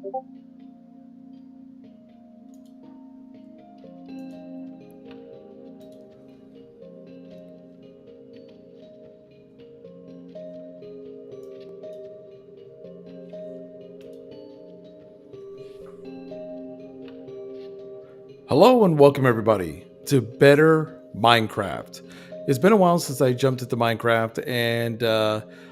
Hello and welcome everybody to Better Minecraft. It's been a while since I jumped into Minecraft and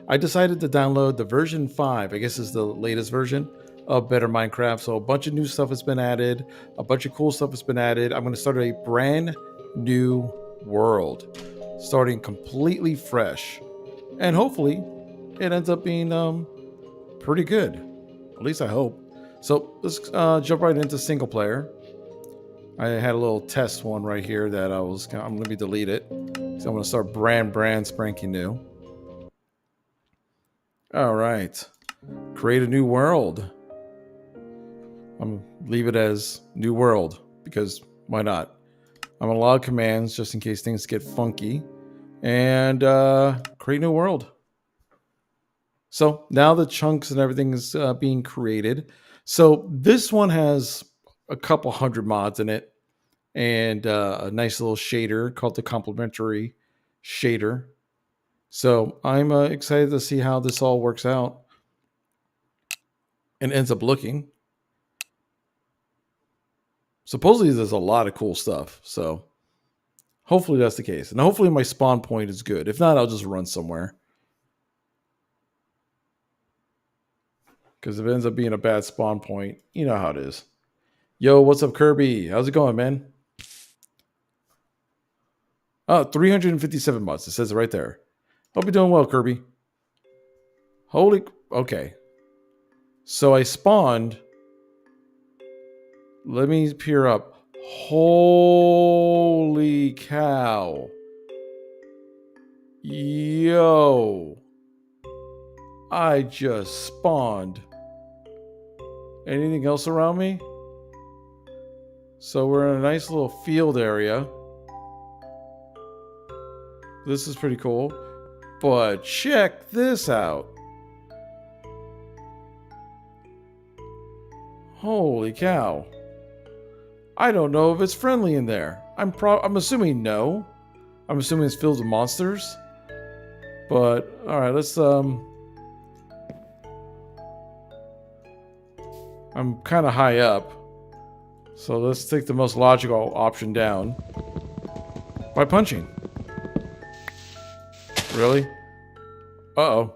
I decided to download the version 5, I guess is the latest version of Better Minecraft. So a bunch of new stuff has been added, a bunch of cool stuff has been added. I'm going to start a brand new world, starting completely fresh. And hopefully it ends up being pretty good. At least I hope. So let's jump right into single player. I had a little test one right here that I'm going to delete it. So I'm going to start brand spanking new. All right. Create a new world. I'm going to leave it as new world because why not? I'm going to log commands just in case things get funky and create new world. So now the chunks and everything is being created. So this one has a couple hundred mods in it. And a nice little shader called the complementary shader. So I'm excited to see how this all works out and ends up looking. Supposedly there's a lot of cool stuff, so hopefully that's the case. And hopefully my spawn point is good. If not, I'll just run somewhere. Because if it ends up being a bad spawn point, you know how it is. Yo, what's up, Kirby? How's it going, man? Oh, 357 mods. It says it right there. Hope you're doing well, Kirby. Okay. So I spawned. Let me peer up. Holy cow. Yo. I just spawned. Anything else around me? So we're in a nice little field area. This is pretty cool. But check this out. Holy cow. I don't know if it's friendly in there. I'm assuming no. I'm assuming it's filled with monsters. But alright, let's I'm kinda high up. So let's take the most logical option down. By punching. Really? Uh-oh.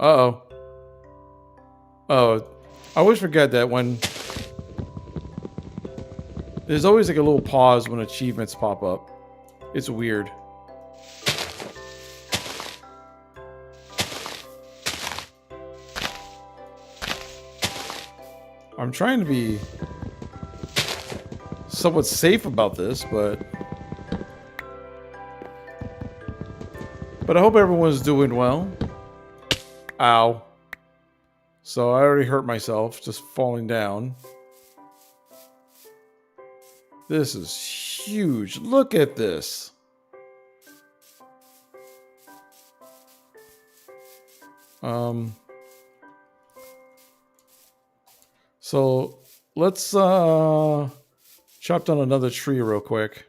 Uh-oh. Oh, I always forget that when... There's always like a little pause when achievements pop up. It's weird. I'm trying to be somewhat safe about this, but I hope everyone's doing well. Ow. So I already hurt myself just falling down. This is huge. Look at this. So let's chop down another tree real quick.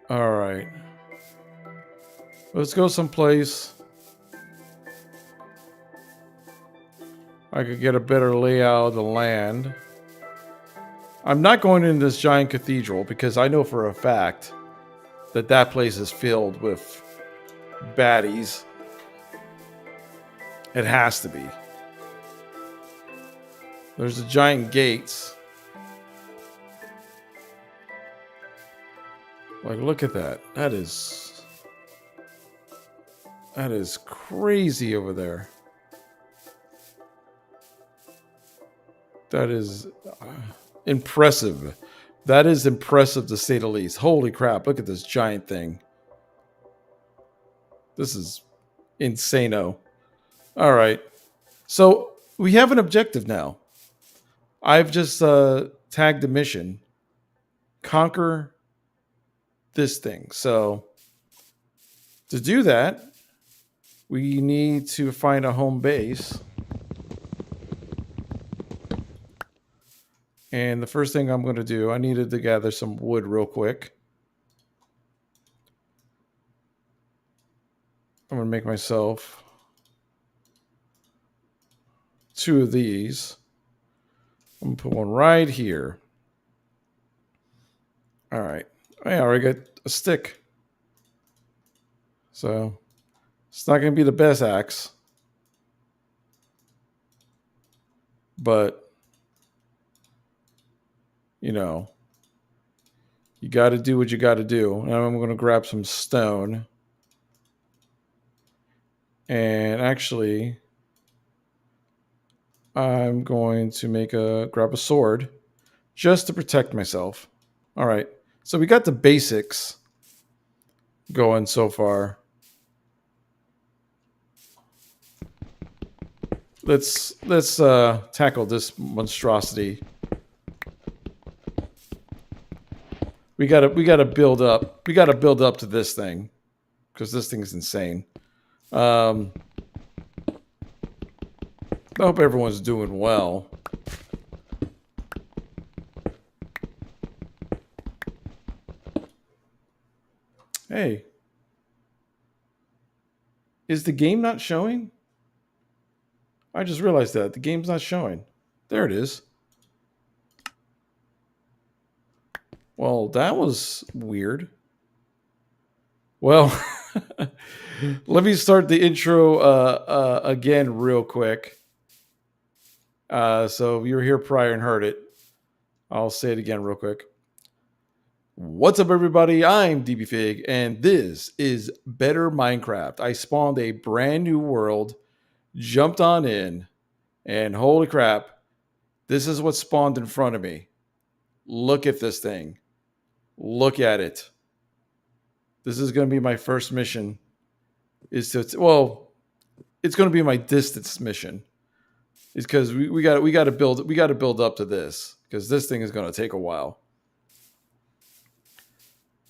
All right. Let's go someplace I could get a better layout of the land. I'm not going into this giant cathedral because I know for a fact that that place is filled with baddies. It has to be. There's the giant gates. Like, look at that. That is crazy over there. That is impressive. That is impressive to say the least. Holy crap, look at this giant thing. This is insano. All right. So we have an objective now. I've just tagged the mission. Conquer this thing. So to do that, we need to find a home base. And the first thing I'm going to do, I needed to gather some wood real quick. I'm going to make myself 2 of these. I'm going to put one right here. All right. I already got a stick. So it's not going to be the best axe. But, you know, you got to do what you got to do. And I'm going to grab some stone. And actually, I'm going to grab a sword just to protect myself. All right. So we got the basics going so far. Let's tackle this monstrosity. We gotta build up. We gotta build up to this thing because this thing is insane. I hope everyone's doing well. Hey, is the game not showing? I just realized that the game's not showing. There it is. Well, that was weird. Well, let me start the intro again real quick. So if you were here prior and heard it, I'll say it again real quick. What's up, everybody? I'm DBFig, and this is Better Minecraft. I spawned a brand new world, jumped on in, and holy crap, this is what spawned in front of me. Look at this thing. Look at it. This is going to be my first mission. It's going to be my distance mission. Is because we got to build up to this because this thing is going to take a while.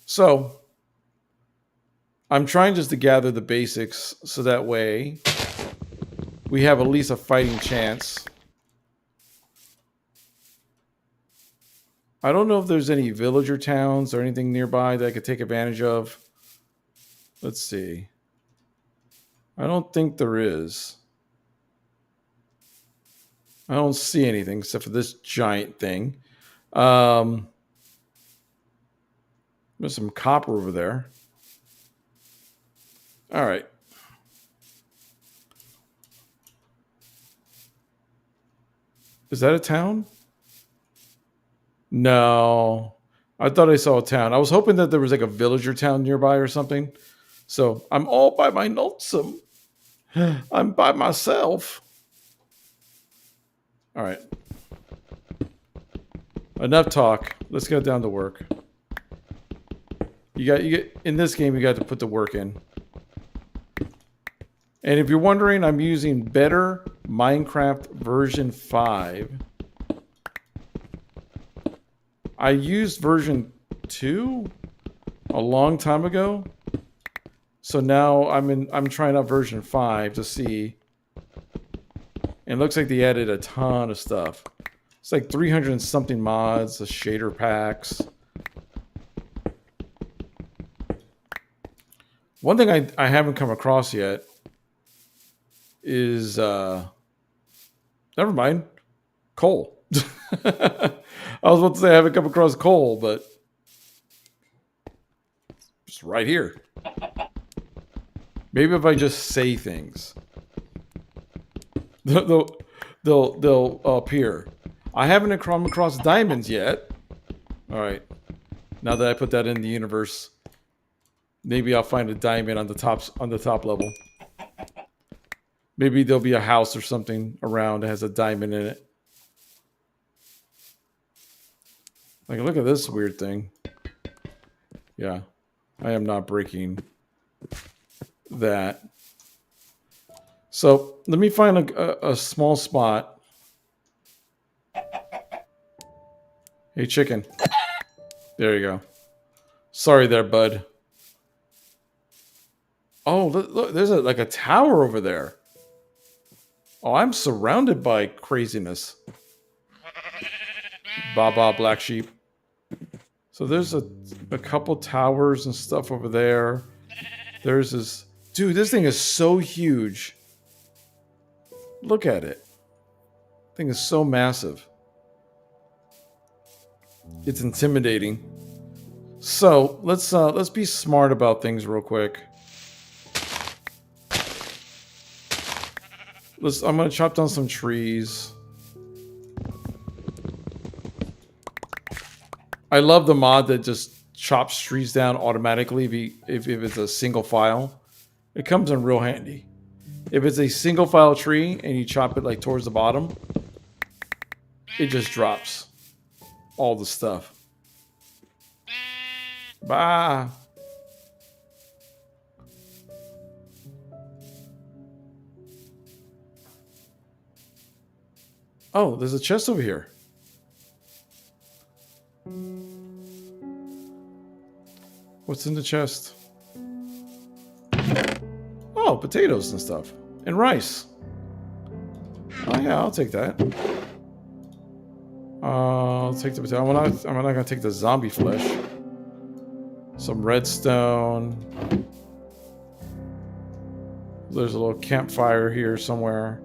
So I'm trying just to gather the basics so that way we have at least a fighting chance. I don't know if there's any villager towns or anything nearby that I could take advantage of. Let's see. I don't think there is. I don't see anything except for this giant thing. There's some copper over there. All right. Is that a town? No. I thought I saw a town. I was hoping that there was like a villager town nearby or something. So I'm all by my lonesome. I'm by myself. All right. Enough talk. Let's get down to work. You get in this game, you got to put the work in. And if you're wondering, I'm using Better Minecraft version 5. I used version 2 a long time ago. So now I'm trying out version 5 to see. And it looks like they added a ton of stuff. It's like 300 and something mods, the shader packs. One thing I haven't come across yet is never mind, coal. I was about to say I haven't come across coal, but it's right here. Maybe if I just say things, they'll appear. I haven't come across diamonds yet. All right, now that I put that in the universe, maybe I'll find a diamond on the top level. Maybe there'll be a house or something around that has a diamond in it. Like, look at this weird thing. Yeah, I am not breaking that. So let me find a small spot Hey, chicken. There you go. Sorry there, bud. Oh, look, there's like a tower over there. Oh, I'm surrounded by craziness. Baba, black sheep. So there's a couple towers and stuff over there. There's this... Dude, this thing is so huge. Look at it. Thing is so massive. It's intimidating. So let's be smart about things real quick. I'm gonna chop down some trees. I love the mod that just chops trees down automatically if it's a single file. It comes in real handy. If it's a single file tree and you chop it like towards the bottom, it just drops all the stuff. Bah. Oh, there's a chest over here. What's in the chest? Oh, potatoes and stuff. And rice. Oh yeah, I'll take that. I'll take the potato. I'm not gonna take the zombie flesh. Some redstone. There's a little campfire here somewhere.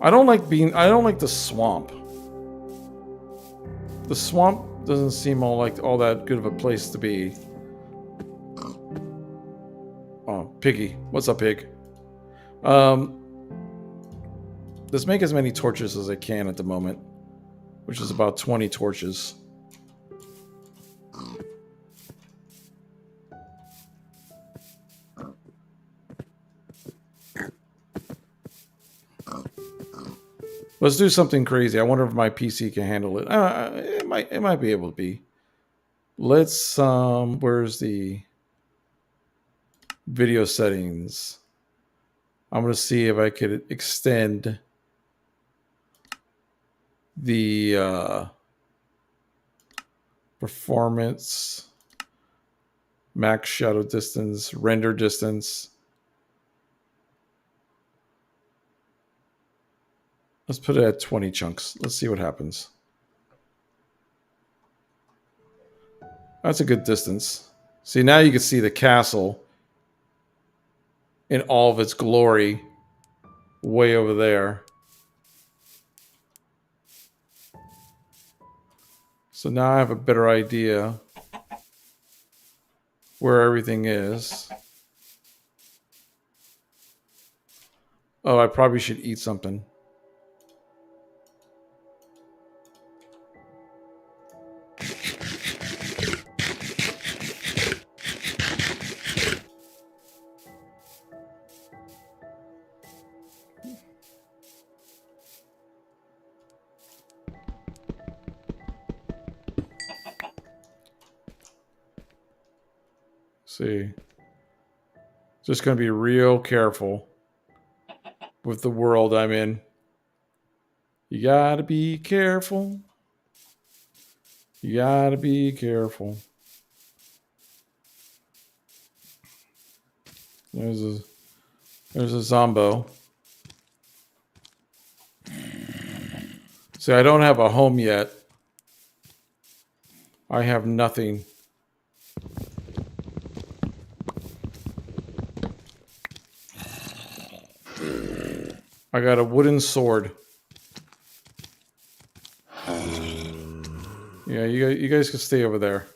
I don't like the swamp. The swamp doesn't seem all that good of a place to be. Oh, Piggy. What's up, pig? Let's make as many torches as I can at the moment, which is about 20 torches. Let's do something crazy. I wonder if my PC can handle it. It might be able to be. Let's where's the video settings? I'm gonna see if I could extend the performance, max shadow distance, render distance. Let's put it at 20 chunks. Let's see what happens. That's a good distance. See, now you can see the castle in all of its glory way over there. So now I have a better idea where everything is. Oh, I probably should eat something. See, just going to be real careful with the world I'm in. You gotta be careful. You gotta be careful. There's a zombo. See, I don't have a home yet. I have nothing. I got a wooden sword. Yeah, you guys can stay over there.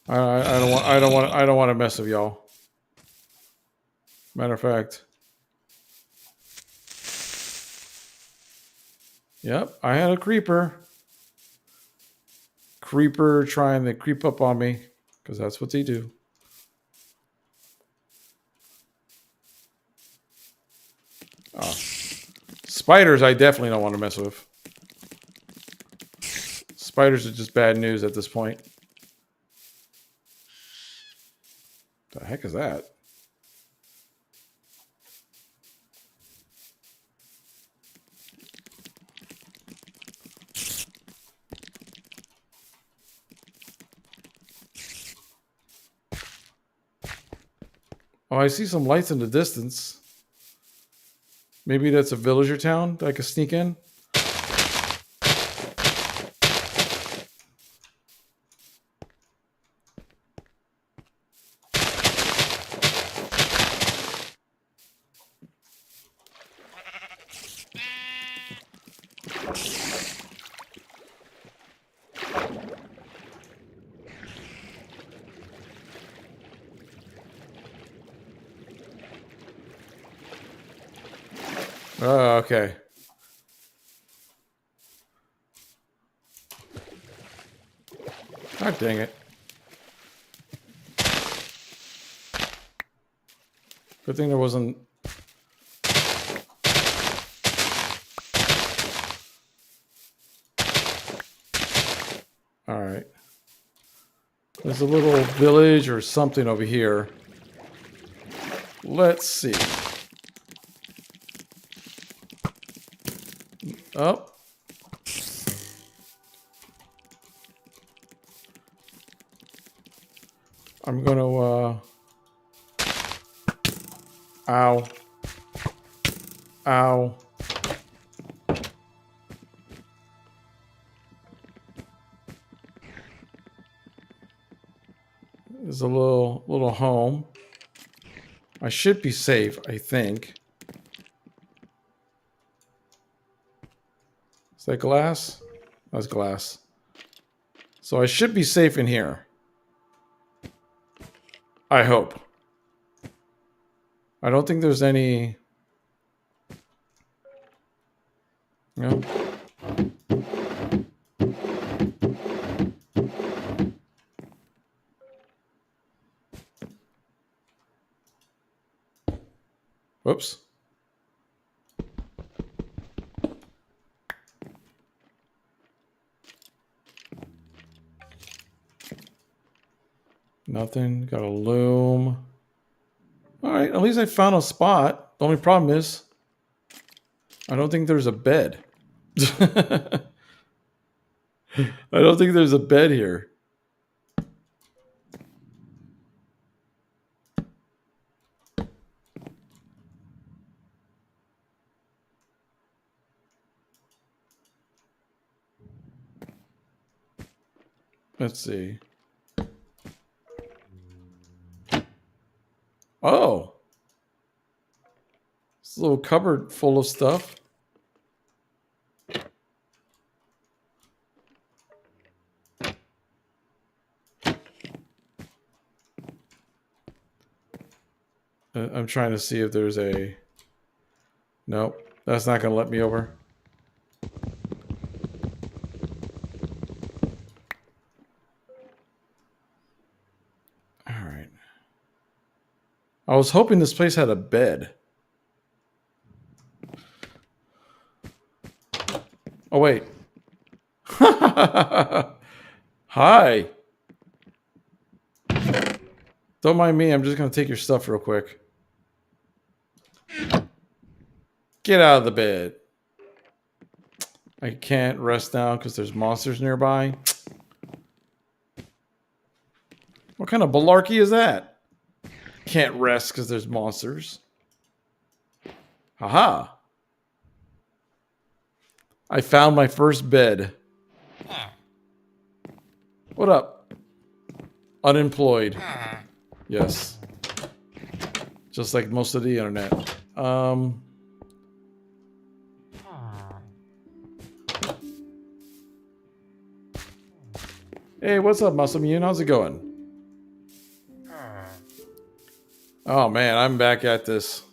I don't want to mess with y'all. Matter of fact. Yep, I had a creeper. Creeper trying to creep up on me, because that's what they do. Oh. Spiders, I definitely don't want to mess with. Spiders are just bad news at this point. The heck is that? Oh, I see some lights in the distance. Maybe that's a villager town that I could sneak in. Oh, okay. God dang it. Good thing there wasn't... Alright. There's a little village or something over here. Let's see. Oh. I'm gonna, Ow. Ow. There's a little home. I should be safe, I think. Is that glass? That's glass. So I should be safe in here. I hope. I don't think there's any... No. Whoops. Nothing. Got a loom. Alright, at least I found a spot. The only problem is I don't think there's a bed. I don't think there's a bed here. Let's see. Oh. It's a little cupboard full of stuff. I'm trying to see if there's a... Nope. That's not going to let me over. Alright. I was hoping this place had a bed. Oh, wait. Hi. Don't mind me. I'm just going to take your stuff real quick. Get out of the bed. I can't rest now because there's monsters nearby. What kind of malarkey is that? Can't rest because there's monsters. Haha. I found my first bed. What up? Unemployed. Yes. Just like most of the internet. Hey, what's up, Muscle Mune? How's it going? Oh man, I'm back at this.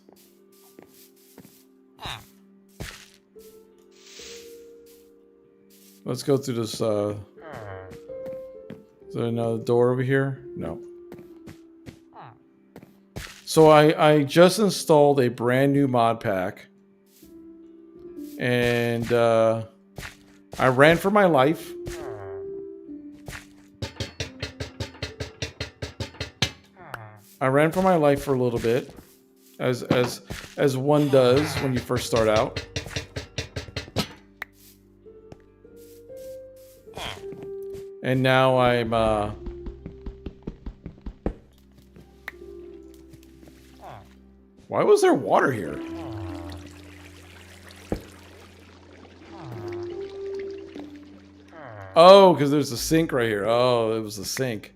Let's go through this, Is there another door over here? No. So I just installed a brand new mod pack. And, I ran for my life. I ran for my life for a little bit. As one does when you first start out. And now I'm Why was there water here? Oh, because there's a sink right here. Oh, it was a sink.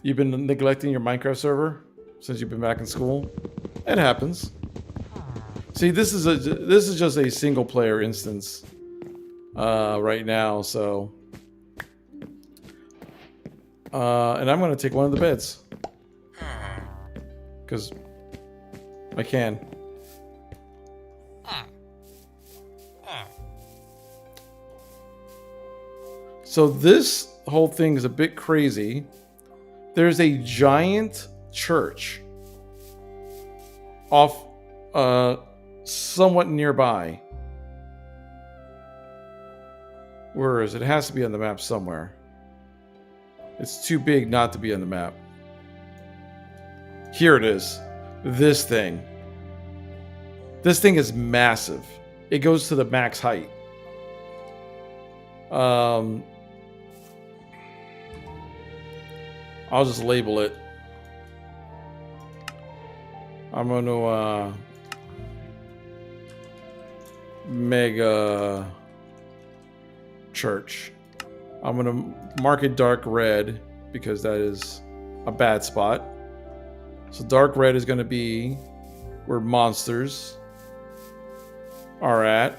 You've been neglecting your Minecraft server since you've been back in school? It happens. See, this is just a single player instance right now, so and I'm gonna take one of the beds because I can. So this whole thing is a bit crazy. There's a giant church off somewhat nearby. Where is it? It has to be on the map somewhere. It's too big not to be on the map. Here it is. This thing. This thing is massive. It goes to the max height. I'll just label it. I'm gonna mega church. I'm gonna mark it dark red because that is a bad spot. So dark red is gonna be where monsters are at.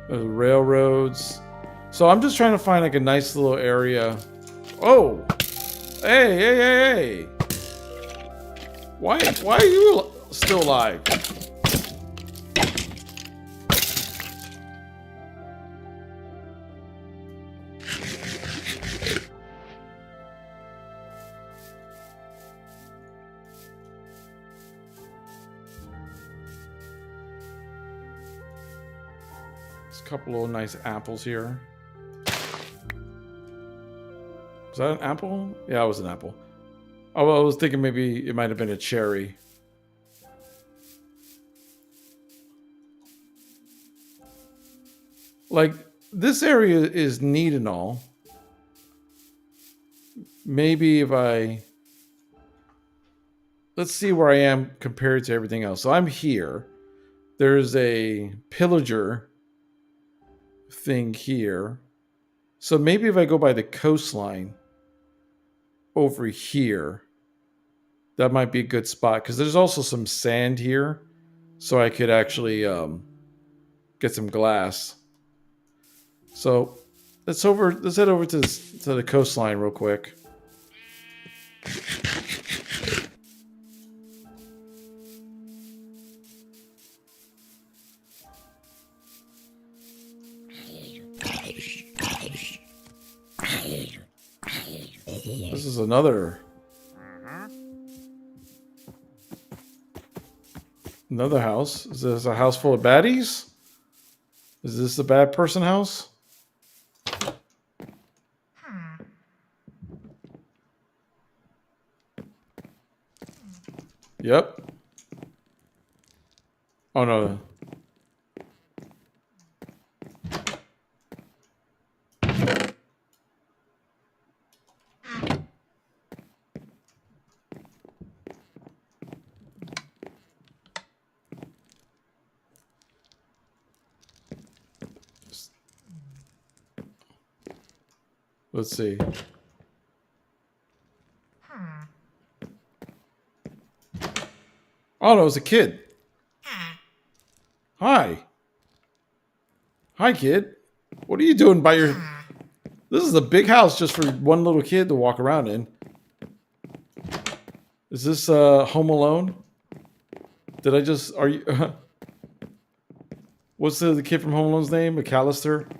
There's railroads. So I'm just trying to find like a nice little area. Oh! Hey, hey, hey, hey! Why are you still alive? There's a couple of nice apples here. Was that an apple? Yeah, it was an apple. Oh, I was thinking maybe it might have been a cherry. Like, this area is neat and all. Maybe if I... Let's see where I am compared to everything else. So I'm here. There's a pillager thing here. So maybe if I go by the coastline over here, that might be a good spot because there's also some sand here, so I could actually get some glass. So let's head over to the coastline real quick. This is another house. Is this a house full of baddies? Is this the bad person house? Yep. Oh no. Let's see. Oh no, it was a kid. Hi. Hi, kid. What are you doing by your... This is a big house just for one little kid to walk around in. Is this Home Alone? Did I just... Are you... What's the kid from Home Alone's name? McAllister?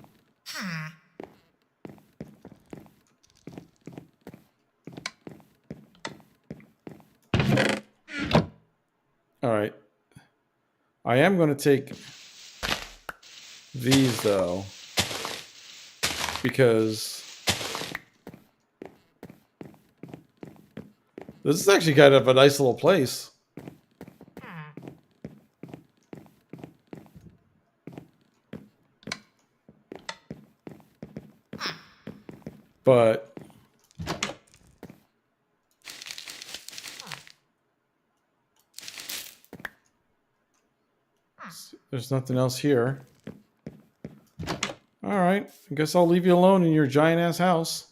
All right. I am going to take these, though, because this is actually kind of a nice little place. But There's nothing else here. All right. I guess I'll leave you alone in your giant ass house.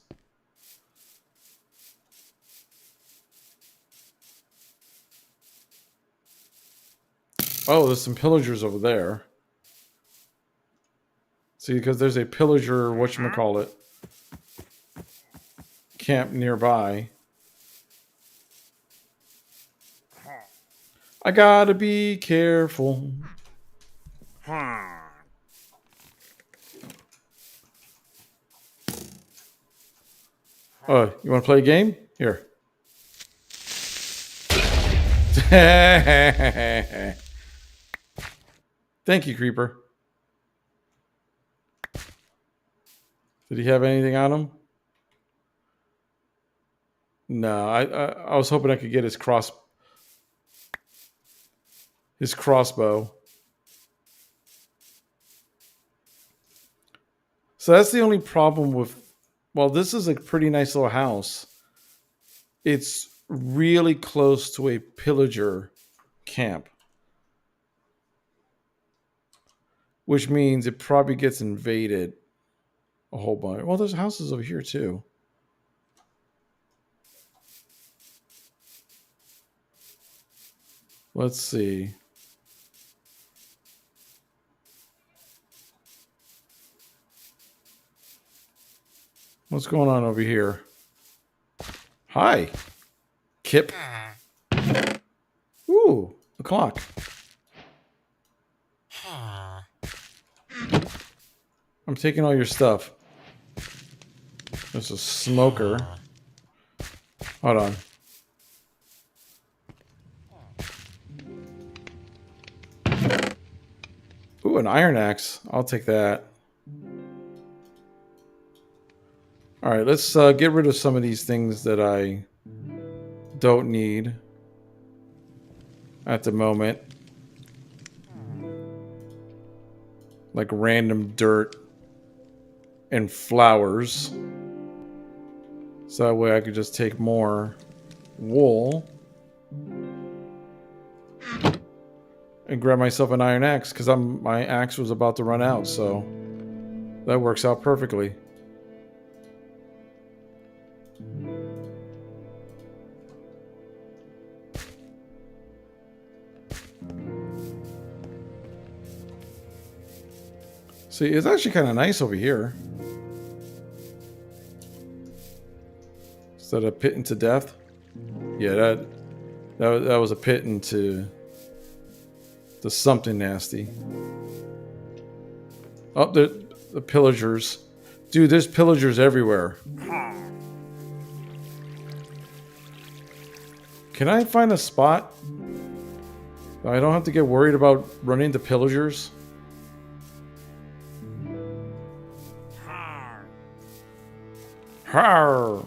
Oh, there's some pillagers over there. See, because there's a pillager, whatchamacallit, camp nearby. I gotta be careful. Oh, you want to play a game? Here. Thank you, Creeper. Did he have anything on him? No, I was hoping I could get his crossbow. So that's the only problem with, well, this is a pretty nice little house. It's really close to a pillager camp, which means it probably gets invaded a whole bunch. Well, there's houses over here too. Let's see. What's going on over here? Hi, Kip. Ooh, a clock. I'm taking all your stuff. There's a smoker. Hold on. Ooh, an iron axe. I'll take that. All right, let's get rid of some of these things that I don't need at the moment. Like random dirt and flowers. So that way I could just take more wool and grab myself an iron axe, because my axe was about to run out, so that works out perfectly. See, it's actually kind of nice over here. Is that a pit into death? Yeah, that was a pit into something nasty. Oh, the pillagers. Dude, there's pillagers everywhere. Can I find a spot I don't have to get worried about running into pillagers? Harr!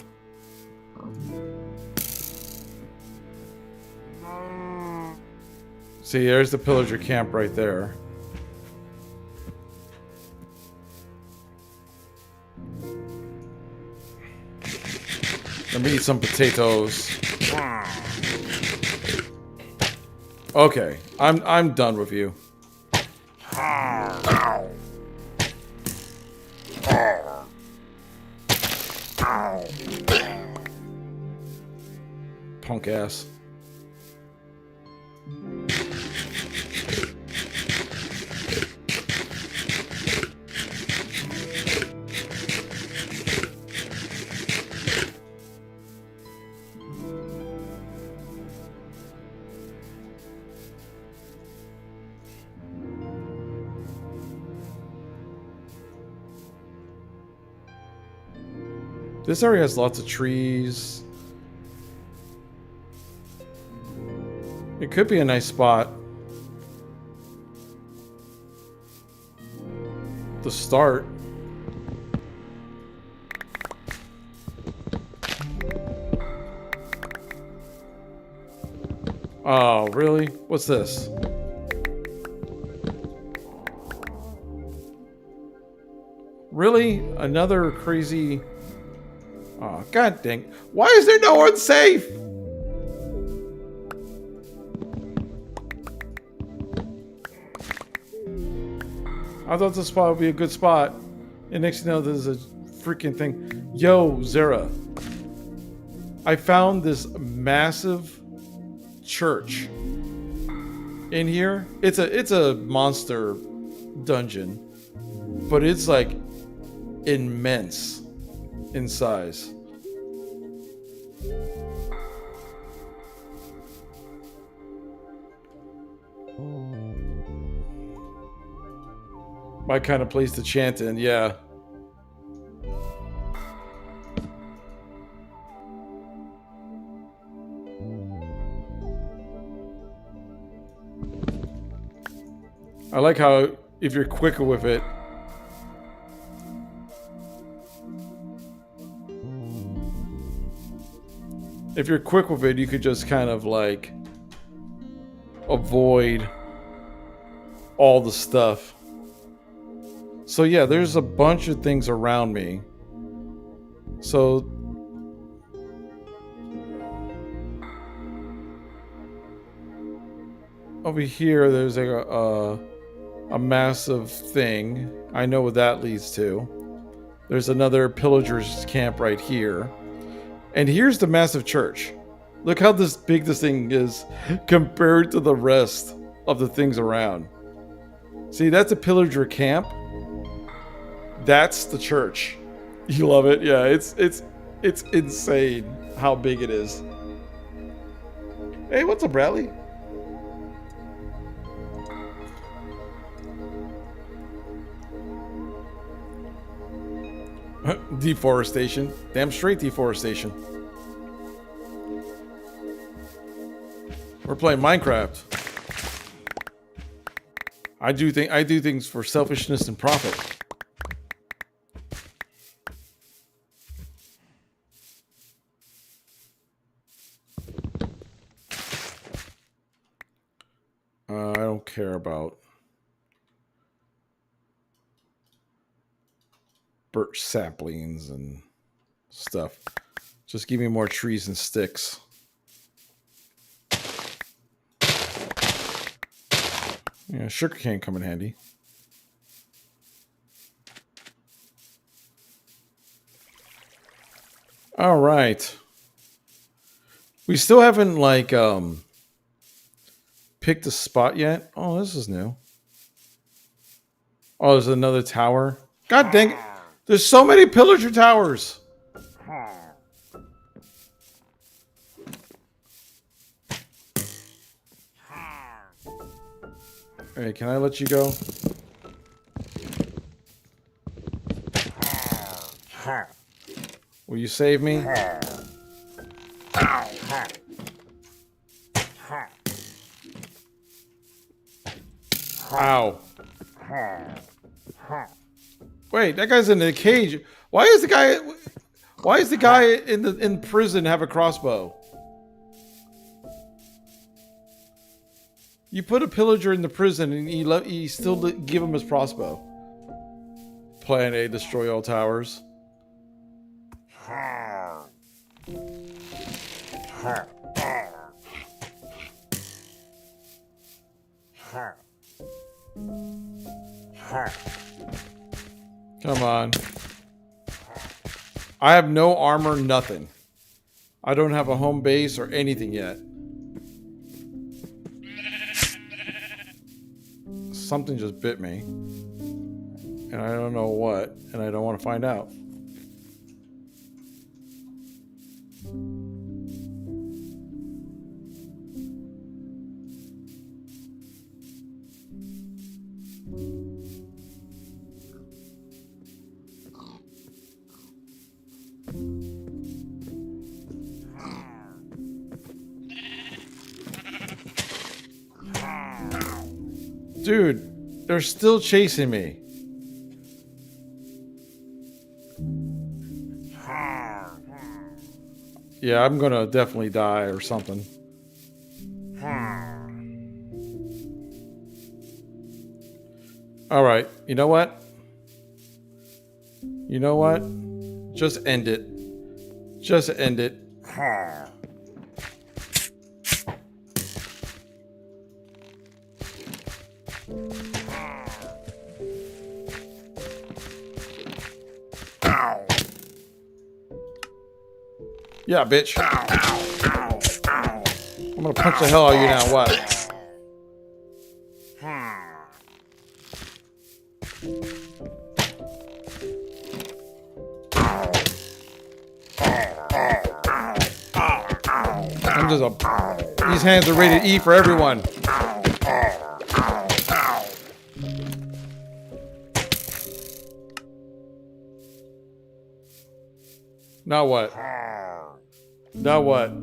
See, there's the pillager camp right there. Let me eat some potatoes. Okay, I'm done with you. Punk ass. This area has lots of trees. It could be a nice spot to start. Oh, really? What's this? Really? Another crazy... Oh, god dang. Why is there no one safe? I thought this spot would be a good spot. And next thing you know, there's a freaking thing. Yo, Zara. I found this massive church in here. It's a monster dungeon, but it's like immense in size. My kind of place to chant in, yeah. I like how if you're quicker with it, you could just kind of like avoid all the stuff. So yeah, there's a bunch of things around me. So over here, there's a massive thing. I know what that leads to. There's another pillager's camp right here. And here's the massive church. Look how big this thing is compared to the rest of the things around. See, that's a pillager camp. That's the church. You love it? Yeah, it's insane how big it is. Hey, what's up, Bradley? Deforestation. Damn straight deforestation. We're playing Minecraft. I do things for selfishness and profit. I don't care about birch saplings and stuff. Just give me more trees and sticks. Yeah, sugar cane come in handy. All right. We still haven't like picked a spot yet. Oh, this is new. Oh, there's another tower. God dang it. There's so many pillager towers. Hey, can I let you go? Will you save me? Ow. Wait, that guy's in a cage. Why is the guy in prison have a crossbow? You put a pillager in the prison and he still give him his crossbow. Plan A, destroy all towers. Come on. I have no armor, nothing. I don't have a home base or anything yet. Something just bit me. And I don't know what, and I don't want to find out. Dude, they're still chasing me. Yeah, I'm gonna definitely die or something. All right, you know what? You know what? Just end it. Just end it. Yeah, bitch. I'm gonna punch the hell out of you now. What? I'm just a... These hands are ready to eat for everyone. Now what? Now what?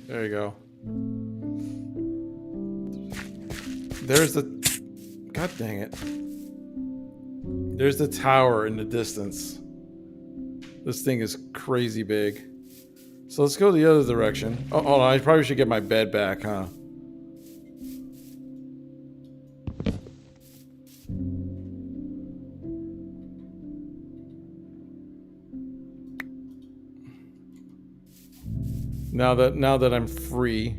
There you go. There's the... God dang it. There's the tower in the distance. This thing is crazy big. So let's go the other direction. Oh, hold on. I probably should get my bed back, huh? Now that I'm free.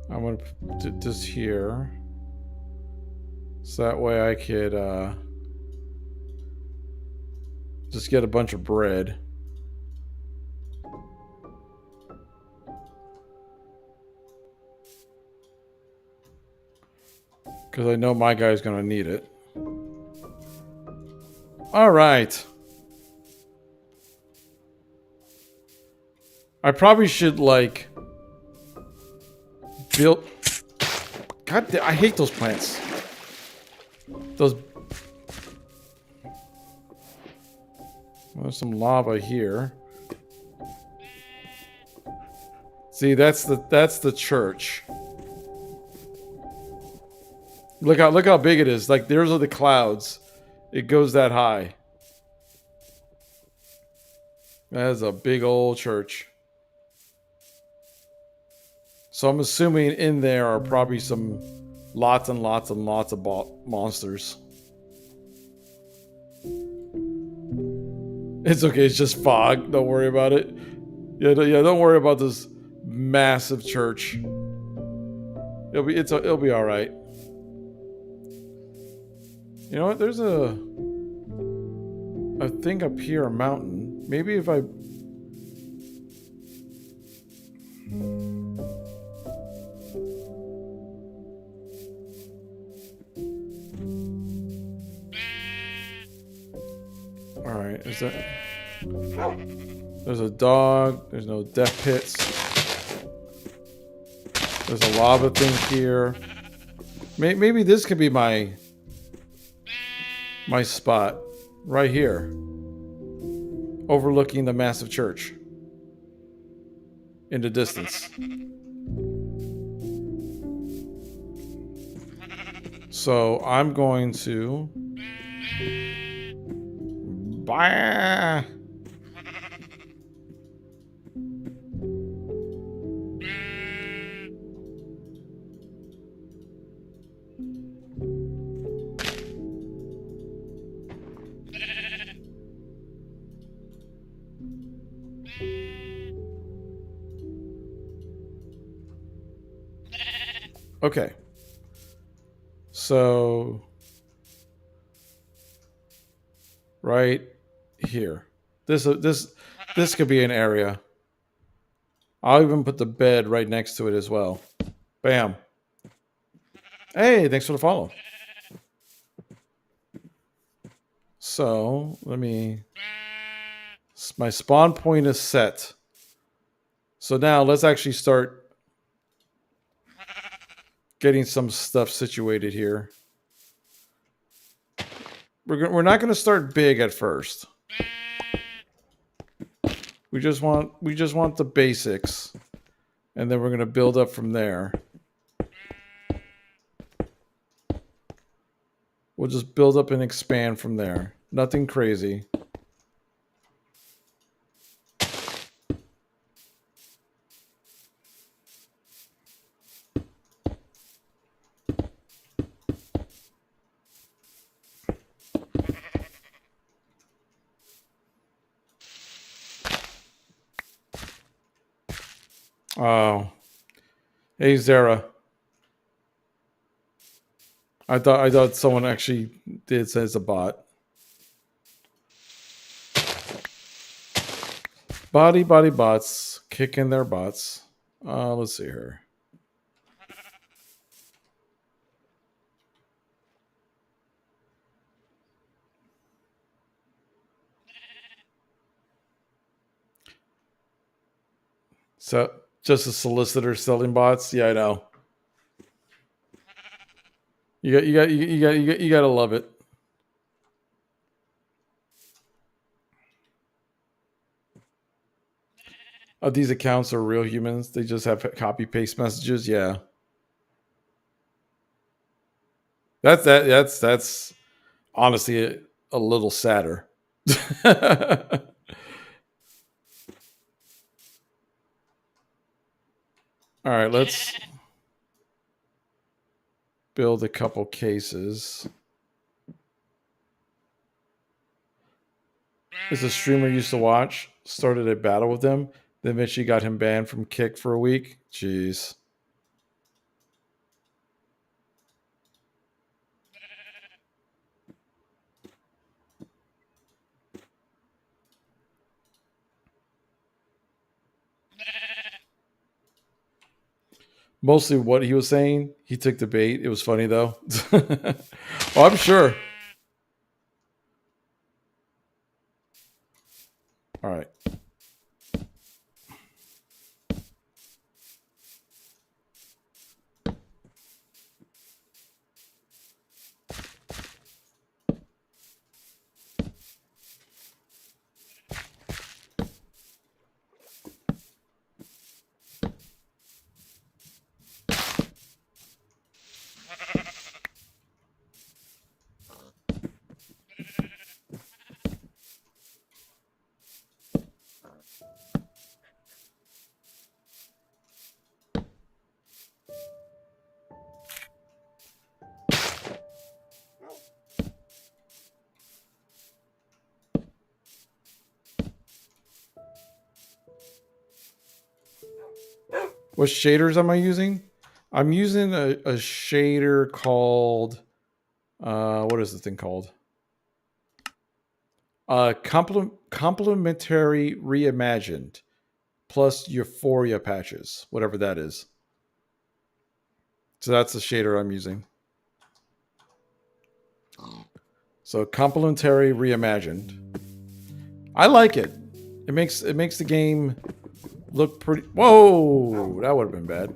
I'm gonna put this here. So that way I could just get a bunch of bread. Because I know my guy's gonna need it. Alright. I probably should, like... build... God damn, I hate those plants. Those... There's some lava here. See, that's the church. Look how big it is. Like, those are the clouds. It goes that high. That is a big old church. So I'm assuming in there are probably some lots and lots and lots of monsters. It's okay, it's just fog. Don't worry about it. Yeah, don't worry about this massive church. It'll be all right. You know what? There's a thing up here, a mountain. Maybe if I... Alright, is that... There's a dog. There's no death pits. There's a lava thing here. Maybe this could be my spot. Right here. Overlooking the massive church. In the distance. So I'm going to... Bah! Okay. So right here. This could be an area. I'll even put the bed right next to it as well. Bam. Hey, thanks for the follow. So, my spawn point is set. So now let's actually start getting some stuff situated here. We're not going to start big at first. We just want the basics, and then we're going to build up from there. We'll just build up and expand from there. Nothing crazy. Oh, hey Zara. I thought someone actually did say it's a bot. Body bots kicking their butts. Let's see here. So just a solicitor selling bots. Yeah, I know. You gotta love it. Oh, these accounts are real humans. They just have copy paste messages. Yeah, that's honestly a little sadder. All right, let's build a couple cases. Is a streamer used to watch. Started a battle with him. Then eventually got him banned from Kick for a week. Jeez. Mostly what he was saying, he took the bait. It was funny though. Well, I'm sure. All right. What shaders am I using? I'm using a shader called what is the thing called? Complementary reimagined plus euphoria patches, whatever that is. So that's the shader I'm using. So complementary reimagined. I like it. It makes the game look pretty. Whoa, that would have been bad.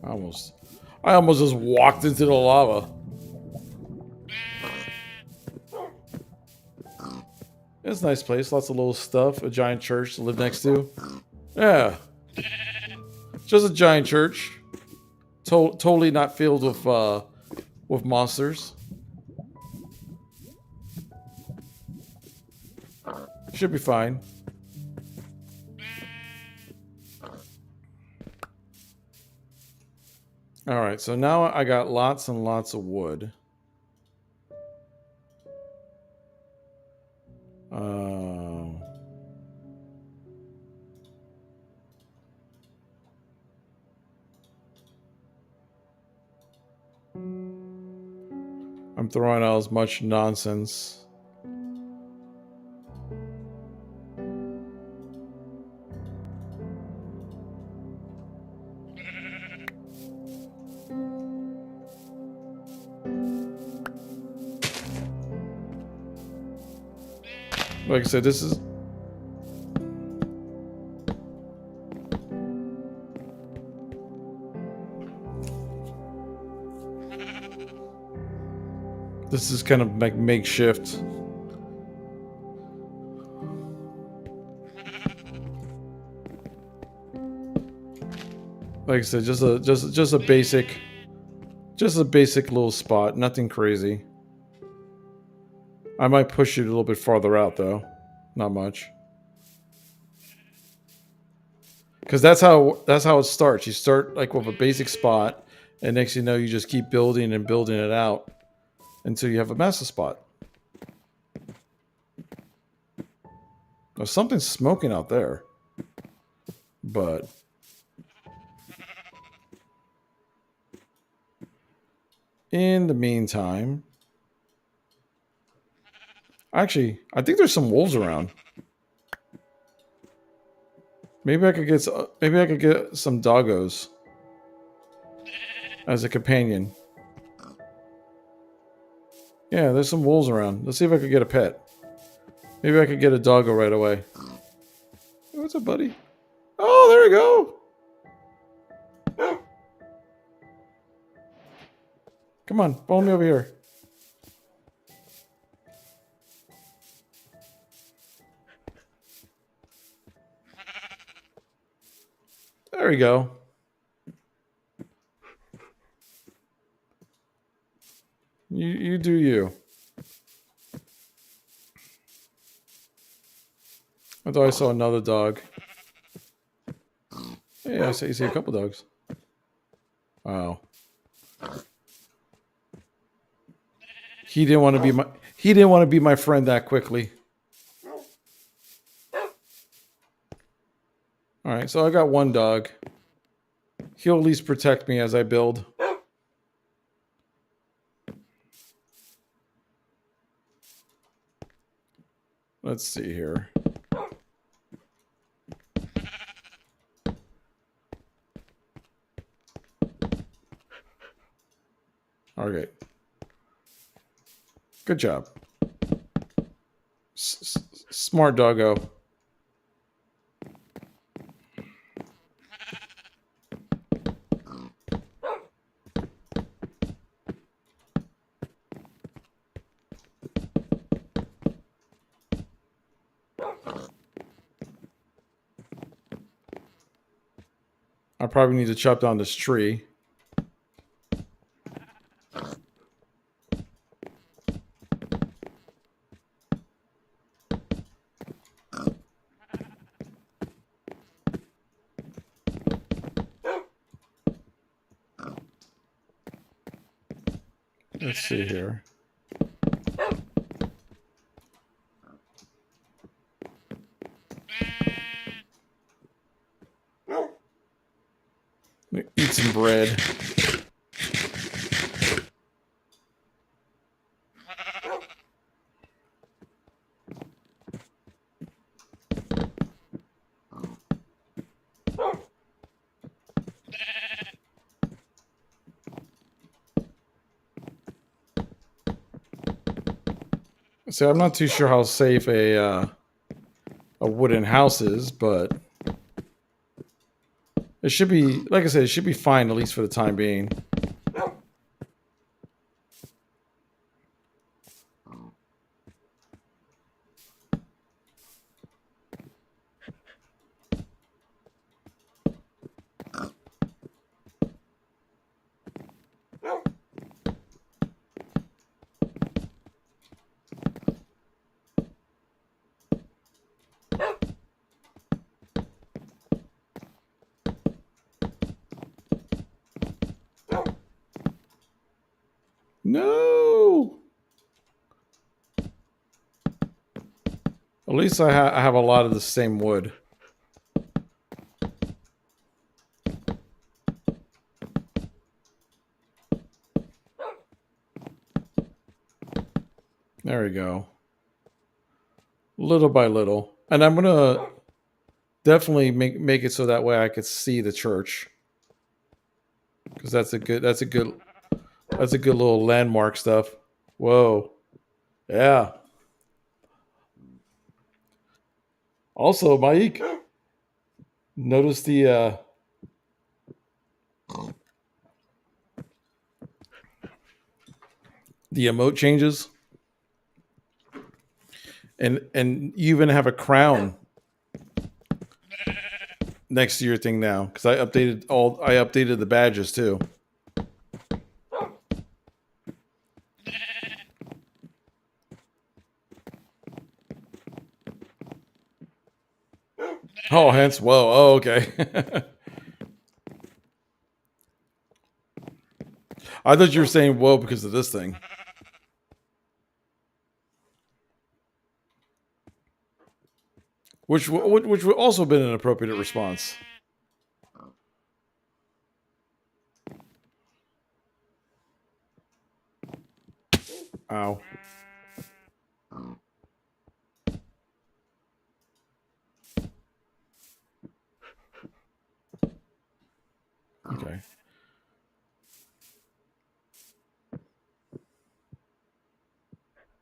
I almost just walked into the lava. It's a nice place. Lots of little stuff. A giant church to live next to. Yeah, just a giant church. Totally not filled with monsters. Should be fine. All right, so now I got lots and lots of wood. I'm throwing out as much nonsense. Like I said, this is kind of like makeshift. Like I said, just a basic little spot, nothing crazy. I might push it a little bit farther out though, not much. Because that's how it starts. You start like with a basic spot, and next you know you just keep building and building it out until you have a master spot. There's something smoking out there. But in the meantime, actually, I think there's some wolves around. Maybe I could get some doggos as a companion. Yeah, there's some wolves around. Let's see if I could get a pet. Maybe I could get a doggo right away. Hey, what's up, buddy? Oh, there we go. Come on, follow me over here. There we go. You do you. I thought I saw another dog. Yeah, I see a couple dogs. Wow. He didn't want to be my friend that quickly. All right, so I got one dog. He'll at least protect me as I build. Let's see here. Okay. Good job. Smart doggo. I probably need to chop down this tree. Let's see here. Eat some bread. See, I'm not too sure how safe a wooden house is, but it should be, like I said, it should be fine, at least for the time being. No! At least I have a lot of the same wood. There we go. Little by little. And I'm gonna definitely make it so that way I could see the church. Because that's a good little landmark stuff. Whoa. Yeah. Also, Mike, notice the emote changes. And you even have a crown next to your thing now, because I updated the badges too. Oh, hence, whoa, oh, okay. I thought you were saying whoa because of this thing. which would also been an appropriate response. Ow. Okay.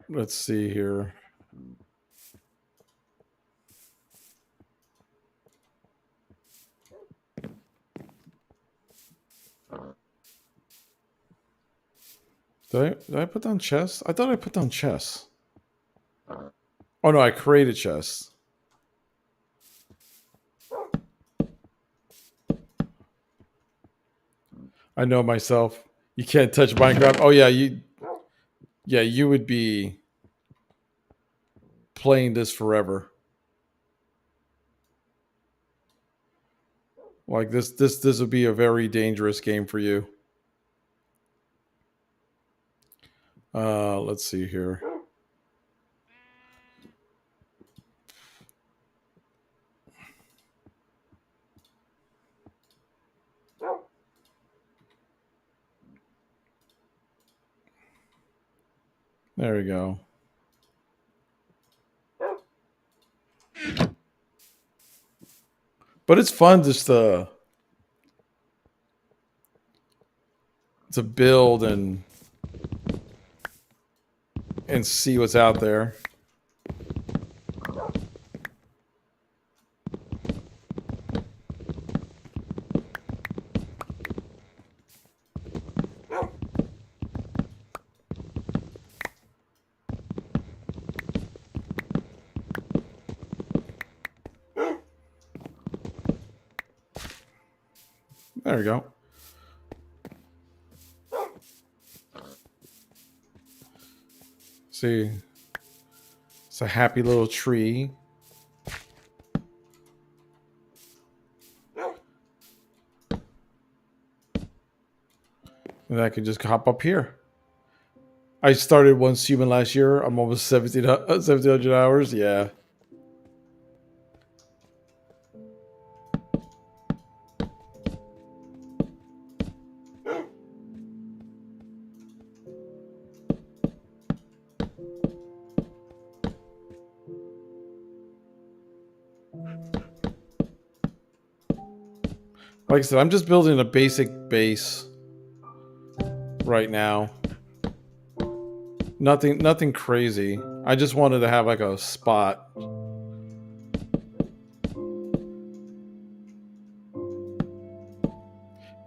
Let's see here. Did I put down chess? I thought I put down chess. Oh no, I created chess. I know myself. You can't touch Minecraft. Oh yeah, you would be playing this forever. Like this would be a very dangerous game for you. Let's see here. There we go. But it's fun just to build and see what's out there. There we go. See, it's a happy little tree. And I can just hop up here. I started once human last year. I'm almost 1,700 hours. Yeah. Like I said, I'm just building a basic base right now. Nothing crazy. I just wanted to have like a spot.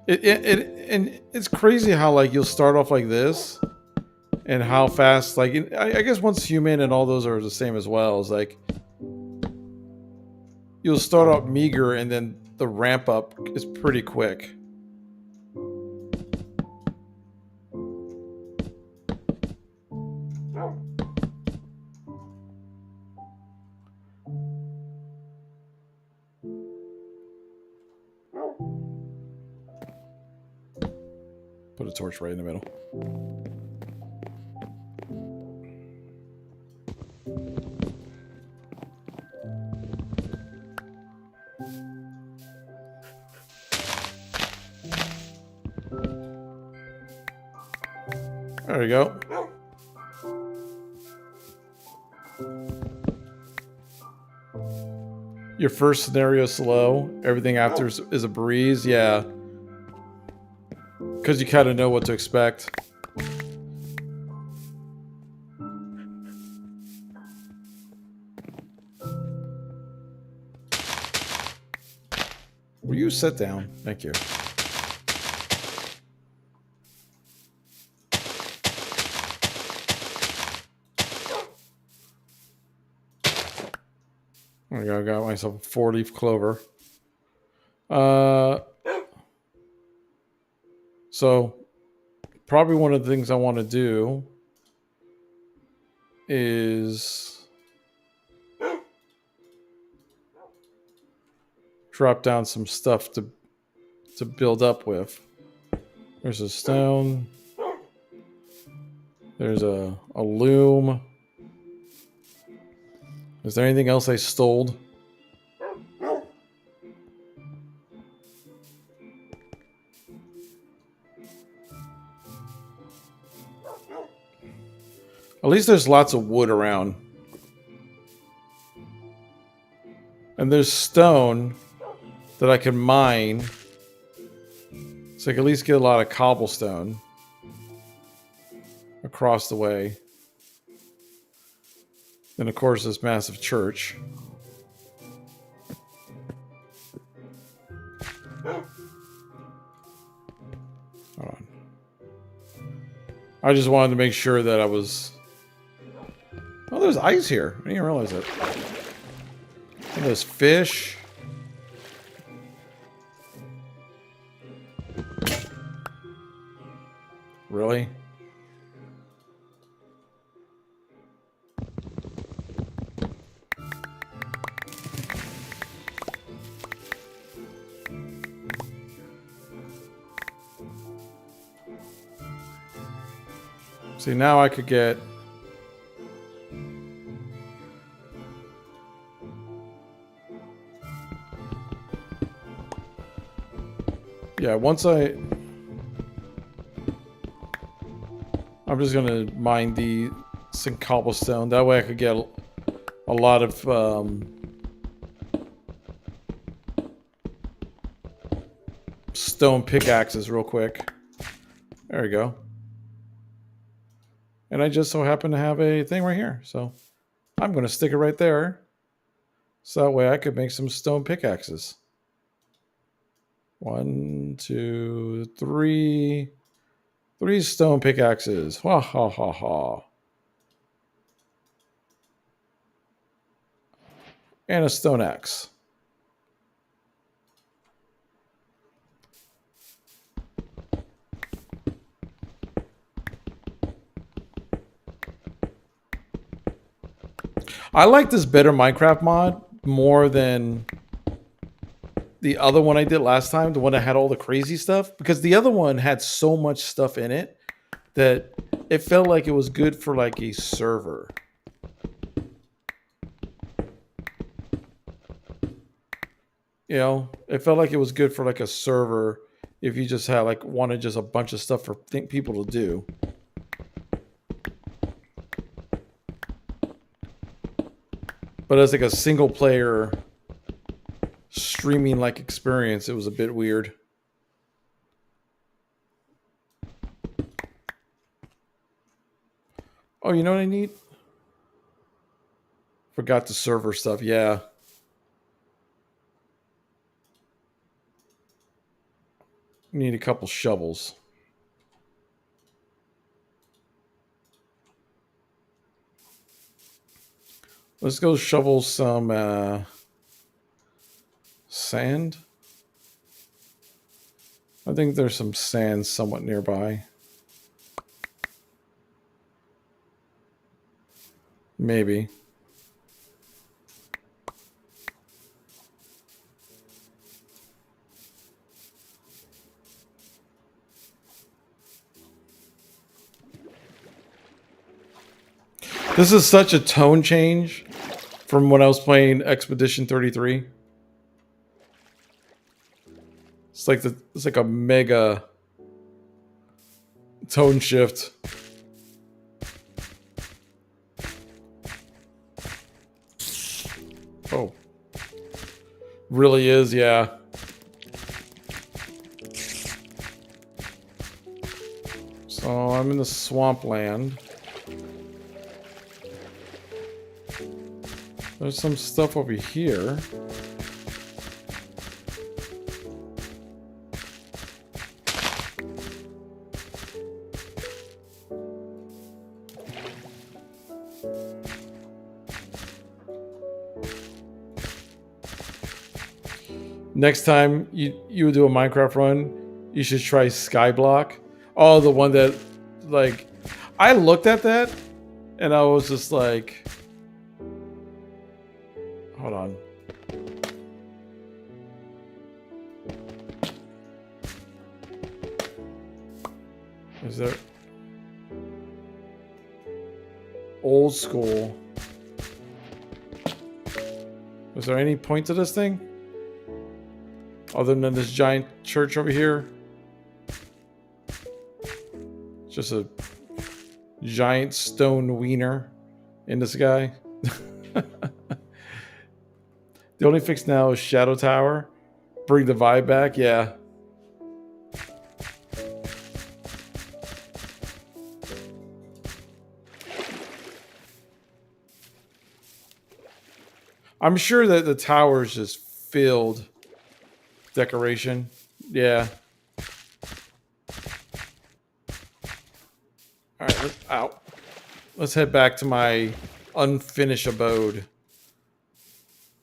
And it's crazy how like you'll start off like this and how fast, like, I guess once human and all those are the same as well. It's like you'll start out meager and then the ramp up is pretty quick. Put a torch right in the middle. There we go. Your first scenario slow. Everything after is a breeze. Yeah. Because you kind of know what to expect. Will you sit down? Thank you. There we go. I got myself a 4-leaf clover. So probably one of the things I want to do is drop down some stuff to build up with. There's a stone. There's a loom. Is there anything else I stole? At least there's lots of wood around. And there's stone that I can mine. So I can at least get a lot of cobblestone across the way. Then, of course, this massive church. Hold on. I just wanted to make sure that I was... Oh, there's ice here. I didn't realize it. And there's fish. Really? See, now I could get... Yeah, once I'm just gonna mine some cobblestone. That way I could get a lot of stone pickaxes real quick. There we go. And I just so happen to have a thing right here. So I'm gonna stick it right there. So that way I could make some stone pickaxes. 1, 2, 3. 3 stone pickaxes. Ha ha ha ha. And a stone axe. I like this better Minecraft mod more than the other one I did last time, the one that had all the crazy stuff, because the other one had so much stuff in it that it felt like it was good for like a server. You know, it felt like it was good for like a server if you just had like wanted just a bunch of stuff for people to do. But as like a single player streaming like experience, it was a bit weird. Oh, you know what I need? Forgot the server stuff. Yeah. Need a couple shovels. Let's go shovel some sand. I think there's some sand somewhat nearby. Maybe. This is such a tone change from when I was playing Expedition 33. It's like a mega tone shift. Oh. Really is, yeah. So I'm in the swampland. There's some stuff over here. Next time you would do a Minecraft run, you should try Skyblock. Oh, the one that, like, I looked at that and I was just like, hold on. Is there old school? Is there any point to this thing? Other than this giant church over here? Just a giant stone wiener in the sky. The only fix now is Shadow Tower. Bring the vibe back, yeah. I'm sure that the tower is just filled decoration. Yeah. All right, let's head back to my unfinished abode.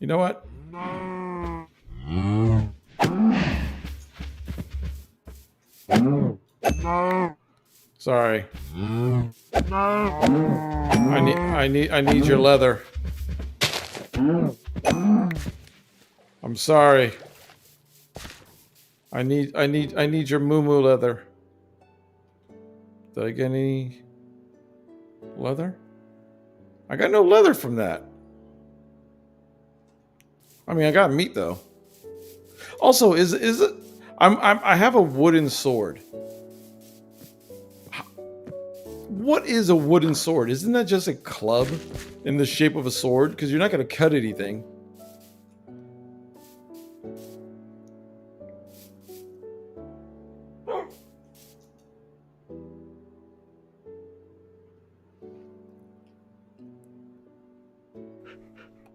You know what? Sorry. I need your leather. I'm sorry. I need your moo leather. Did I get any leather? I got no leather from that. I mean, I got meat though. Also, is it? I have a wooden sword. What is a wooden sword? Isn't that just a club in the shape of a sword? Because you're not going to cut anything.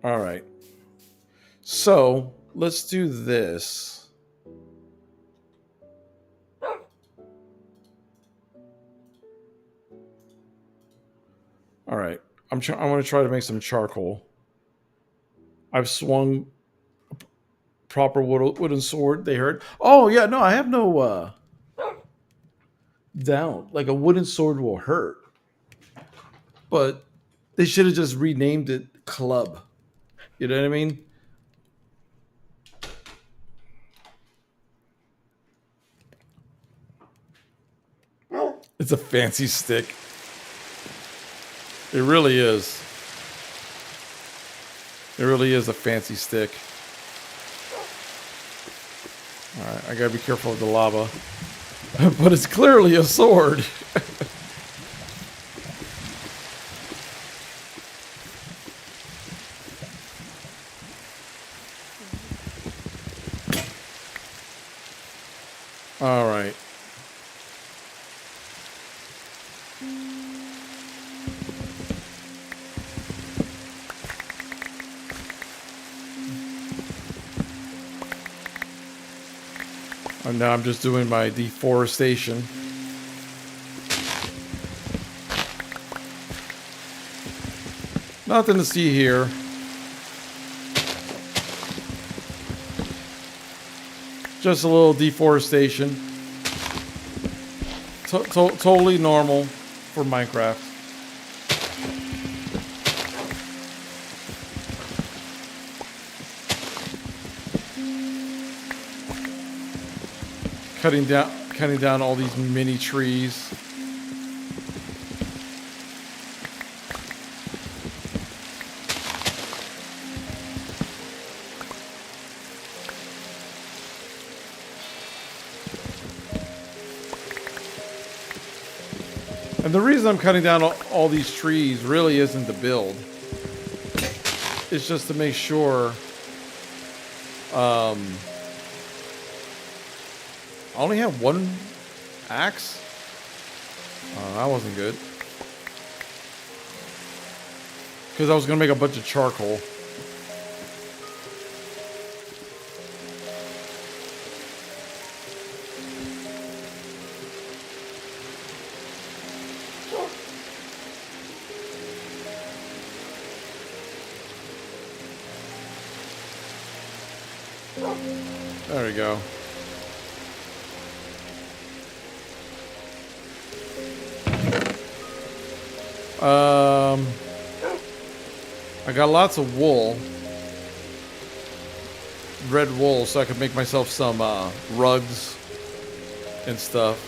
All right. So let's do this. All right. I want to try to make some charcoal. I've swung a proper wooden sword. They heard. Oh yeah, no, I have no down. Like a wooden sword will hurt, but they should have just renamed it club. You know what I mean? It's a fancy stick. It really is. It really is a fancy stick. Alright, I gotta be careful of the lava. But it's clearly a sword. Alright. And now I'm just doing my deforestation. Nothing to see here. Just a little deforestation. Totally normal for Minecraft. Cutting down all these mini trees. And the reason I'm cutting down all these trees really isn't to build. It's just to make sure I only have one axe? Oh, that wasn't good. Because I was going to make a bunch of charcoal. There we go. I got lots of wool. Red wool, so I could make myself some rugs and stuff.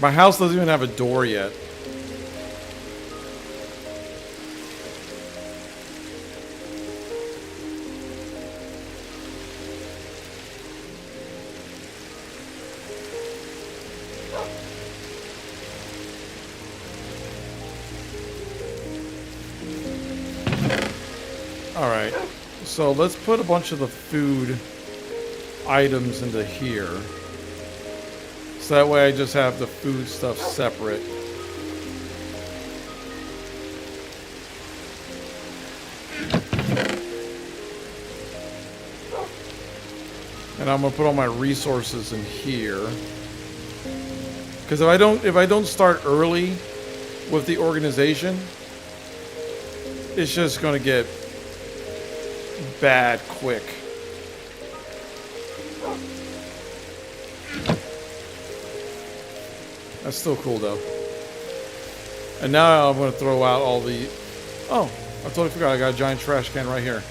My house doesn't even have a door yet. Alright, so let's put a bunch of the food items into here. So that way I just have the food stuff separate. And I'm gonna put all my resources in here. Because if I don't start early with the organization, it's just gonna get bad quick. That's still cool though. And now I'm gonna throw out all the... Oh, I totally forgot I got a giant trash can right here.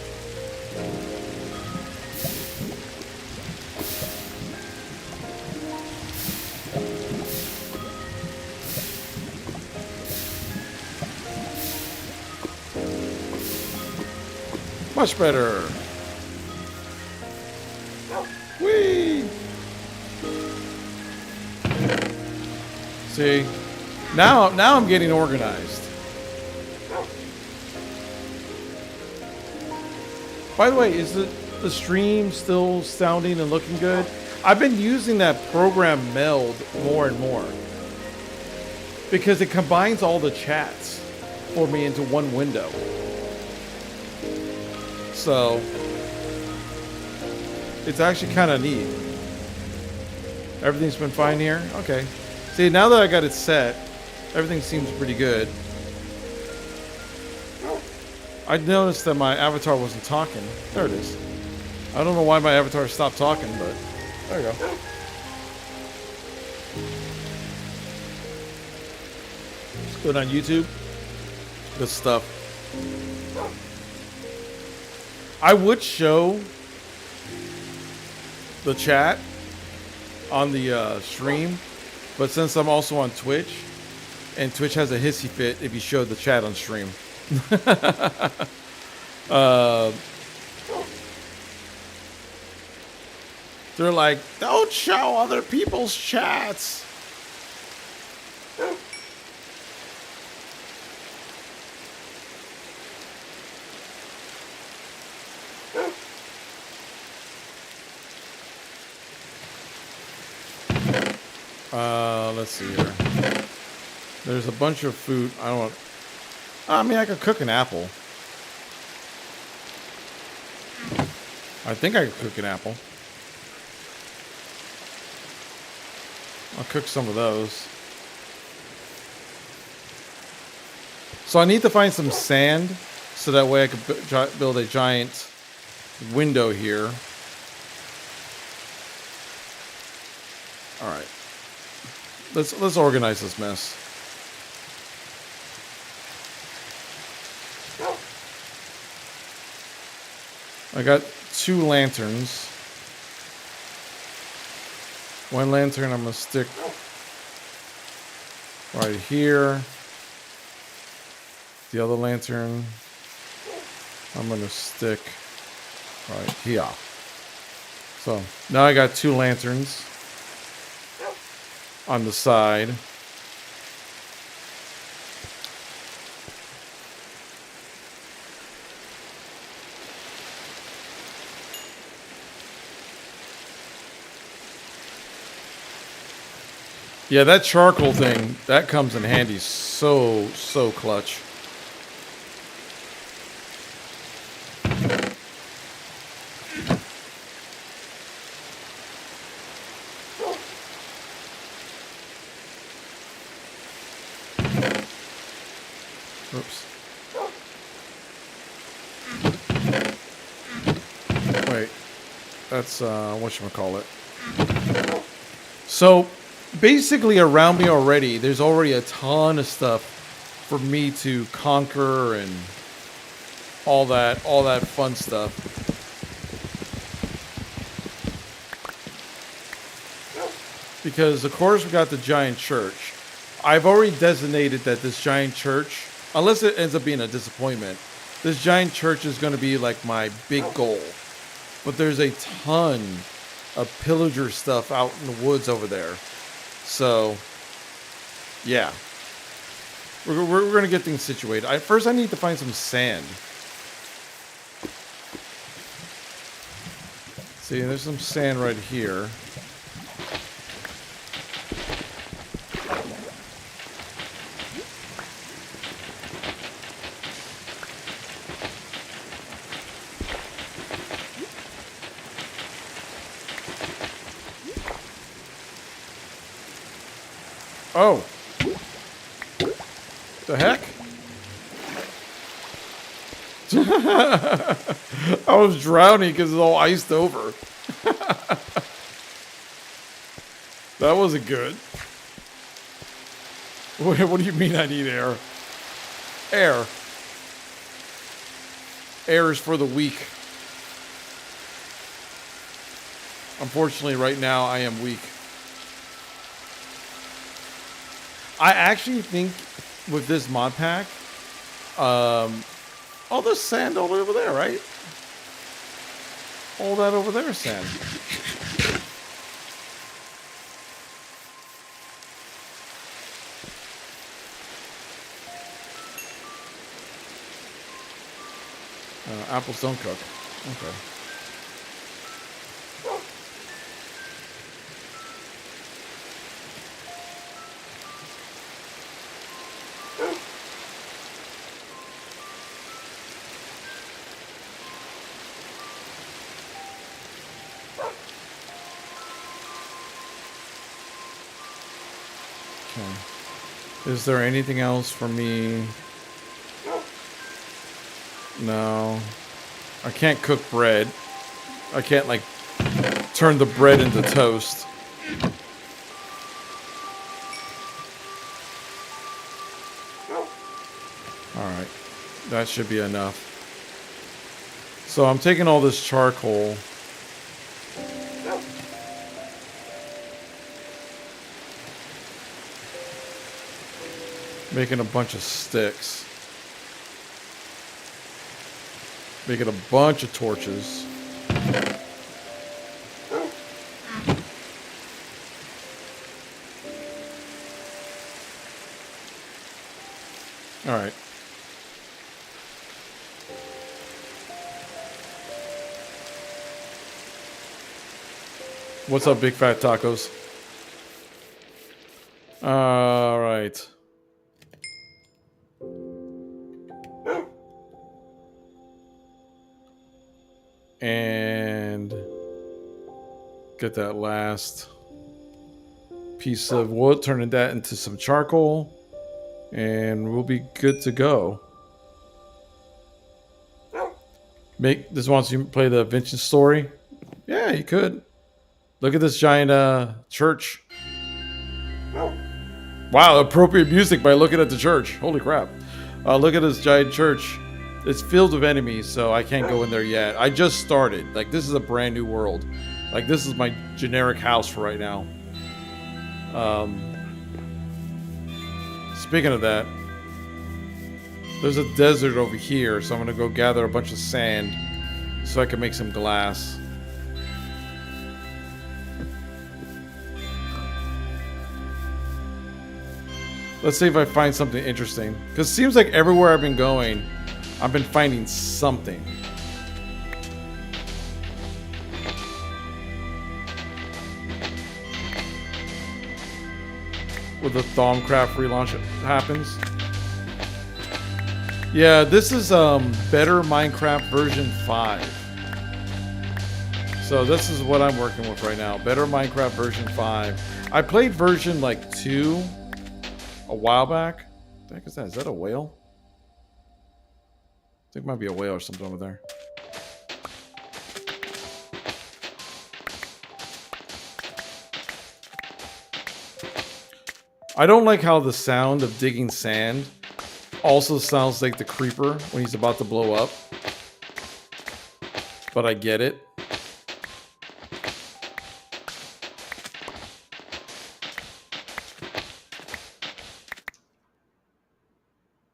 Much better. Whee! See? Now I'm getting organized. By the way, is the stream still sounding and looking good? I've been using that program Meld more and more. Because it combines all the chats for me into one window. So, it's actually kind of neat. Everything's been fine here? Okay. See, now that I got it set, everything seems pretty good. I noticed that my avatar wasn't talking. There it is. I don't know why my avatar stopped talking, but there you go. It's good on YouTube. Good stuff. I would show the chat on the stream, but since I'm also on Twitch, and Twitch has a hissy fit if you show the chat on stream. They're like, don't show other people's chats. Let's see here. There's a bunch of food. I mean, I could cook an apple. I think I could cook an apple. I'll cook some of those. So I need to find some sand so that way I could build a giant window here. All right. Let's organize this mess. I got 2 lanterns. One lantern I'm gonna stick right here. The other lantern I'm gonna stick right here. So now I got 2 lanterns on the side. Yeah, that charcoal thing, that comes in handy so clutch. Oops. Wait. That's, whatchamacallit. So, basically around me already, there's already a ton of stuff for me to conquer and all that fun stuff. Because, of course, we got the giant church. I've already designated that this giant church, unless it ends up being a disappointment, this giant church is going to be like my big goal. But there's a ton of pillager stuff out in the woods over there. So, yeah. We're going to get things situated. First, I need to find some sand. See, there's some sand right here. Oh. The heck? I was drowning because it's all iced over. That wasn't good. Wait, what do you mean I need air? Air. Air is for the weak. Unfortunately, right now, I am weak. I actually think with this mod pack, all this sand all over there, right? All that over there is sand. Apples don't cook. Okay. Okay. Is there anything else for me? No. I can't cook bread. I can't, like, turn the bread into toast. Alright. That should be enough. So I'm taking all this charcoal. Making a bunch of sticks. Making a bunch of torches. All right. What's up, Big Fat Tacos? All right. And get that last piece of wood, turning that into some charcoal, and we'll be good to go. This wants you to play the Vincent story? Yeah, you could. Look at this giant church. Wow, appropriate music by looking at the church. Holy crap. Look at this giant church. It's filled with enemies, so I can't go in there yet. I just started. Like, this is a brand new world. Like, this is my generic house for right now. Speaking of that, there's a desert over here, so I'm gonna go gather a bunch of sand so I can make some glass. Let's see if I find something interesting. Because it seems like everywhere I've been going, I've been finding something. With the Thaumcraft relaunch happens. Yeah, this is better Minecraft version 5. So this is what I'm working with right now. Better Minecraft version 5. I played version like 2 a while back. What the heck is that? Is that a whale? I think it might be a whale or something over there. I don't like how the sound of digging sand also sounds like the creeper when he's about to blow up. But I get it.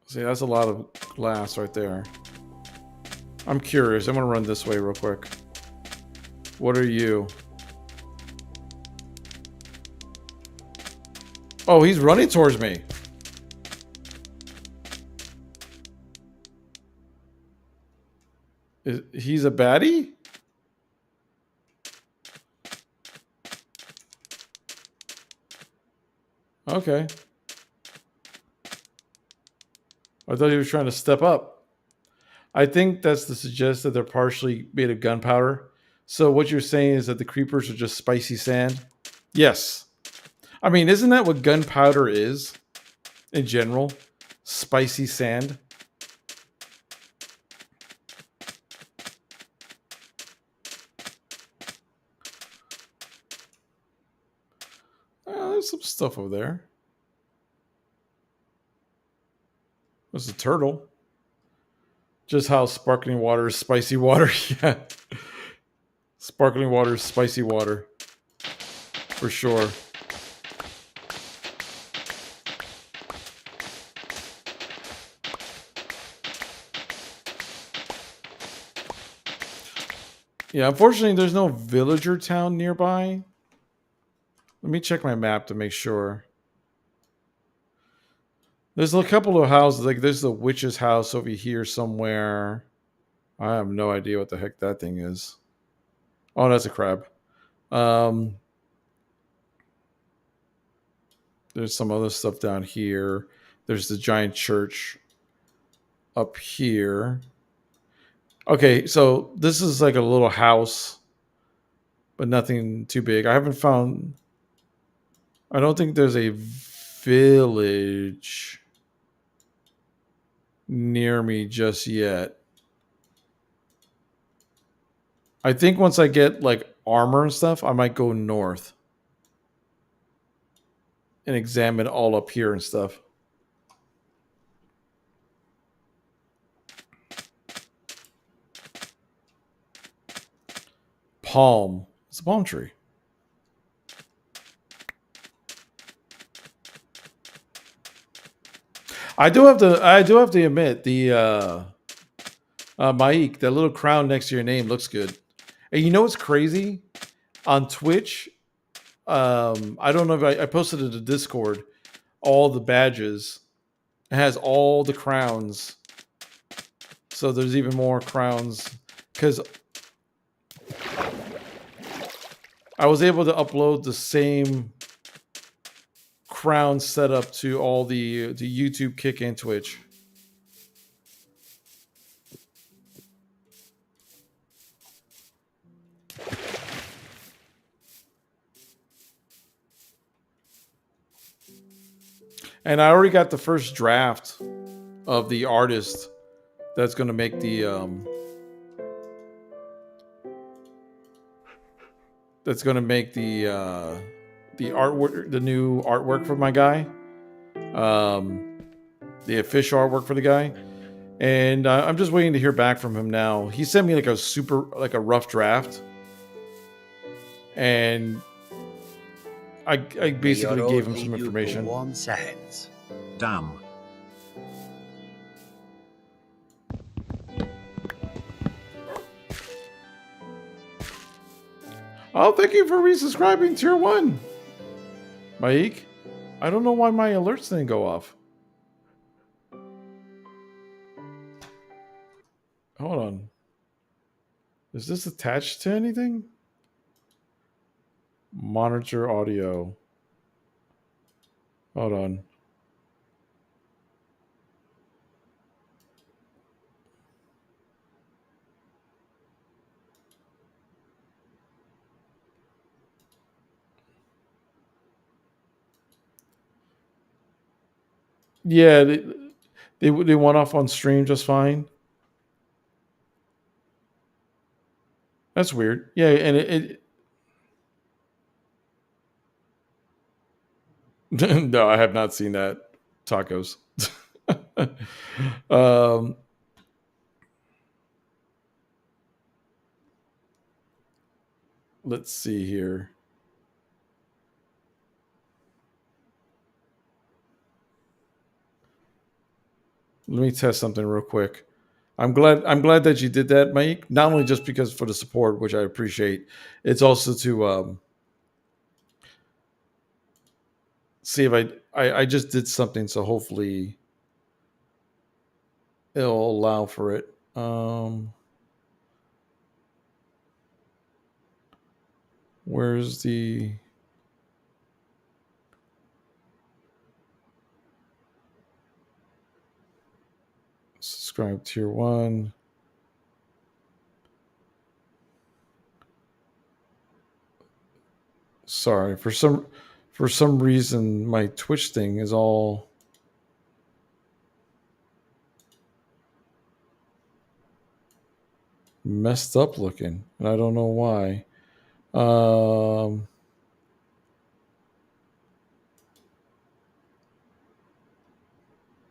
See, that's a lot of glass right there. I'm curious. I'm gonna run this way real quick. What are you? Oh, he's running towards me. He's a baddie? Okay. I thought he was trying to step up. I think that's to suggest that they're partially made of gunpowder. So what you're saying is that the creepers are just spicy sand? Yes. I mean, isn't that what gunpowder is in general? Spicy sand? There's some stuff over there. There's a turtle. Just how sparkling water is spicy water. Yeah. Sparkling water is spicy water. For sure. Yeah, unfortunately, there's no villager town nearby. Let me check my map to make sure. There's a couple of houses. Like, there's the witch's house over here somewhere. I have no idea what the heck that thing is. Oh, that's a crab. Um, there's some other stuff down here. There's the giant church up here. Okay, so this is like a little house, but nothing too big. I haven't found. I don't think there's a village near me just yet. I think once I get like armor and stuff, I might go north and examine all up here and stuff. Palm. It's a palm tree. I do have to admit Maik, that little crown next to your name looks good. And you know what's crazy? On Twitch, I don't know if I posted it to Discord, all the badges. It has all the crowns. So there's even more crowns. Because I was able to upload the same crown setup to all the YouTube, Kick, and Twitch. And I already got the first draft of the artist that's going to make the the artwork, the new artwork for my guy, the official artwork for the guy. And I'm just waiting to hear back from him now. He sent me like a rough draft, and I basically gave him some information. 1 second. Damn. Oh, thank you for resubscribing, Tier 1. Maik, I don't know why my alerts didn't go off. Hold on. Is this attached to anything? Monitor audio. Hold on. Yeah, they went off on stream just fine. That's weird. Yeah, and it no, I have not seen that. Tacos. um, let's see here. Let me test something real quick. I'm glad that you did that, Mike. Not only just because for the support, which I appreciate, it's also to see if I just did something, so hopefully it'll allow for it. Where's the Subscribe tier 1. Sorry, for some reason my Twitch thing is all messed up looking, and I don't know why.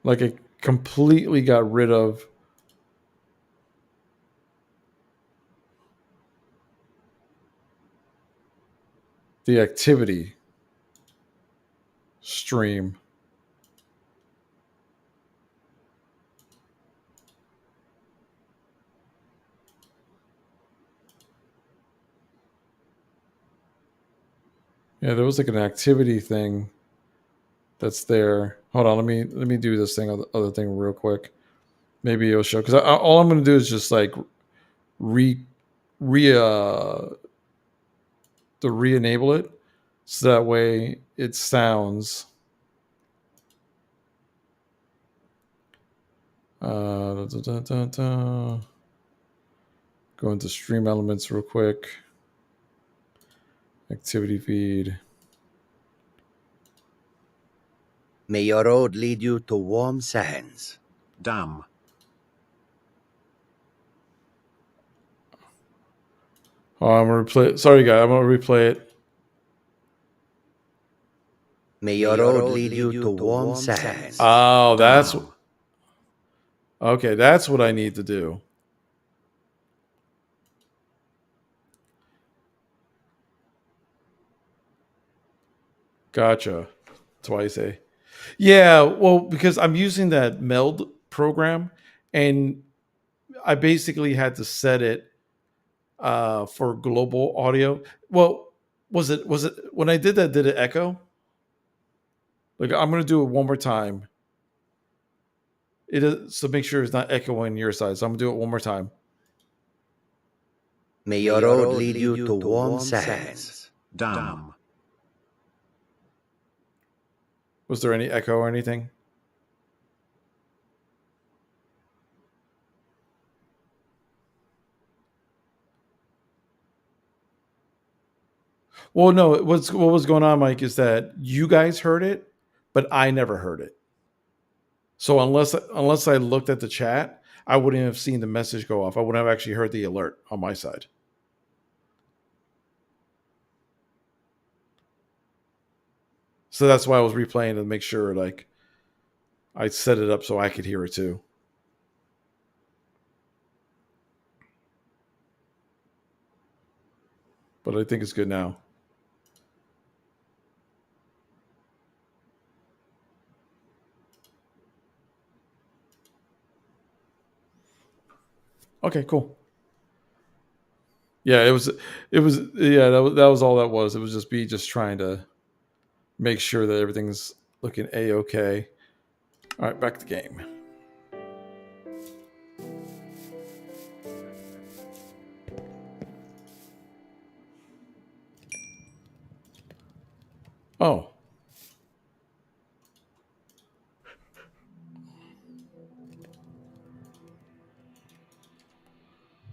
Like it completely got rid of the activity stream. Yeah, there was like an activity thing that's there. Hold on, let me do this other thing real quick. Maybe it'll show, because all I'm going to do is just like re-enable it, so that way it sounds. Go into stream elements real quick. Activity feed. May your road lead you to warm sands. Damn. Oh, I'm gonna replay it. Sorry, guys, I'm gonna replay it. May your road lead you to warm sands. Oh, that's Damn. okay. That's what I need to do. Gotcha. That's why I say. Yeah, well, because I'm using that meld program, and I basically had to set it for global audio. Well, was it when I did that? Did it echo? Like, I'm gonna do it one more time. It is, so make sure it's not echoing your side. So I'm gonna do it one more time. May your road lead you to warm sands. Damn. Was there any echo or anything? Well, no. What was going on, Mike, is that you guys heard it, but I never heard it. So unless I looked at the chat, I wouldn't have seen the message go off. I wouldn't have actually heard the alert on my side. So that's why I was replaying to make sure, like, I set it up so I could hear it too. But I think it's good now. Okay, cool. Yeah, it was yeah, that was all that was. It was just just trying to make sure that everything's looking a-okay. All right, back to the game. Oh.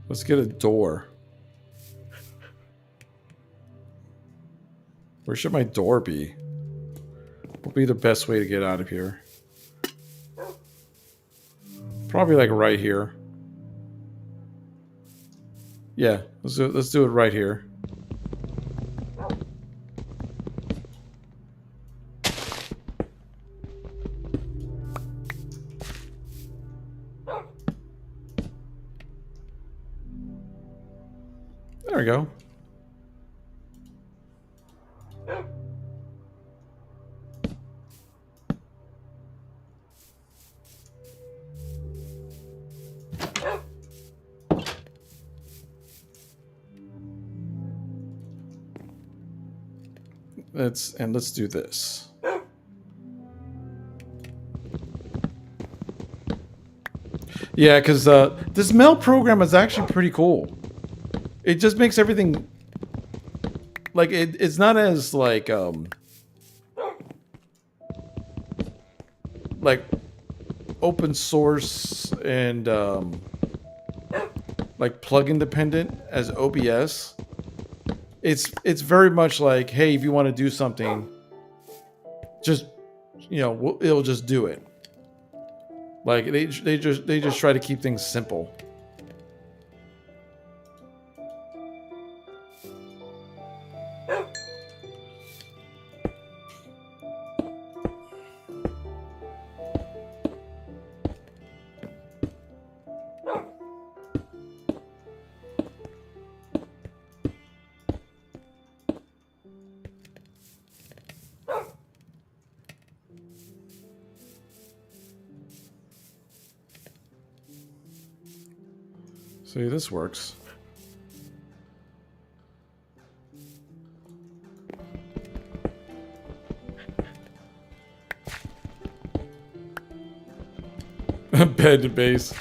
Let's get a door. Where should my door be? What would be the best way to get out of here? Probably like right here. Yeah, let's do it right here. There we go. Let's do this. Yeah, because this mail program is actually pretty cool. It just makes everything like it's not as like open source and like plugin dependent as OBS, it's very much like, hey, if you want to do something, just it'll just do it. Like they just try to keep things simple. See, this works. Bed to base.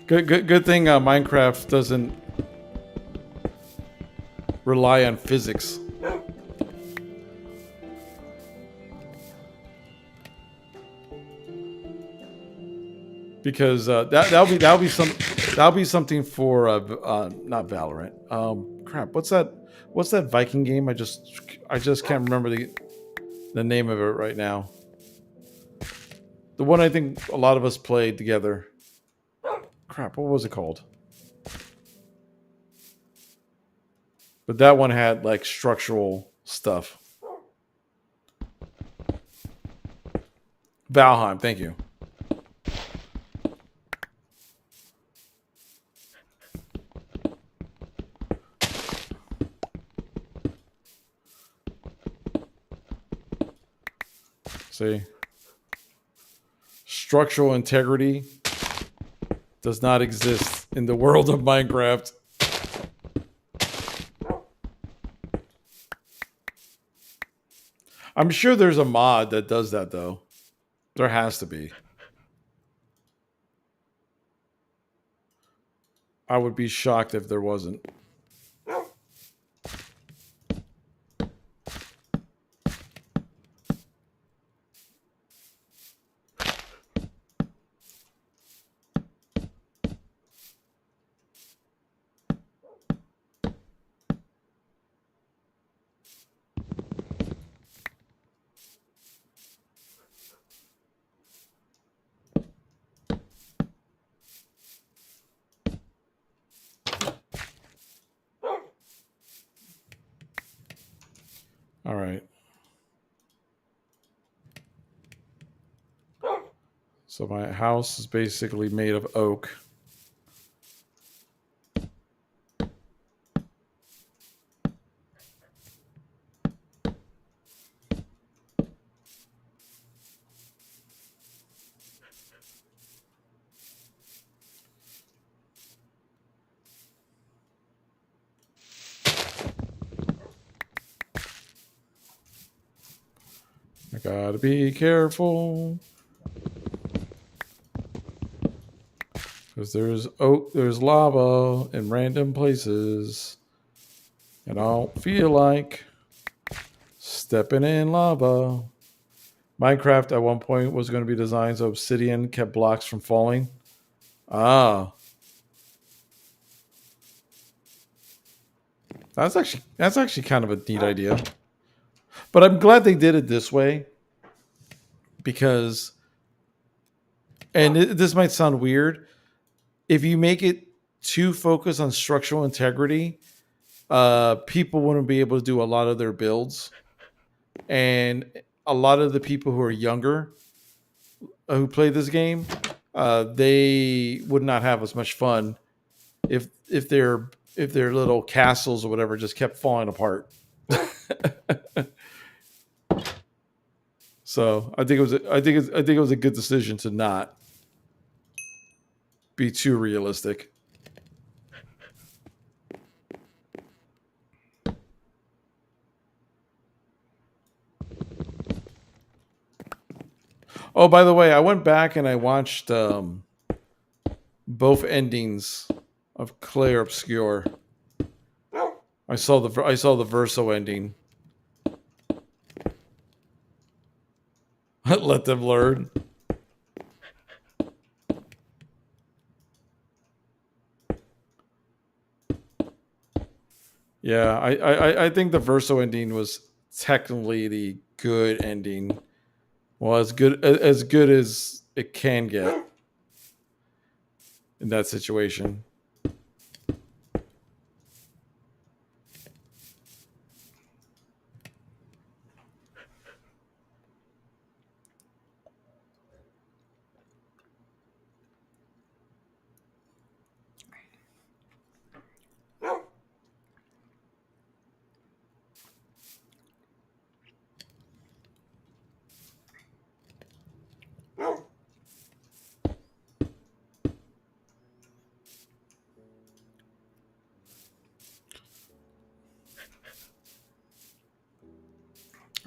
Good thing Minecraft doesn't rely on physics. Because that'll be something for not Valorant. Crap, what's that Viking game? I just can't remember the name of it right now. The one I think a lot of us played together. Crap, what was it called? But that one had like structural stuff. Valheim, thank you. See? Structural integrity does not exist in the world of Minecraft. I'm sure there's a mod that does that, though. There has to be. I would be shocked if there wasn't. All right. So my house is basically made of oak. I gotta be careful. Because there's lava in random places. And I don't feel like stepping in lava. Minecraft at one point was going to be designed so obsidian kept blocks from falling. Ah. That's actually kind of a neat idea. But I'm glad they did it this way. Because, and this might sound weird, if you make it too focused on structural integrity, people wouldn't be able to do a lot of their builds. And a lot of the people who are younger who play this game, they would not have as much fun if their little castles or whatever just kept falling apart. So I think it was a good decision to not be too realistic. Oh, by the way, I went back and I watched both endings of Clair Obscure. I saw the Verso ending. Let them learn. Yeah, I think the Verso ending was technically the good ending. Well, as good as it can get in that situation.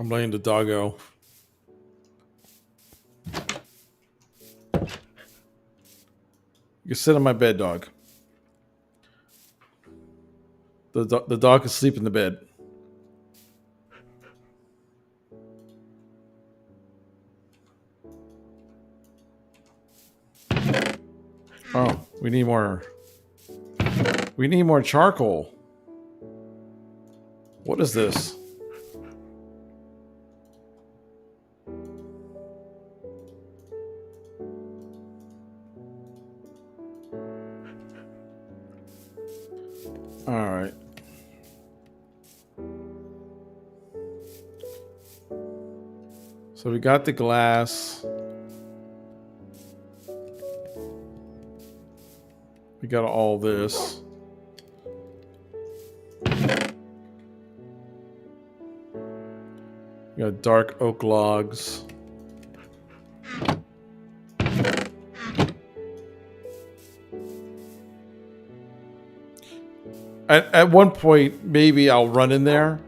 I'm letting the doggo. You can sit on my bed, dog. The dog can sleep in the bed. Oh, we need more. We need more charcoal. What is this? All right. So we got the glass. We got all this. We got dark oak logs. At one point, maybe I'll run in there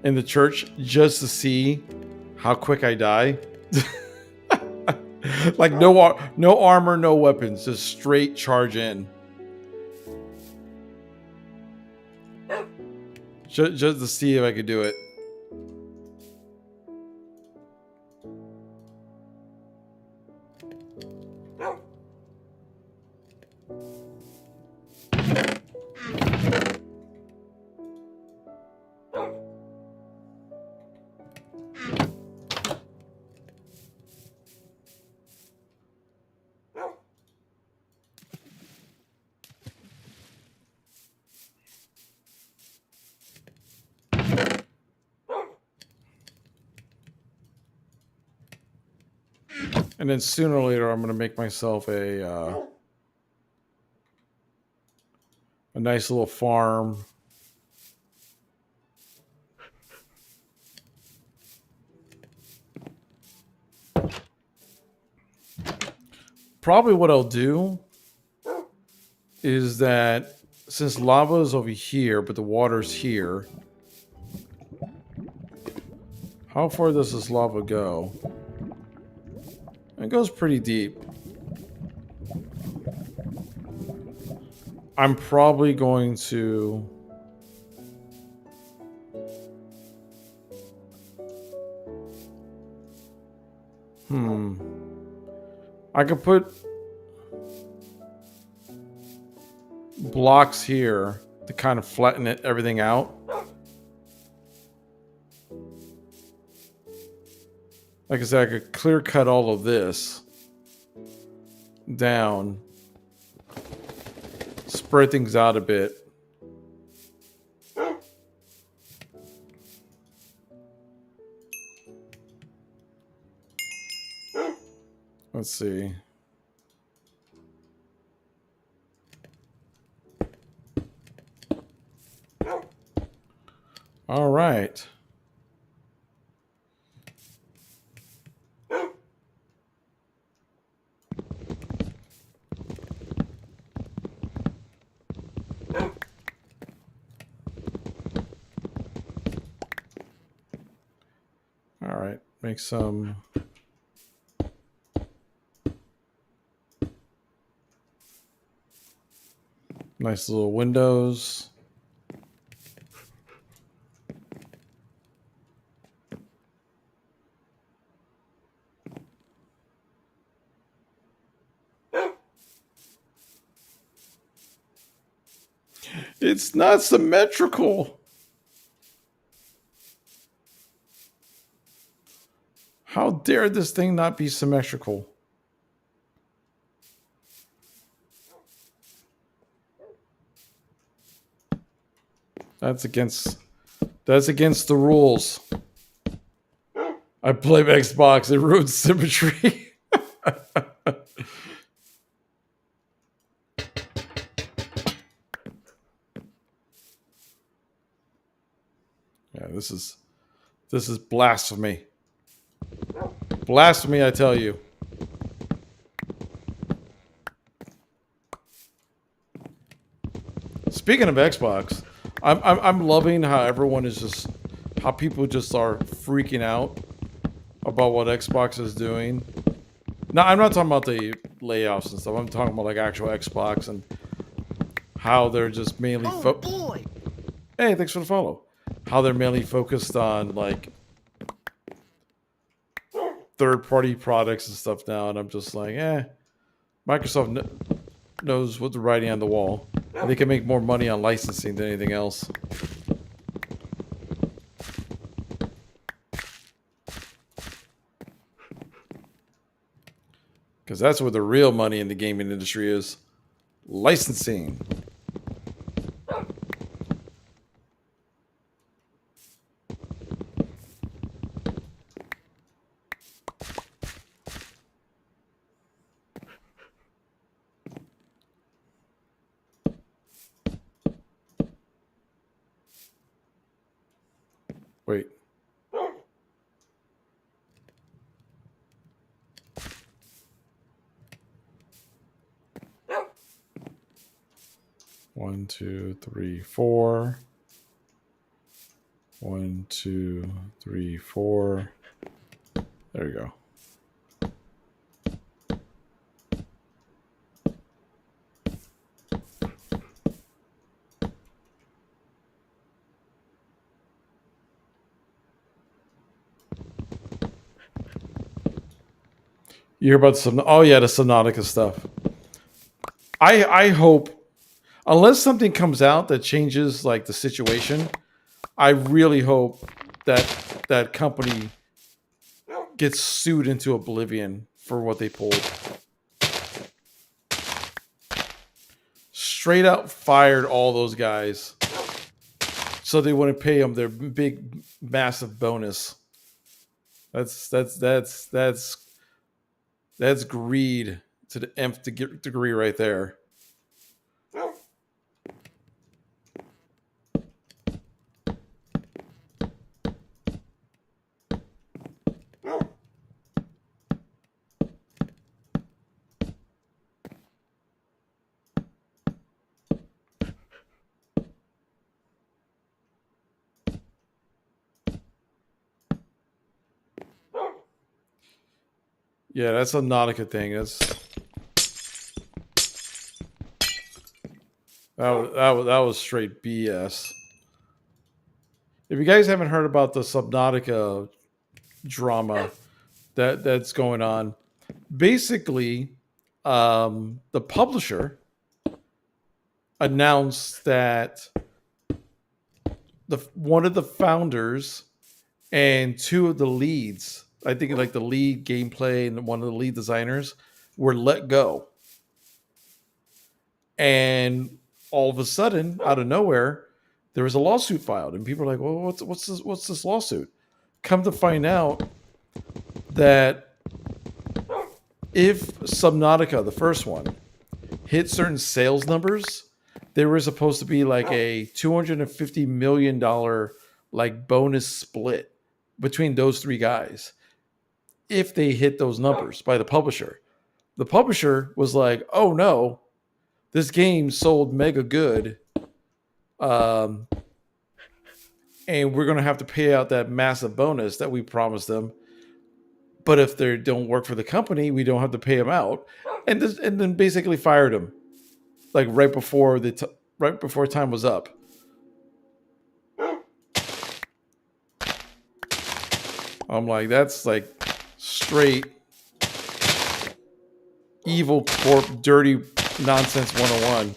in the church just to see how quick I die. Like no armor, no weapons, just straight charge in. Just to see if I could do it. And then sooner or later, I'm going to make myself a nice little farm. Probably what I'll do is that since lava is over here, but the water's here, how far does this lava go? It goes pretty deep. I'm probably going to... I could put blocks here to kind of flatten everything out. Like I said, I could clear cut all of this down, spread things out a bit. Let's see. All right. All right, make some nice little windows. It's not symmetrical. How dare this thing not be symmetrical? That's against the rules. I play Xbox. It ruins symmetry. Yeah, this is blasphemy. Blasphemy, I tell you. Speaking of Xbox, I'm loving how everyone is just how people just are freaking out about what Xbox is doing. No, I'm not talking about the layoffs and stuff. I'm talking about like actual Xbox and how they're just mainly. Hey, thanks for the follow. How they're mainly focused on like third-party products and stuff now, and I'm just like, Microsoft knows what the writing on the wall. And they can make more money on licensing than anything else. Because that's where the real money in the gaming industry is. Licensing. Wait. One, two, three, four. 1, 2, 3, 4. There you go. You hear about some? Oh yeah, the Subnautica stuff. I hope, unless something comes out that changes like the situation, I really hope that that company gets sued into oblivion for what they pulled. Straight out fired all those guys, so they wouldn't pay them their big, massive bonus. That's greed to the nth degree right there. Yeah, that's a Nautica thing. That was straight BS. If you guys haven't heard about the Subnautica drama that's going on, basically, the publisher announced that one of the founders and two of the leads, I think like the lead gameplay and one of the lead designers, were let go. And all of a sudden, out of nowhere, there was a lawsuit filed, and people are like, "Well, what's this lawsuit?" Come to find out that if Subnautica, the first one, hit certain sales numbers, there was supposed to be like a $250 million like bonus split between those three guys if they hit those numbers by the publisher. The publisher was like, "Oh no, this game sold mega good, and we're going to have to pay out that massive bonus that we promised them. But if they don't work for the company, we don't have to pay them out." And then basically fired him, like right before time was up. I'm like, that's like straight evil corp, dirty nonsense 101.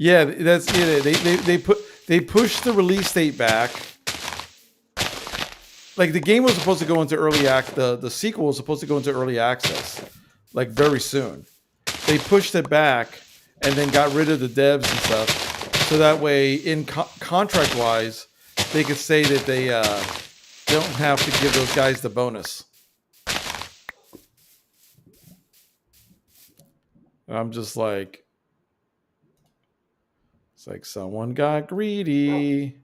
Yeah, that's it. They pushed the release date back. Like the game was supposed to go into the sequel was supposed to go into early access, like very soon. They pushed it back and then got rid of the devs and stuff, so that way, in contract wise, they could say that they don't have to give those guys the bonus. And I'm just like, it's like someone got greedy.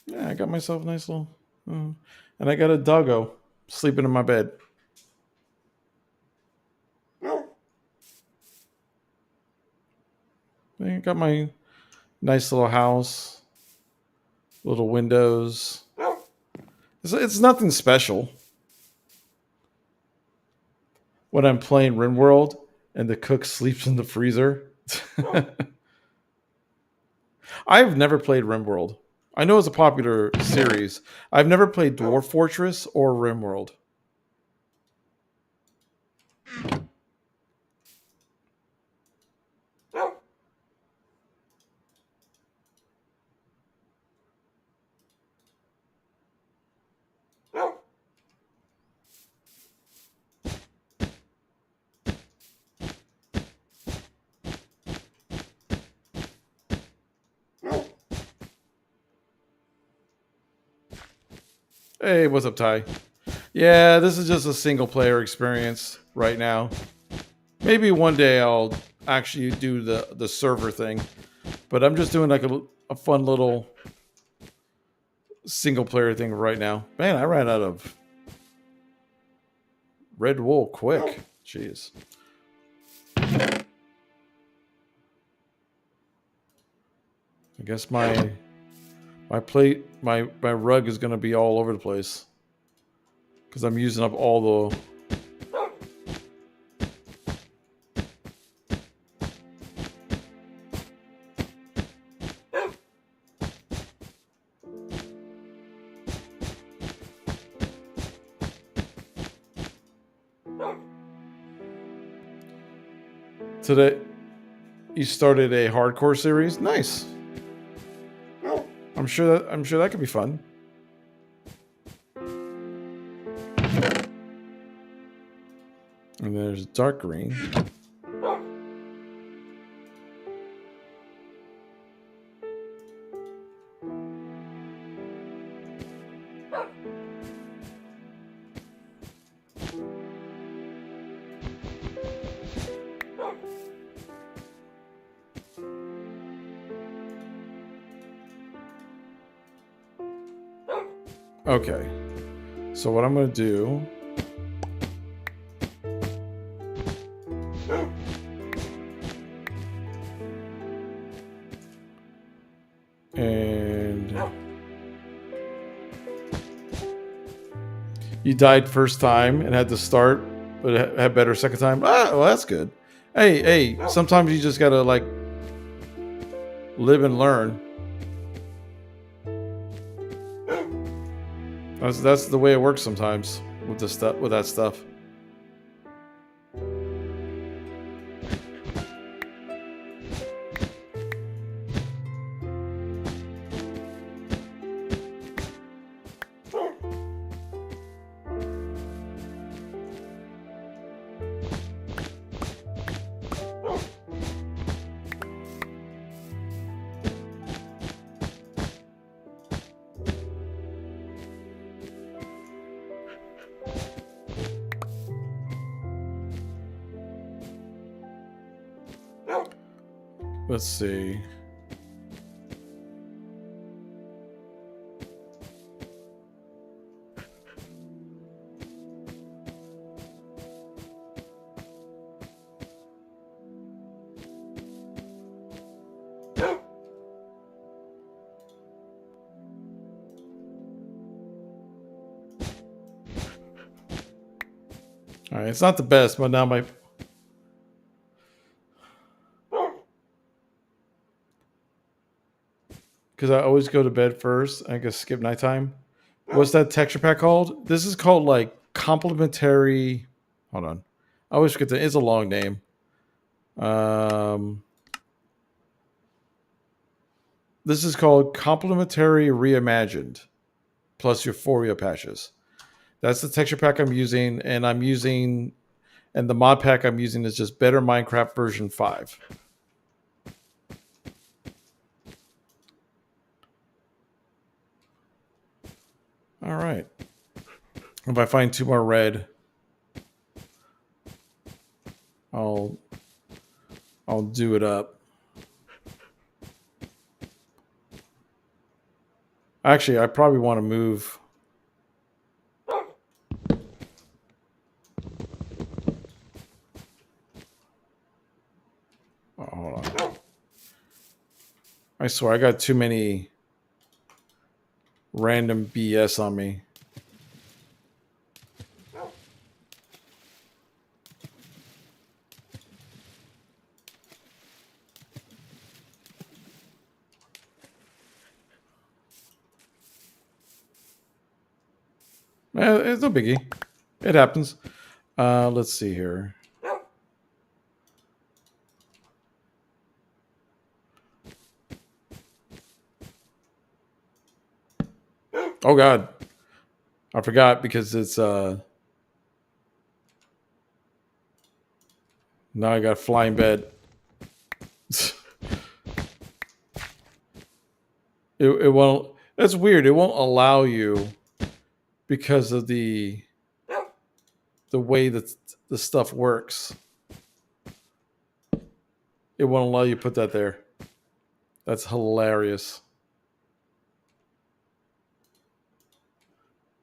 Yeah, I got myself a nice little, and I got a doggo sleeping in my bed. I got my nice little house, little windows. It's nothing special. When I'm playing RimWorld and the cook sleeps in the freezer. I've never played RimWorld. I know it's a popular series. I've never played Dwarf Fortress or RimWorld. Hey, what's up, Ty? Yeah, this is just a single player experience right now. Maybe one day I'll actually do the server thing, but I'm just doing like a fun little single player thing right now. Man, I ran out of red wool quick. Jeez. I guess my rug is gonna be all over the place because I'm using up all the. Today, you started a hardcore series. Nice. I'm sure that could be fun. And there's dark green. Okay. So what I'm going to do and you died first time and had to start, but had better second time. Ah, well, that's good. Hey, sometimes you just got to like live and learn. That's the way it works sometimes with that stuff. Let's see. All right, it's not the best, but now my because I always go to bed first. I guess skip nighttime. What's that texture pack called? This is called like complementary. Hold on, I always forget that. It's a long name. This is called complementary reimagined plus euphoria patches. That's the texture pack I'm using, and the mod pack I'm using is just Better Minecraft version 5. All right. If I find 2 more red, I'll do it up. Actually, I probably want to move. Oh, hold on. I swear I got too many random BS on me. It's no biggie. It happens. Let's see here. Oh God, I forgot because it's now I got flying bed. It won't. That's weird. It won't allow you because of the way that the stuff works. It won't allow you to put that there. That's hilarious.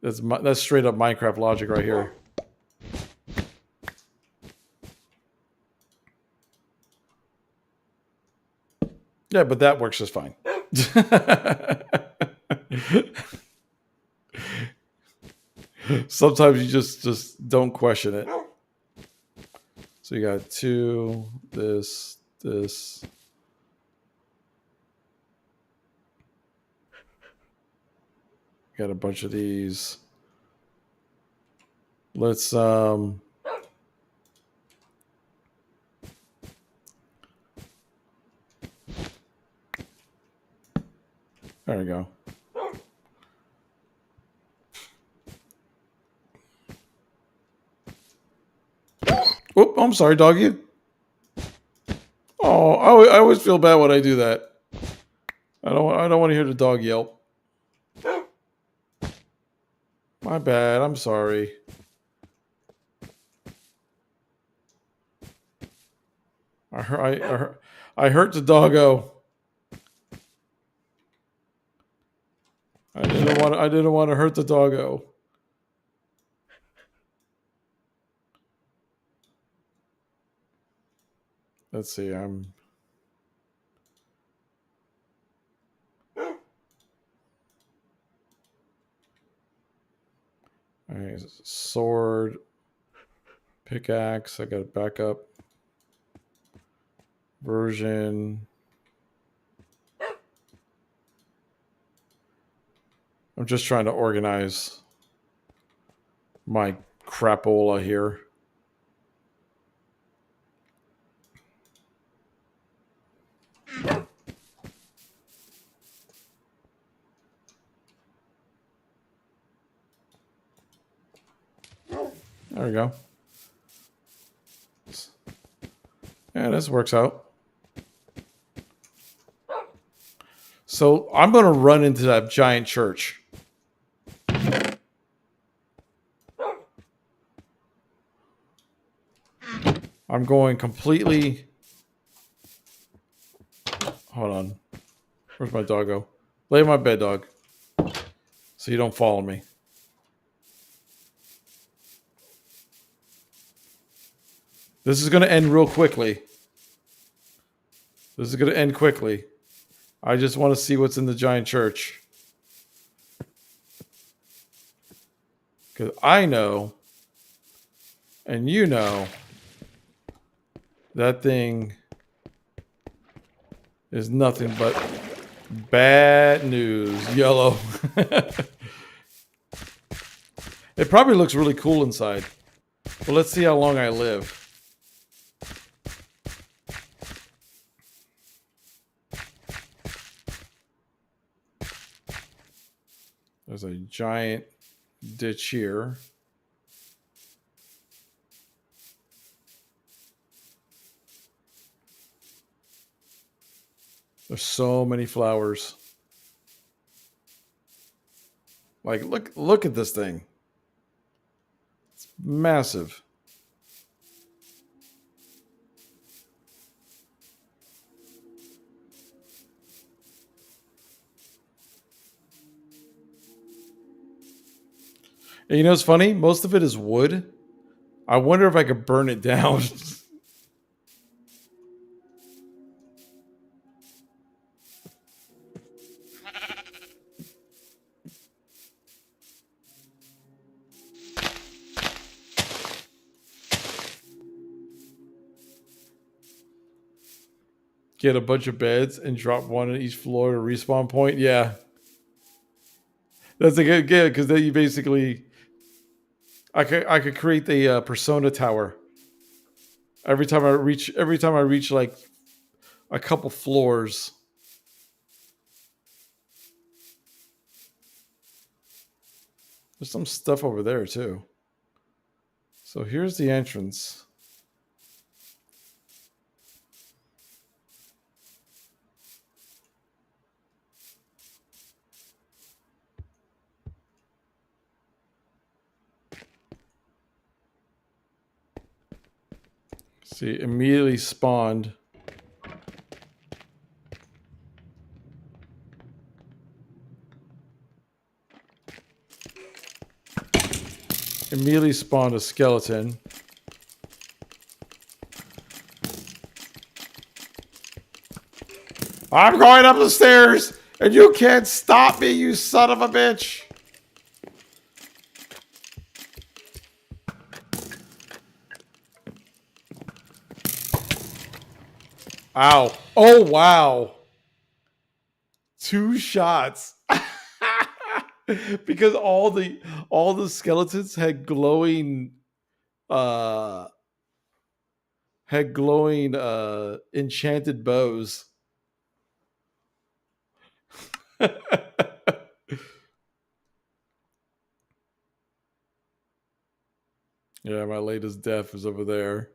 That's straight up Minecraft logic right here. Yeah, but that works just fine. Sometimes you just don't question it. So you got 2, this. Got a bunch of these. Let's there we go. Oop, I'm sorry, doggy. Oh, I always feel bad when I do that. I don't want to hear the dog yelp. My bad. I'm sorry. I hurt the doggo. I didn't want to hurt the doggo. Let's see. All right, sword, pickaxe. I got a backup version. I'm just trying to organize my crapola here. There we go. Yeah, this works out. So I'm going to run into that giant church. I'm going completely... Hold on. Where's my doggo? Lay in my bed, dog. So you don't follow me. This is going to end real quickly. This is going to end quickly. I just want to see what's in the giant church. Because I know, and you know, that thing is nothing but Bad news. Yellow. It probably looks really cool inside. But let's see how long I live. There's a giant ditch here. There's so many flowers. Like, look at this thing. It's massive. And you know what's funny? Most of it is wood. I wonder if I could burn it down. Get a bunch of beds and drop one on each floor to respawn point. Yeah. That's a good get because then you basically I could create the persona tower. Every time I reach like a couple floors. There's some stuff over there too. So here's the entrance. See, immediately spawned. Immediately spawned a skeleton. I'm going up the stairs, and you can't stop me, you son of a bitch. Ow. Oh, wow. 2 shots. Because all the skeletons had glowing enchanted bows. Yeah, my latest death is over there.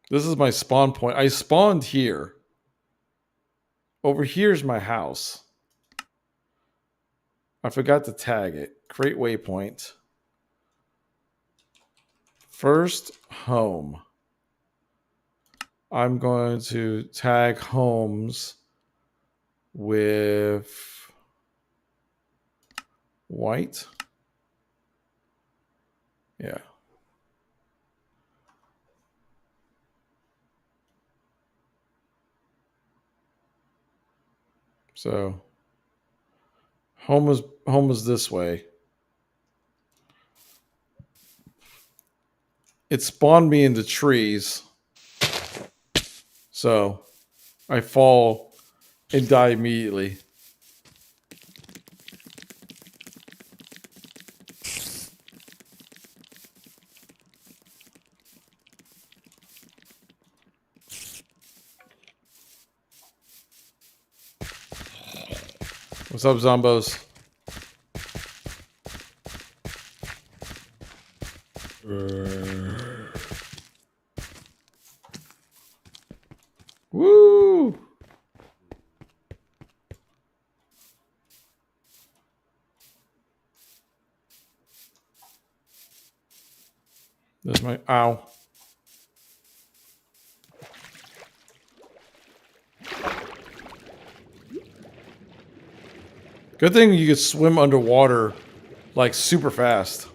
This is my spawn point. I spawned here. Over here's my house. I forgot to tag it. Create waypoint. First home. I'm going to tag homes with white. Yeah. So home is this way. It spawned me into trees. So I fall and die immediately. What's up, Zombos? Woo! There's my ow. Good thing you could swim underwater like super fast.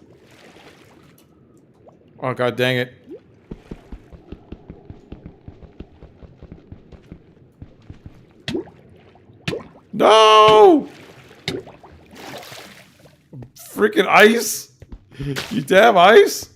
Oh, god dang it. No! Freaking ice! You damn ice!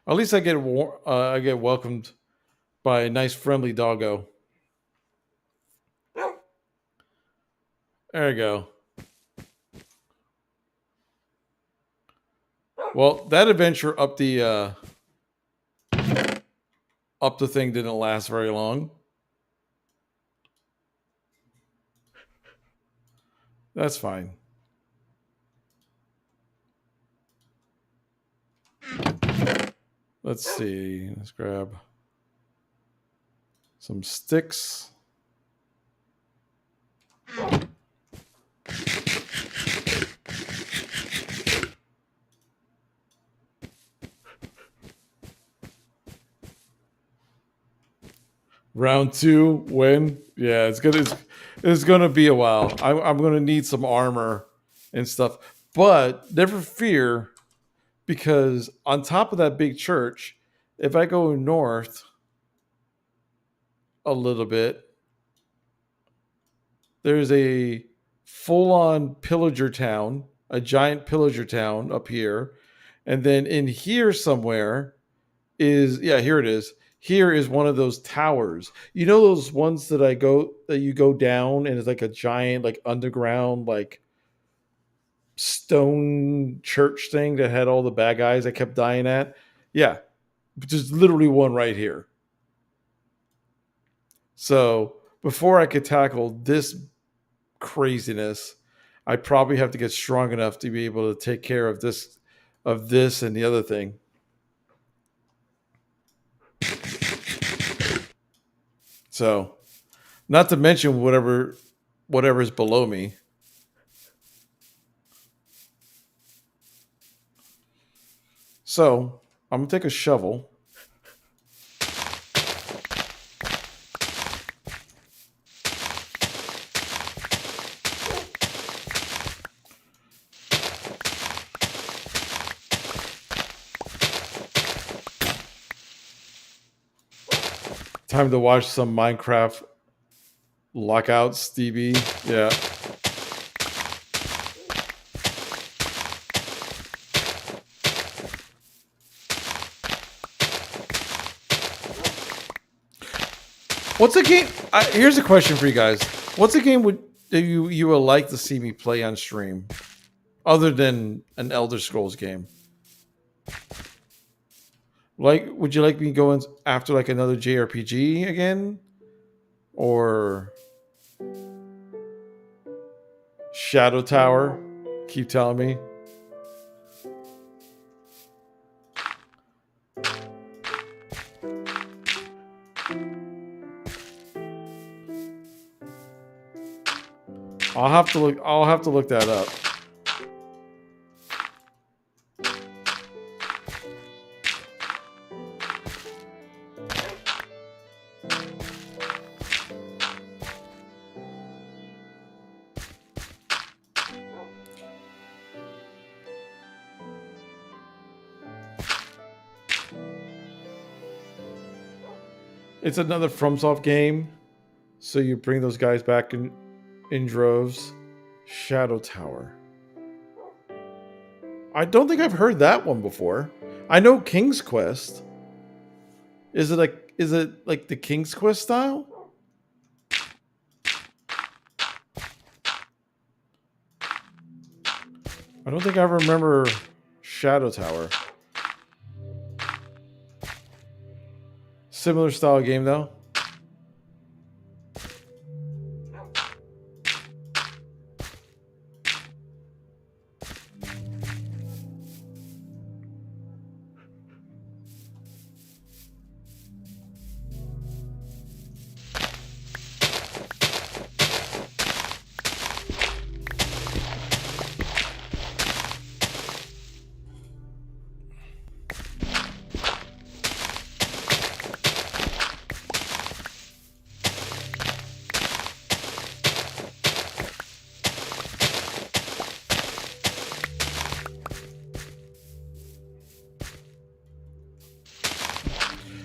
At least I get welcomed by a nice friendly doggo. There you go. Well, that adventure up the thing didn't last very long. That's fine. Let's see. Let's grab some sticks. Round 2 win. Yeah, it's gonna be a while. I'm gonna need some armor and stuff, but never fear, because on top of that big church, if I go north a little bit, there's a full-on pillager town, a giant pillager town up here, and then in here somewhere is, yeah, here it is. Here is one of those towers. You know those ones that you go down and it's like a giant like underground like stone church thing that had all the bad guys I kept dying at? Yeah, there's literally one right here. So before I could tackle this craziness, I probably have to get strong enough to be able to take care of this and the other thing. So, not to mention whatever's below me. So, I'm gonna take a shovel. Time to watch some Minecraft lockouts, Stevie. Yeah. What's a game? Here's a question for you guys. What's a game that you would like to see me play on stream, other than an Elder Scrolls game? Like, would you like me going after like another JRPG again, or Shadow Tower? Keep telling me. I'll have to look that up. It's another FromSoft game, so you bring those guys back in droves. Shadow Tower. I don't think I've heard that one before. I know King's Quest. Is it like the King's Quest style? I don't think I remember Shadow Tower. Similar style game though.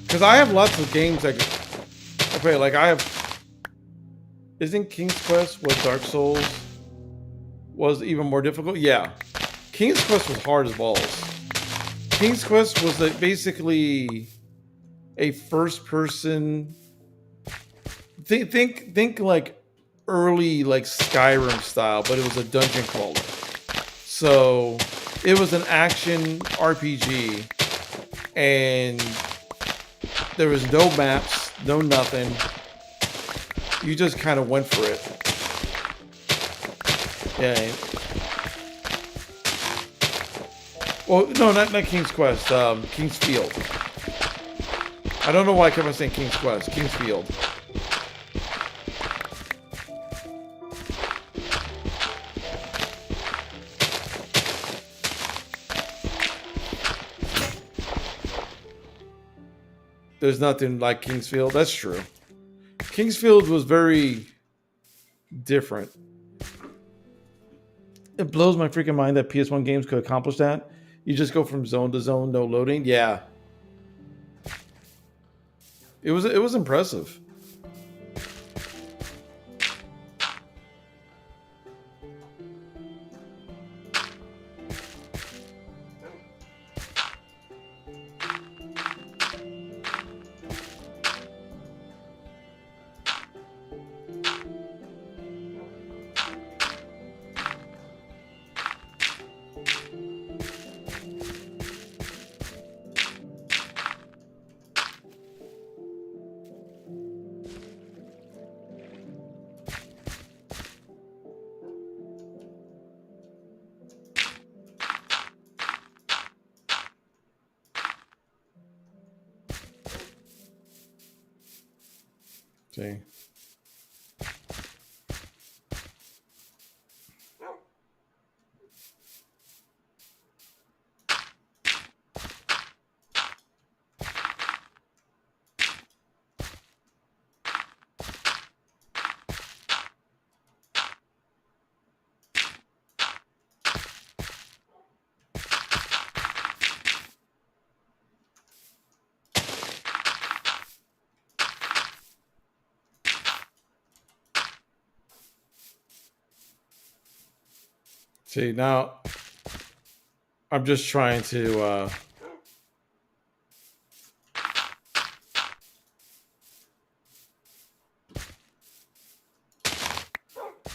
Because I have lots of games that okay, like I have. Isn't King's Quest what Dark Souls was even more difficult? Yeah, King's Quest was hard as balls. King's Quest was basically a first person. Think like early like Skyrim style, but it was a dungeon crawler. So it was an action RPG, and there was no maps, no nothing. You just kind of went for it. Yeah. Well, no, not King's Quest. King's Field. I don't know why I kept on saying King's Quest. King's Field. There's nothing like Kingsfield. That's true. Kingsfield was very different. It blows my freaking mind that PS1 games could accomplish that. You just go from zone to zone, no loading. Yeah. It was impressive. See. See, now I'm just trying to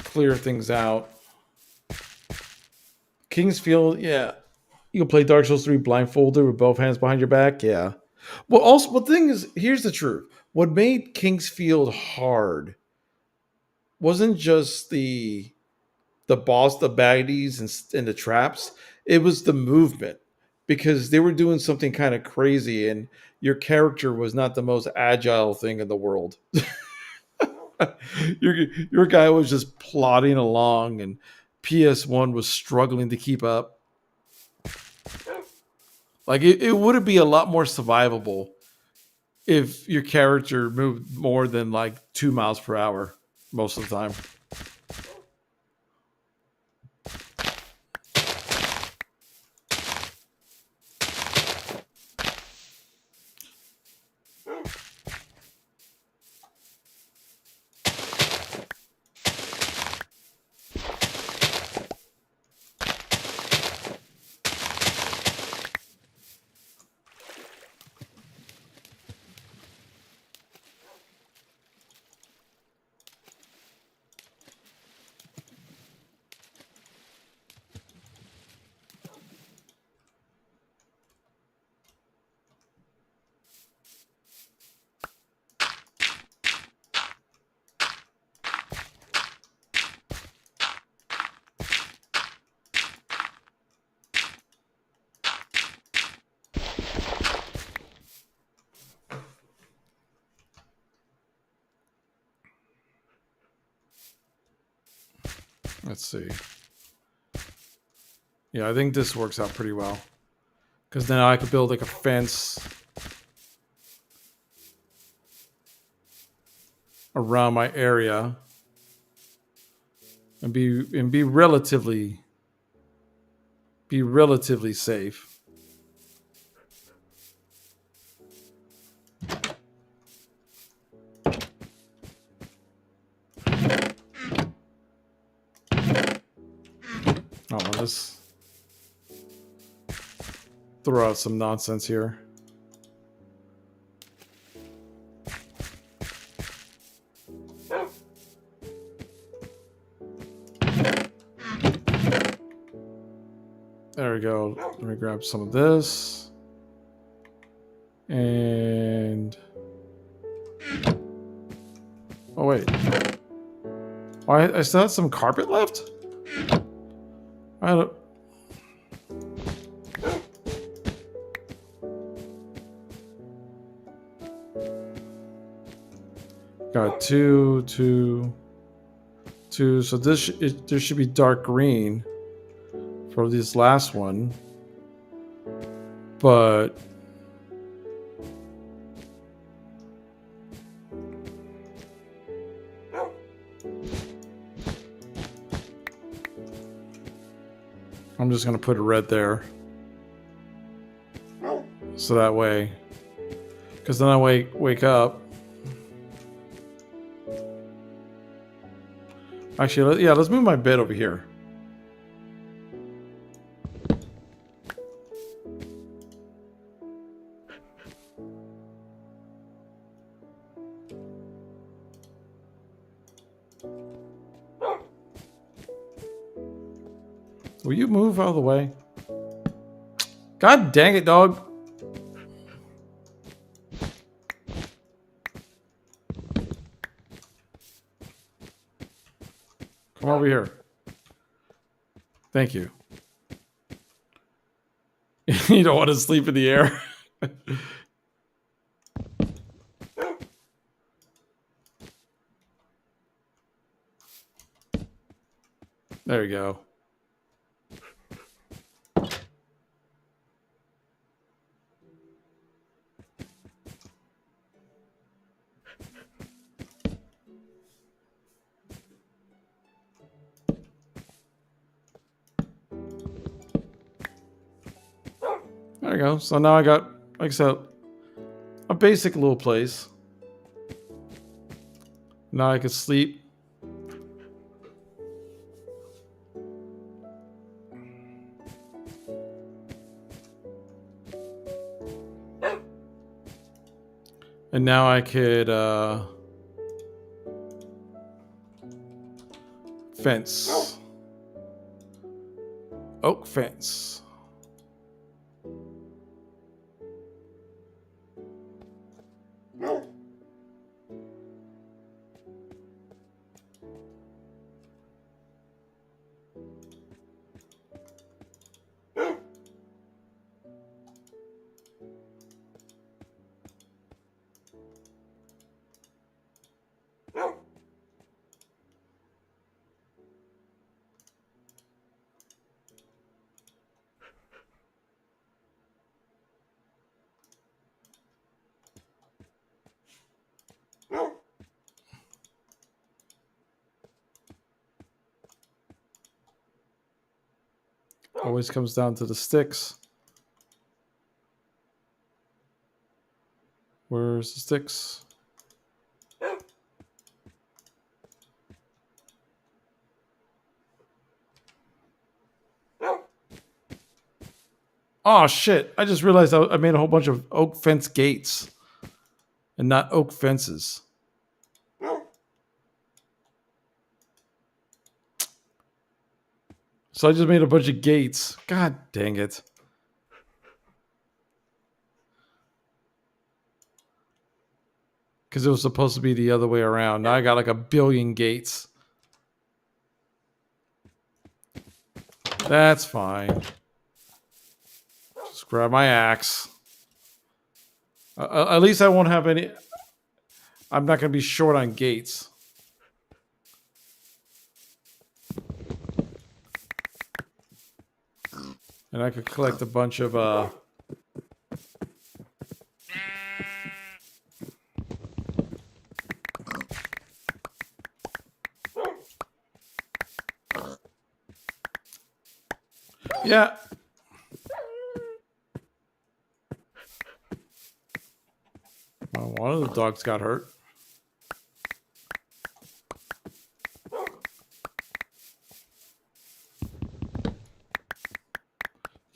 clear things out. Kingsfield, yeah. You can play Dark Souls 3 blindfolded with both hands behind your back, yeah. Well, also, the thing is, here's the truth. What made Kingsfield hard wasn't just the boss, the baddies, and the traps. It was the movement, because they were doing something kind of crazy, and your character was not the most agile thing in the world. your guy was just plodding along, and PS1 was struggling to keep up. Like it would be a lot more survivable if your character moved more than like 2 miles per hour most of the time. Let's see. Yeah, I think this works out pretty well, because now I could build like a fence around my area and be relatively safe. Oh, well, throw out some nonsense here. There we go. Let me grab some of this. And... oh, wait. Oh, I still have some carpet left? I don't... got two. So this there should be dark green for this last one, but I'm just gonna put a red there, so that way, because then I wake up. Actually, yeah, let's move my bed over here. Will you move out of the way? God dang it, dog. Come over here. Thank you. You don't want to sleep in the air. There you go. There you go. So now I got, like I said, a basic little place. Now I can sleep. And now I could fence. Oak fence. Always comes down to the sticks. Where's the sticks? Oh shit, I just realized I made a whole bunch of oak fence gates and not oak fences. So I just made a bunch of gates. God dang it. Because it was supposed to be the other way around. Now I got like a billion gates. That's fine. Just grab my axe. At least I won't have any... I'm not going to be short on gates. And I could collect a bunch of... Yeah. Well, one of the dogs got hurt.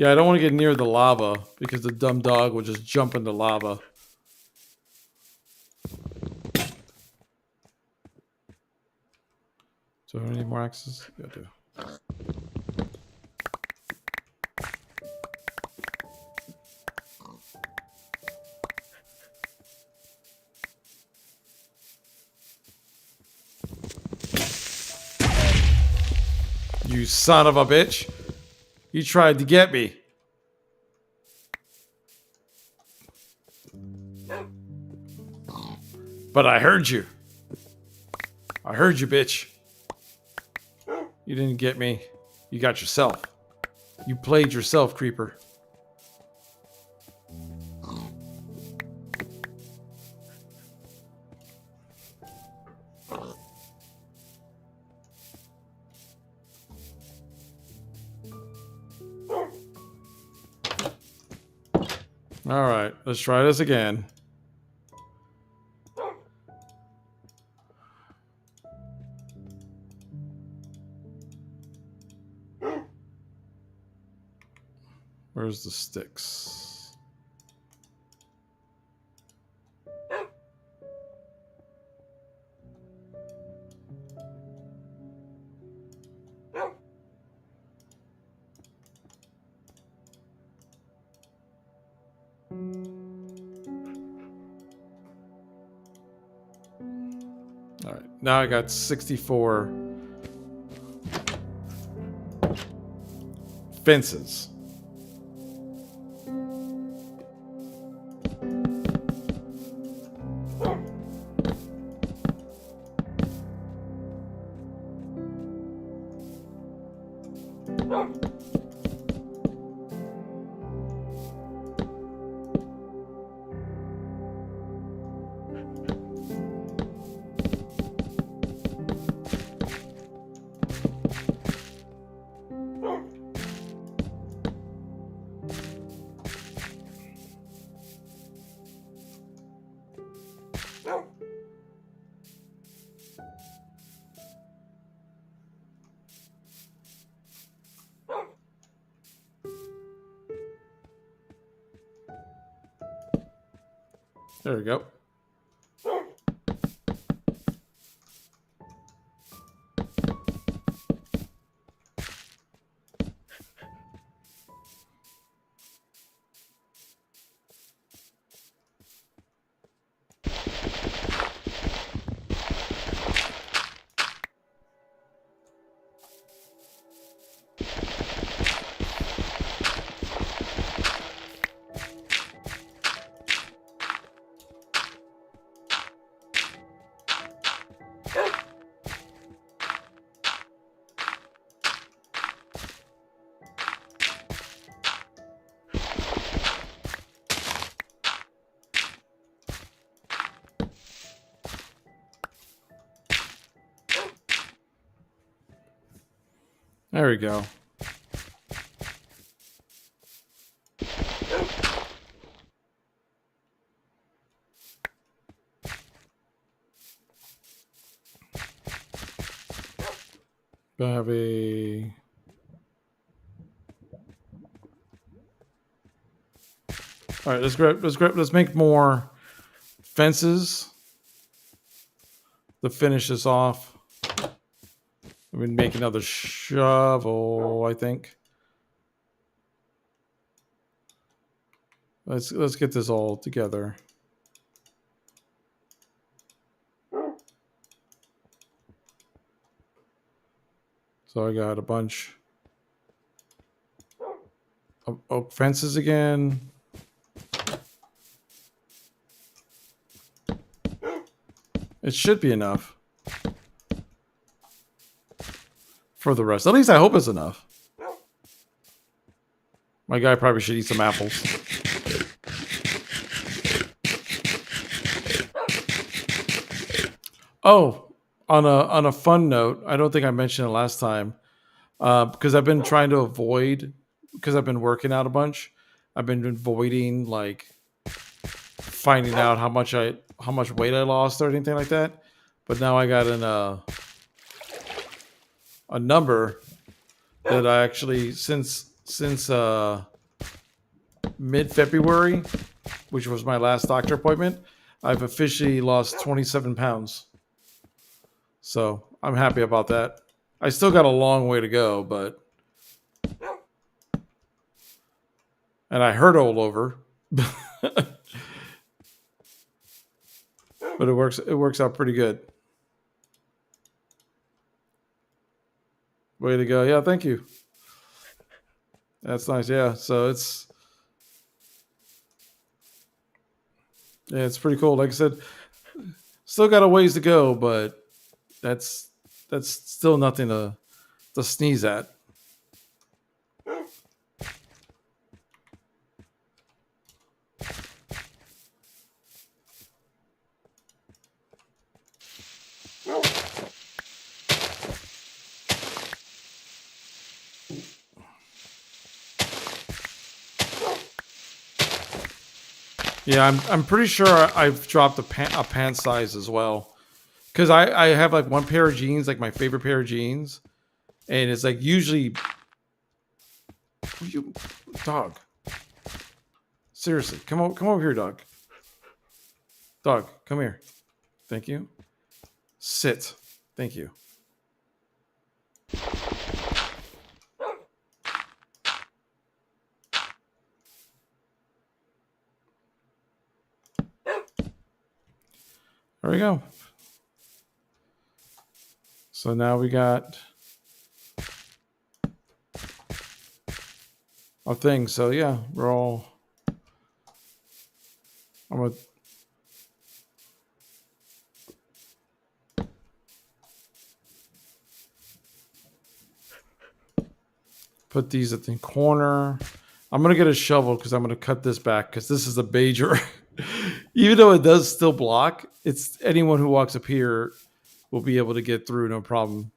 Yeah, I don't want to get near the lava because the dumb dog will just jump into lava. So how many more axes? Yeah, I do. You son of a bitch. You tried to get me. But I heard you. I heard you, bitch. You didn't get me. You got yourself. You played yourself, creeper. All right, let's try this again. Where's the sticks? All right, now I got 64 fences. There we go. There we go. Have a... All right, let's make more fences to finish this off. I'm gonna make another shovel, I think. Let's get this all together. So I got a bunch of oak fences again. It should be enough for the rest. At least I hope it's enough. My guy probably should eat some apples. Oh, on a fun note, I don't think I mentioned it last time, because I've been trying to avoid, because I've been working out a bunch. I've been avoiding like finding out how much weight I lost or anything like that. But now I got a number that I actually since mid-February, which was my last doctor appointment, I've officially lost 27 pounds. So I'm happy about that. I still got a long way to go, but and I hurt all over. But it works out pretty good. Way to go. Yeah, thank you. That's nice. Yeah. So it's pretty cool. Like I said, still got a ways to go, but that's still nothing to sneeze at. Yeah, I'm pretty sure I've dropped a pant size as well, because I have like one pair of jeans, like my favorite pair of jeans, and it's like usually you dog. Seriously, come over here, dog. Dog, come here. Thank you. Sit. Thank you. There we go. So now we got our thing. So yeah, we're all. I'm gonna put these at the corner. I'm gonna get a shovel because I'm gonna cut this back because this is a major. Even though it does still block, it's anyone who walks up here will be able to get through, no problem.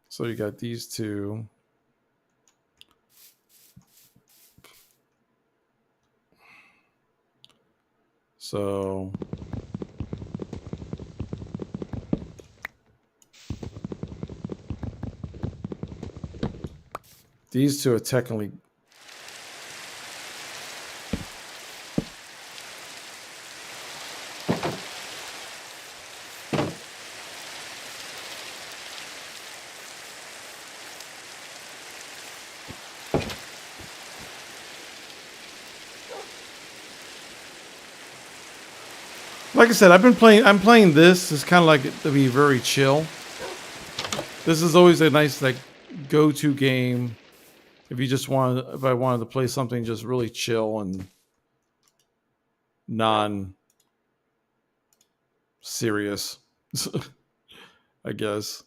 So you got these two. So these two are technically like I said, I'm playing this. It's kind of like to be very chill. This is always a nice like go-to game if I wanted to play something just really chill and non-serious, I guess.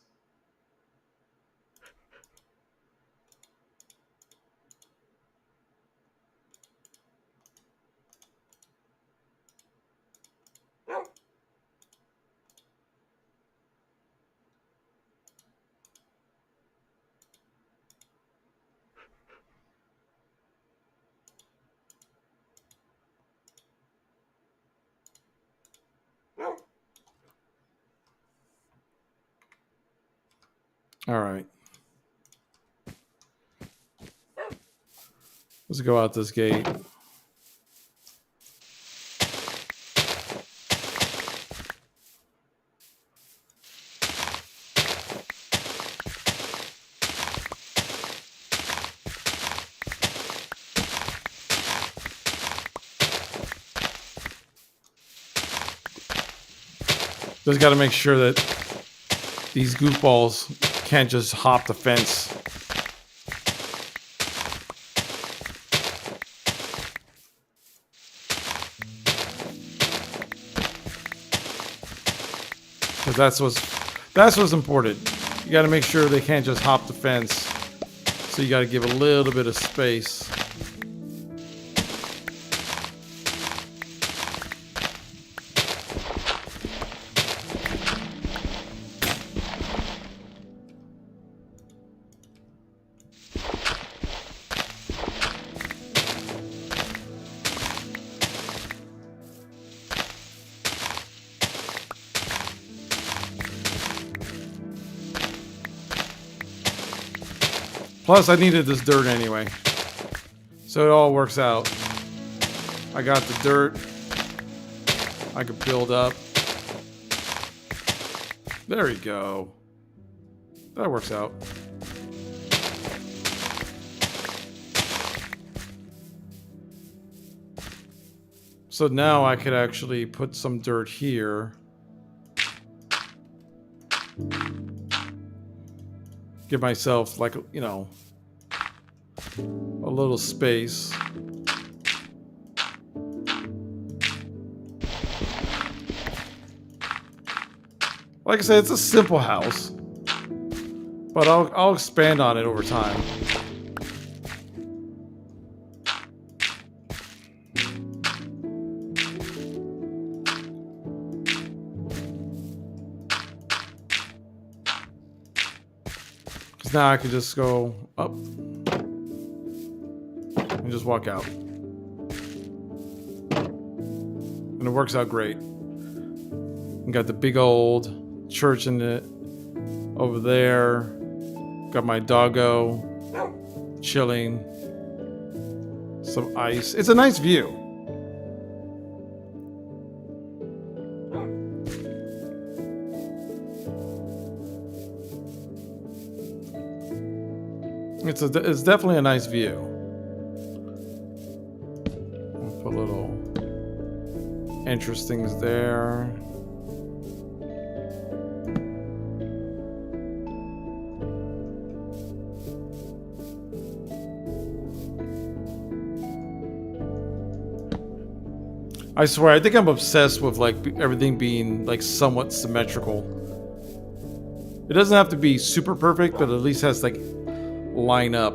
All right. Let's go out this gate. Just got to make sure that these goofballs can't just hop the fence. Because that's what's important. You got to make sure they can't just hop the fence. So you got to give a little bit of space. Plus, I needed this dirt anyway. So it all works out. I got the dirt. I could build up. There we go. That works out. So now I could actually put some dirt here. Give myself, like, you know, a little space. Like I said, it's a simple house, but I'll expand on it over time. Because now I can just go up and just walk out. And it works out great. We got the big old church in it over there. Got my doggo chilling. Some ice. It's a nice view. It's definitely a nice view. I'll put little entrance things there. I swear, I think I'm obsessed with like everything being like somewhat symmetrical. It doesn't have to be super perfect, but at least has like line up.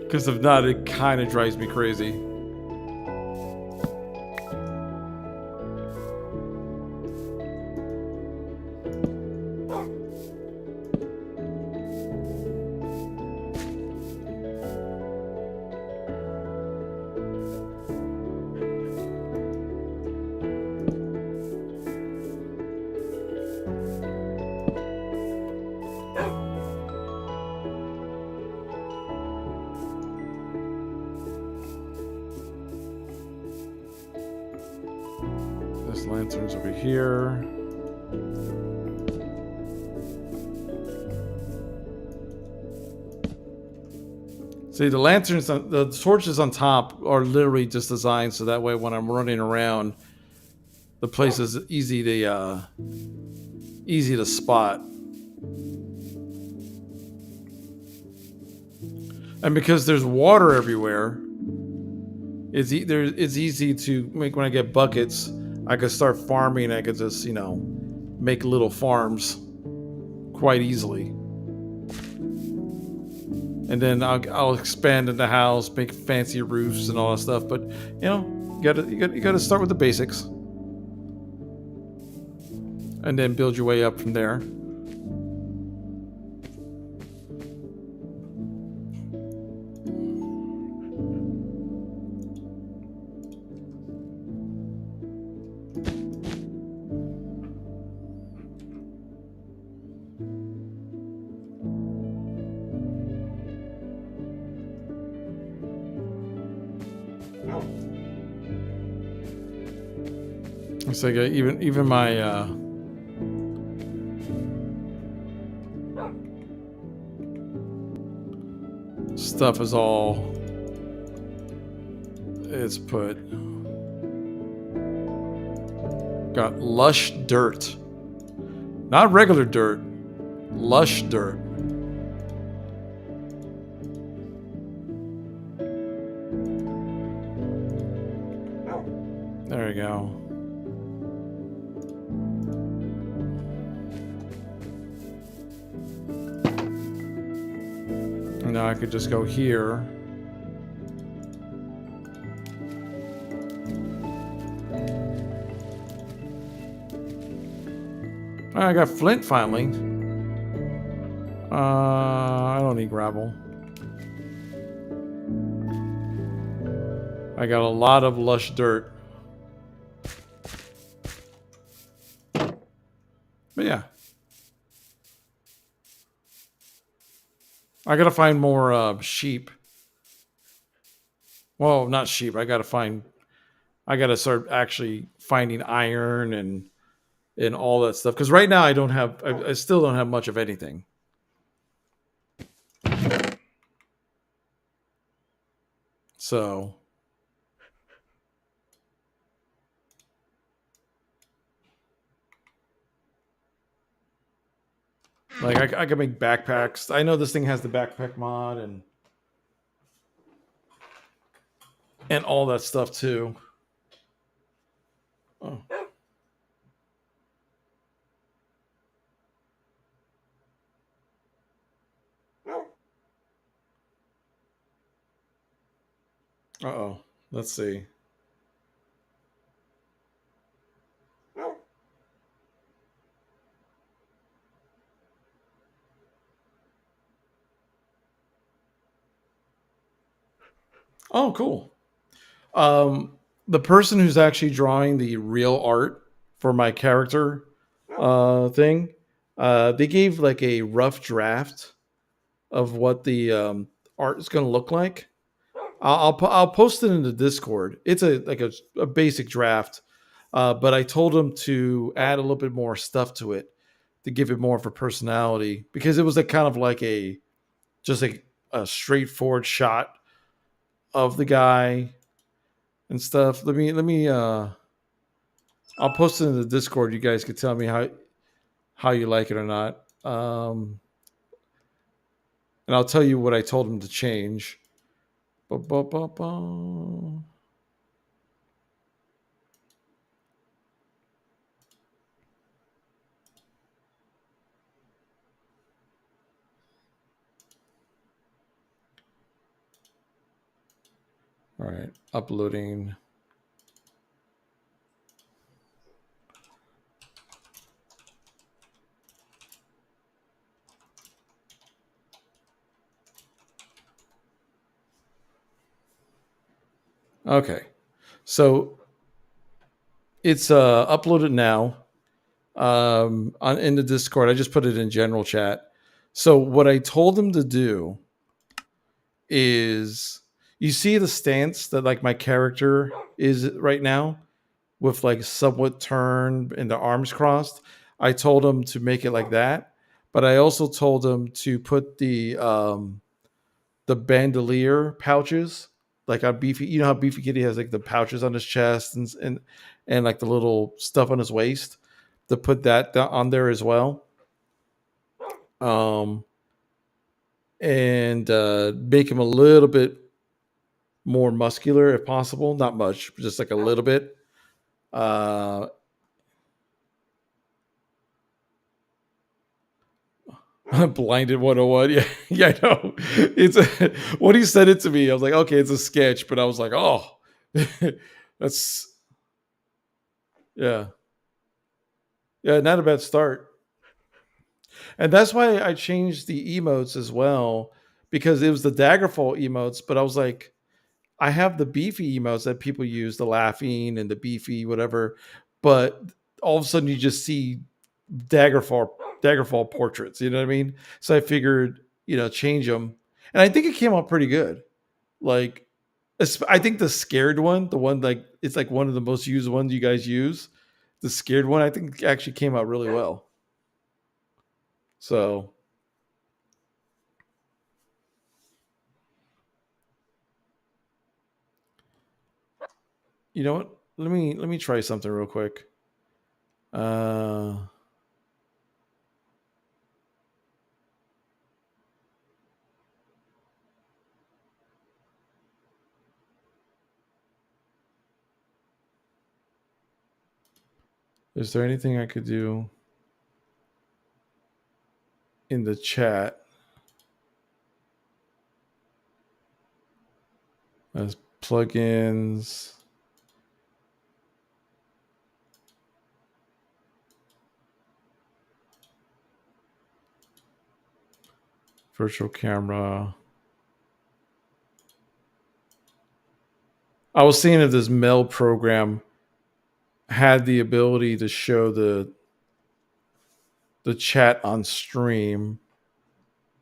Because if not, it kind of drives me crazy. Lanterns over here. See, the lanterns, the torches on top are literally just designed so that way when I'm running around, the place is easy to spot. And because there's water everywhere, it's easy to make. When I get buckets, I could start farming. I could just, you know, make little farms quite easily. And then I'll expand in the house, make fancy roofs and all that stuff. But, you know, you gotta start with the basics. And then build your way up from there. It's like even my stuff is all it's put. Got lush dirt, not regular dirt, lush dirt. There we go. Now I could just go here. I got flint finally. I don't need gravel. I got a lot of lush dirt. But yeah. I gotta find more sheep. Well, not sheep. I gotta start actually finding iron and all that stuff. Because right now I don't have. I still don't have much of anything. So like I can make backpacks. I know this thing has the backpack mod and all that stuff too. Oh, oh. Let's see. Oh, cool. Um, the person who's actually drawing the real art for my character thing, they gave like a rough draft of what the art is going to look like. I'll post it in the Discord. It's a basic draft, but I told him to add a little bit more stuff to it to give it more of a personality because it was like kind of like a just like a straightforward shot of the guy and stuff. Let me I'll post it in the Discord. You guys can tell me how you like it or not. And I'll tell you what I told him to change. All right, uploading. Okay, so it's uploaded now on in the Discord. I just put it in general chat. So what I told him to do is, you see the stance that like my character is right now with like somewhat turned and the arms crossed. I told him to make it like that, but I also told him to put the bandolier pouches like on Beefy. You know how Beefy Kitty has like the pouches on his chest and like the little stuff on his waist. To put that on there as well, um, and make him a little bit more muscular if possible. Not much, just like a little bit. Uh, Blinded 101. Yeah, yeah, I know. It's a, when he said it to me, I was like, okay, it's a sketch, but I was like, oh, that's yeah, yeah, not a bad start. And that's why I changed the emotes as well because it was the Daggerfall emotes, but I was like, I have the beefy emotes that people use, the laughing and the beefy, whatever. But all of a sudden, you just see Daggerfall Daggerfall portraits. You know what I mean? So I figured, change them, and I think it came out pretty good. Like, I think the scared one, the one like it's like one of the most used ones you guys use, the scared one, I think actually came out really well. So you know what? Let me try something real quick. Uh, is there anything I could do in the chat as plugins? Virtual camera. I was seeing if this mail program had the ability to show the chat on stream,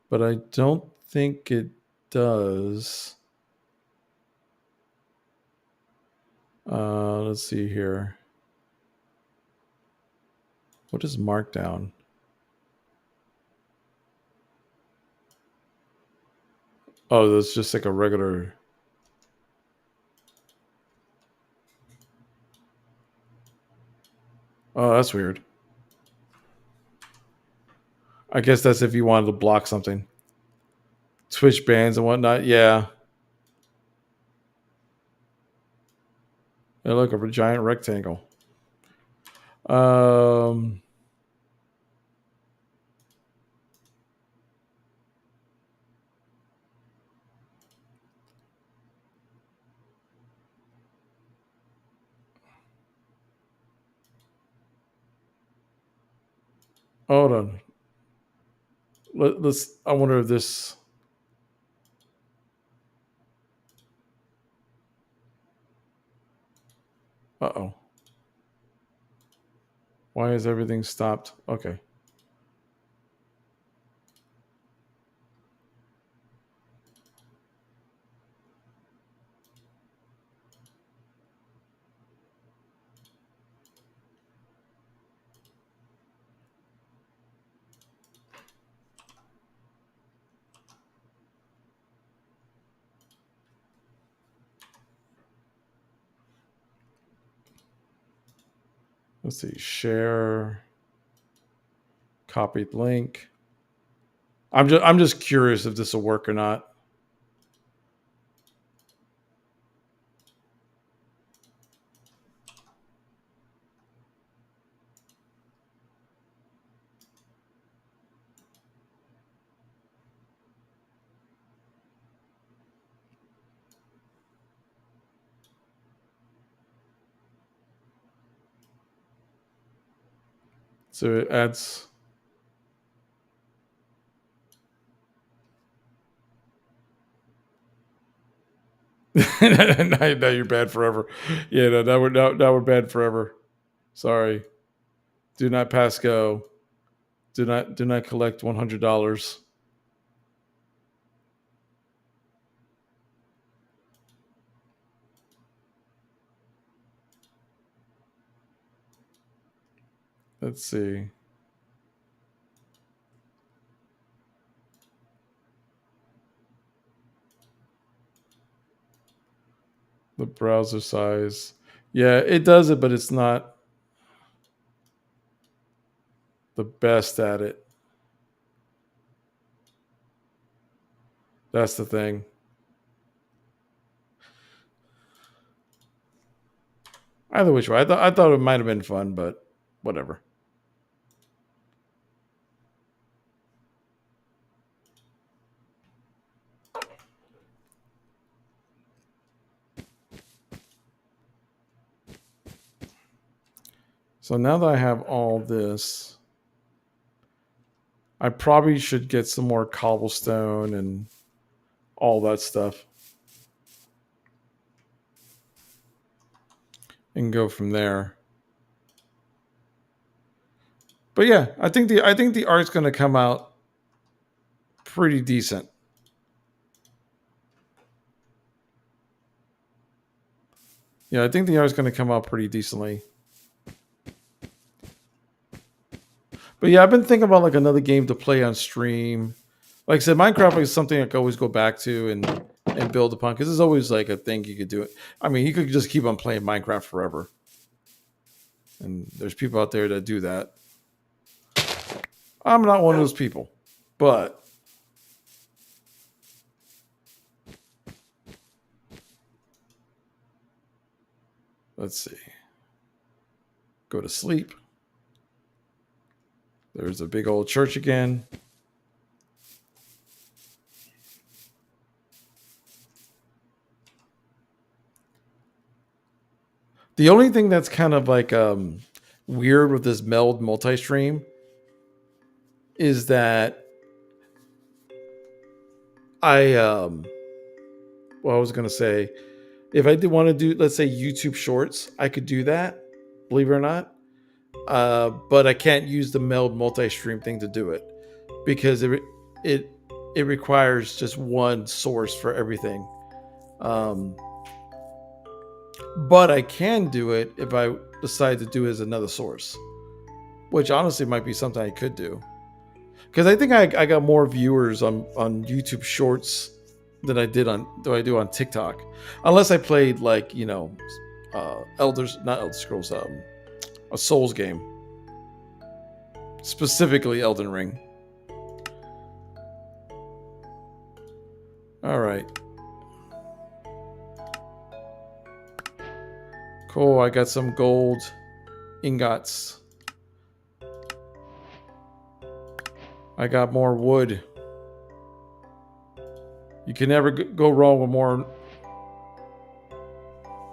but I don't think it does. Let's see here. What is Markdown? Oh, that's just like a regular. Oh, that's weird. I guess that's if you wanted to block something. Twitch bans and whatnot. Yeah. Hey, look, a giant rectangle. Um, hold on. Let's. I wonder if this. Uh oh. Why is everything stopped? Okay. Let's see. Share. Copied link. I'm just curious if this will work or not. So it adds. Now you're bad forever. Yeah, no, that would bad forever. Sorry. Do not pass go. Do not collect $100. Let's see. The browser size. Yeah, it does it, but it's not the best at it. That's the thing. Either which way, I thought it might have been fun, but whatever. So now that I have all this, I probably should get some more cobblestone and all that stuff and go from there. But yeah, I think the art's going to come out pretty decent. Yeah, I think the art's going to come out pretty decently. But yeah, I've been thinking about like another game to play on stream. Like I said, Minecraft is something I can always go back to and build upon because there's always like a thing you could do. I mean, you could just keep on playing Minecraft forever, and there's people out there that do that. I'm not one of those people, but let's see. Go to sleep. There's a big old church again. The only thing that's kind of like weird with this meld multi-stream is that I was gonna say, if I did want to do, let's say, YouTube Shorts, I could do that. Believe it or not, but I can't use the meld multi-stream thing to do it because it it requires just one source for everything. But I can do it if I decide to do it as another source, which honestly might be something I could do. Because I think I got more viewers on YouTube Shorts than I do on TikTok, unless I played like not Elder Scrolls, a Souls game, specifically Elden Ring. All right, cool. I got some gold ingots. I got more wood. You can never go wrong with more.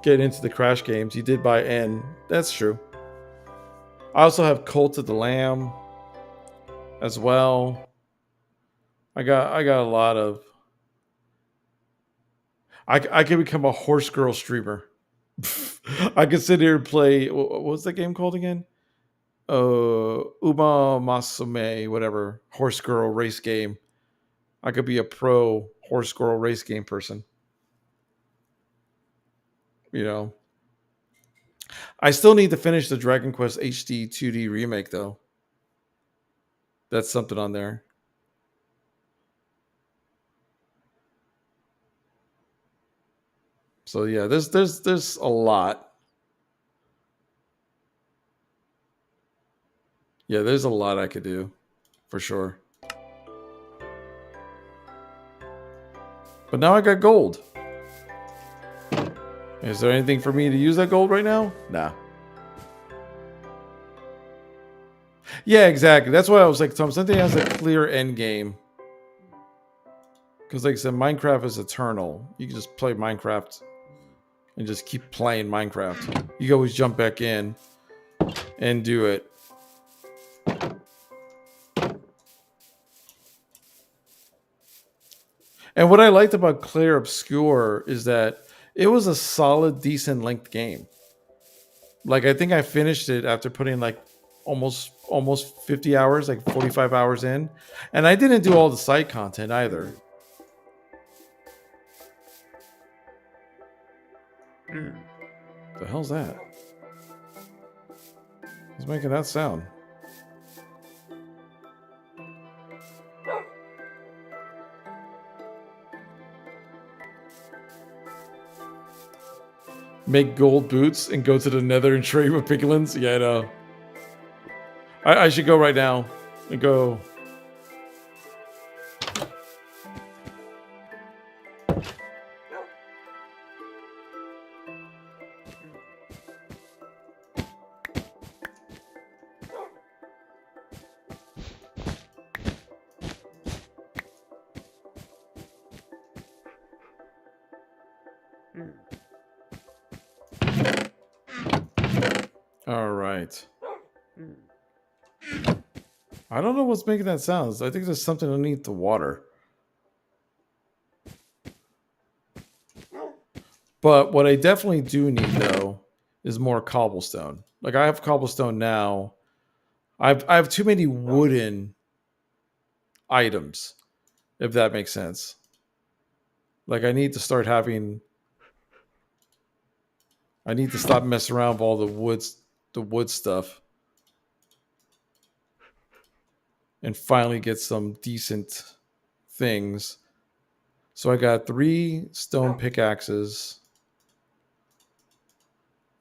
Get into the Crash games. You did buy N. That's true. I also have Cult of the Lamb as well. I got a lot of. I can become a horse girl streamer. I can sit here and play. What's that game called again? Uma Masume, whatever, horse girl race game. I could be a pro horse girl race game person. You know, I still need to finish the Dragon Quest HD 2D remake though. That's something on there. So yeah, there's a lot. Yeah, there's a lot I could do, for sure. But now I got gold. Is there anything for me to use that gold right now? Nah. Yeah, exactly. That's why I was like, something has a clear end game. Because like I said, Minecraft is eternal. You can just play Minecraft and just keep playing Minecraft. You can always jump back in and do it. And what I liked about Clair Obscur is that it was a solid, decent length game. Like I think I finished it after putting like almost 50 hours, like 45 hours in. And I didn't do all the side content either. The hell's that? Who's making that sound? Make gold boots and go to the nether and trade with piglins? Yeah, I know. I should go right now and go. All right. I don't know what's making that sound. I think there's something underneath the water. But what I definitely do need though is more cobblestone. Like I have cobblestone now. I have too many wooden items, if that makes sense. Like I need to start having. I need to stop messing around with all the wood stuff, and finally get some decent things. So I got 3 stone pickaxes.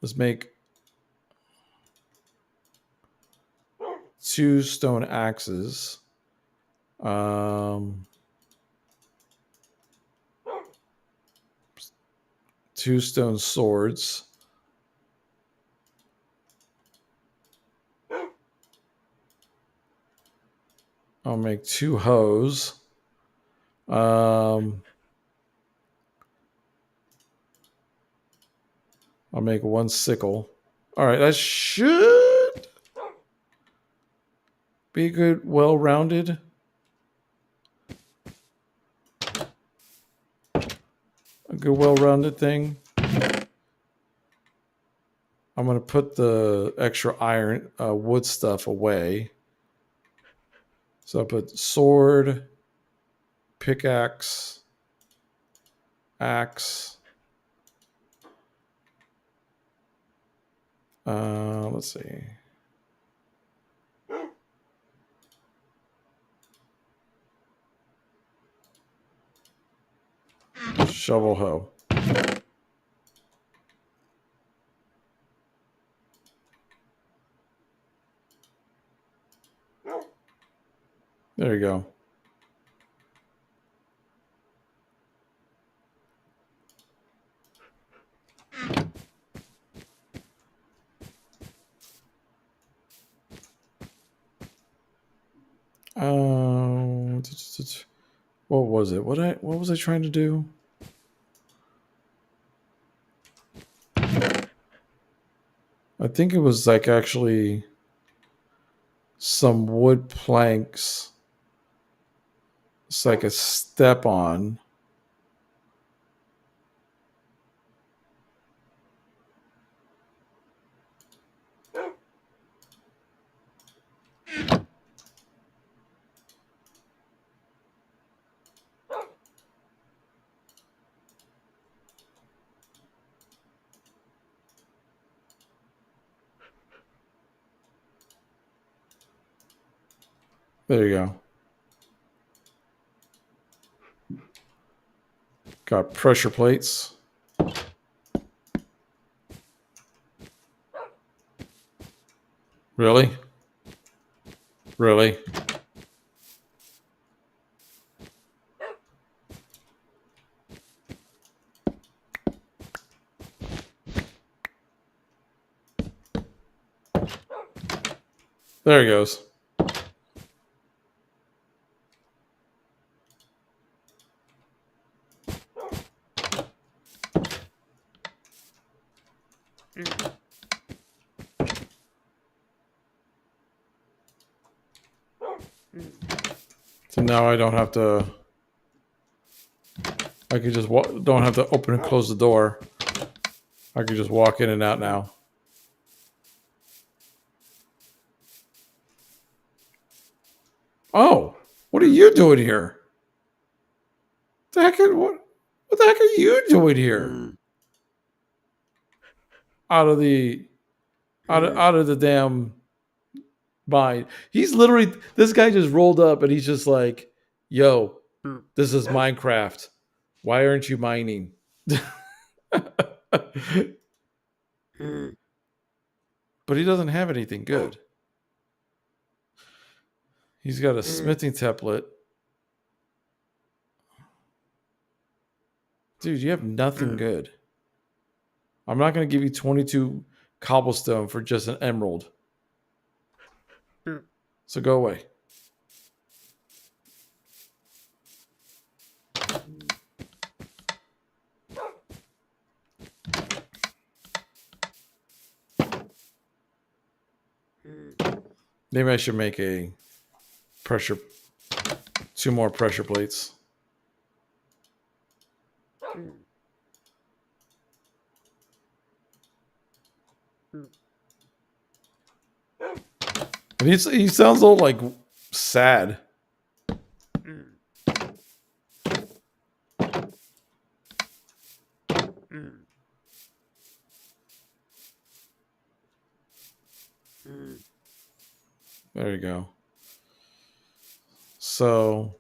Let's make 2 stone axes. 2 stone swords. I'll make 2 hoes. I'll make 1 sickle. All right, that should be a good, well-rounded. A good, well-rounded thing. I'm going to put the extra iron, wood stuff away. So I put sword, pickaxe, axe. Let's see. Shovel hoe. There you go. What was it? What was I trying to do? I think it was like actually some wood planks. It's like a step on. There you go. Got pressure plates. Really? Really? There he goes. So now I don't have to. I can just don't have to open and close the door. I can just walk in and out now. Oh, what are you doing here? What the heck are you doing here? Out of the damn mine. He's literally, this guy just rolled up and he's just like, yo, this is Minecraft. Why aren't you mining? But he doesn't have anything good. He's got a smithing template. Dude, you have nothing good. I'm not going to give you 22 cobblestone for just an emerald. So go away. Maybe I should make a pressure, 2 more pressure plates. And he sounds all like sad. There you go. So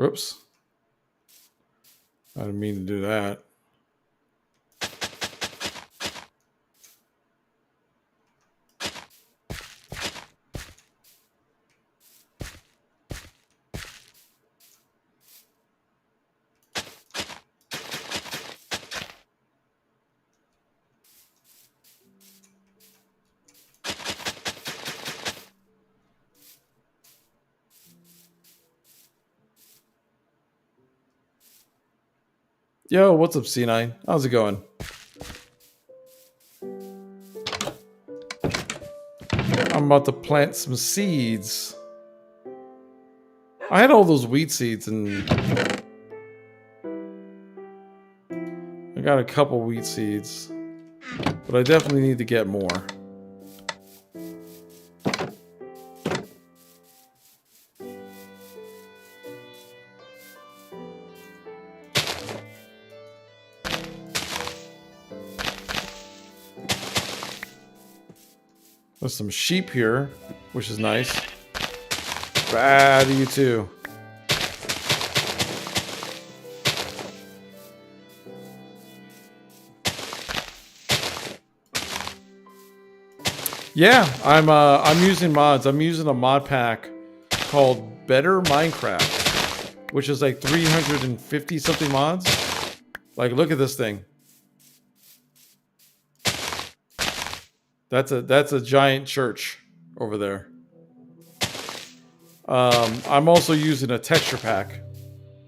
oops. I didn't mean to do that. Yo, what's up, C9? How's it going? I'm about to plant some seeds. I had all those wheat seeds and I got a couple wheat seeds, but I definitely need to get more. There's some sheep here, which is nice. Bad to you too. Yeah, I'm using mods. I'm using a mod pack called Better Minecraft, which is like 350 something mods. Like, look at this thing. That's a giant church over there. I'm also using a texture pack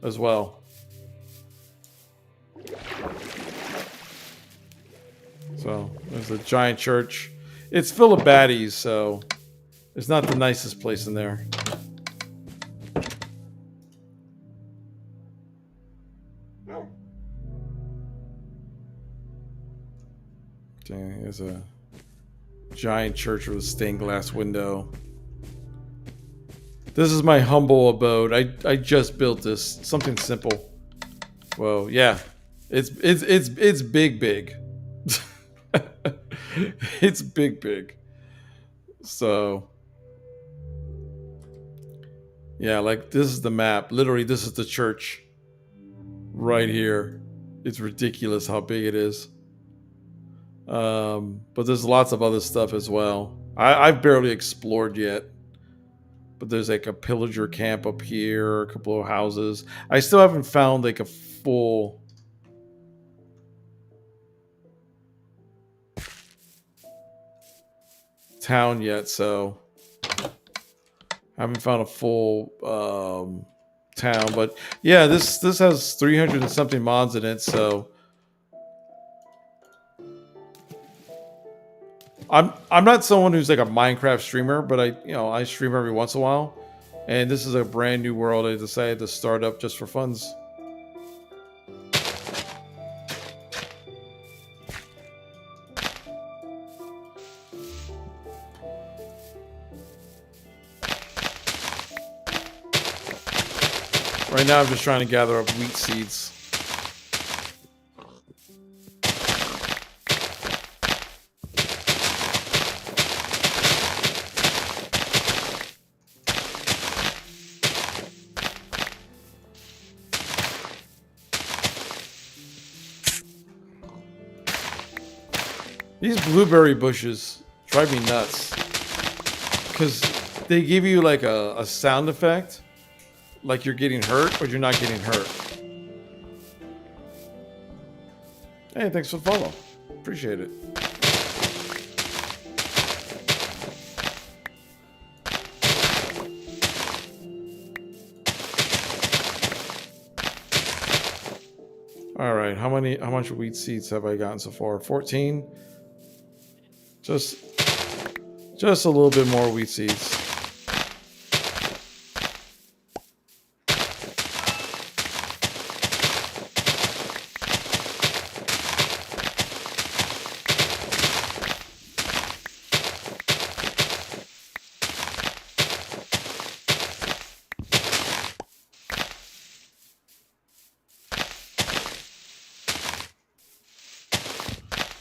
as well. So there's a giant church. It's full of baddies, so it's not the nicest place in there. Dang, there's a giant church with a stained glass window. This is my humble abode. I just built this. Something simple. Well, yeah. It's big. It's big. So yeah, like this is the map. Literally, this is the church right here. It's ridiculous how big it is. But there's lots of other stuff as well. I've barely explored yet. But there's like a pillager camp up here, a couple of houses. I still haven't found like a full town yet, so I haven't found a full town. But yeah, this has 300 and something mods in it, so I'm not someone who's like a Minecraft streamer, but I stream every once in a while, and this is a brand new world I decided to start up just for funs. Right now I'm just trying to gather up wheat seeds. These blueberry bushes drive me nuts because they give you like a sound effect, like you're getting hurt, but you're not getting hurt. Hey, thanks for the follow. Appreciate it. All right, how much wheat seeds have I gotten so far? 14. Just a little bit more wheat seeds.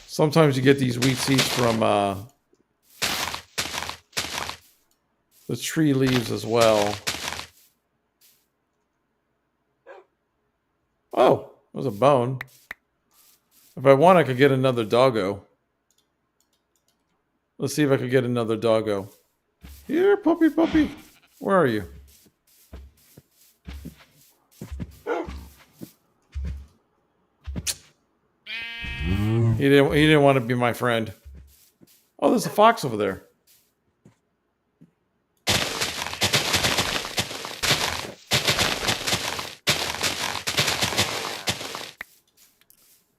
Sometimes you get these wheat seeds from the tree leaves as well. Oh, there's a bone. If I want, I could get another doggo. Let's see if I could get another doggo. Here, puppy. Where are you? He didn't want to be my friend. Oh, there's a fox over there.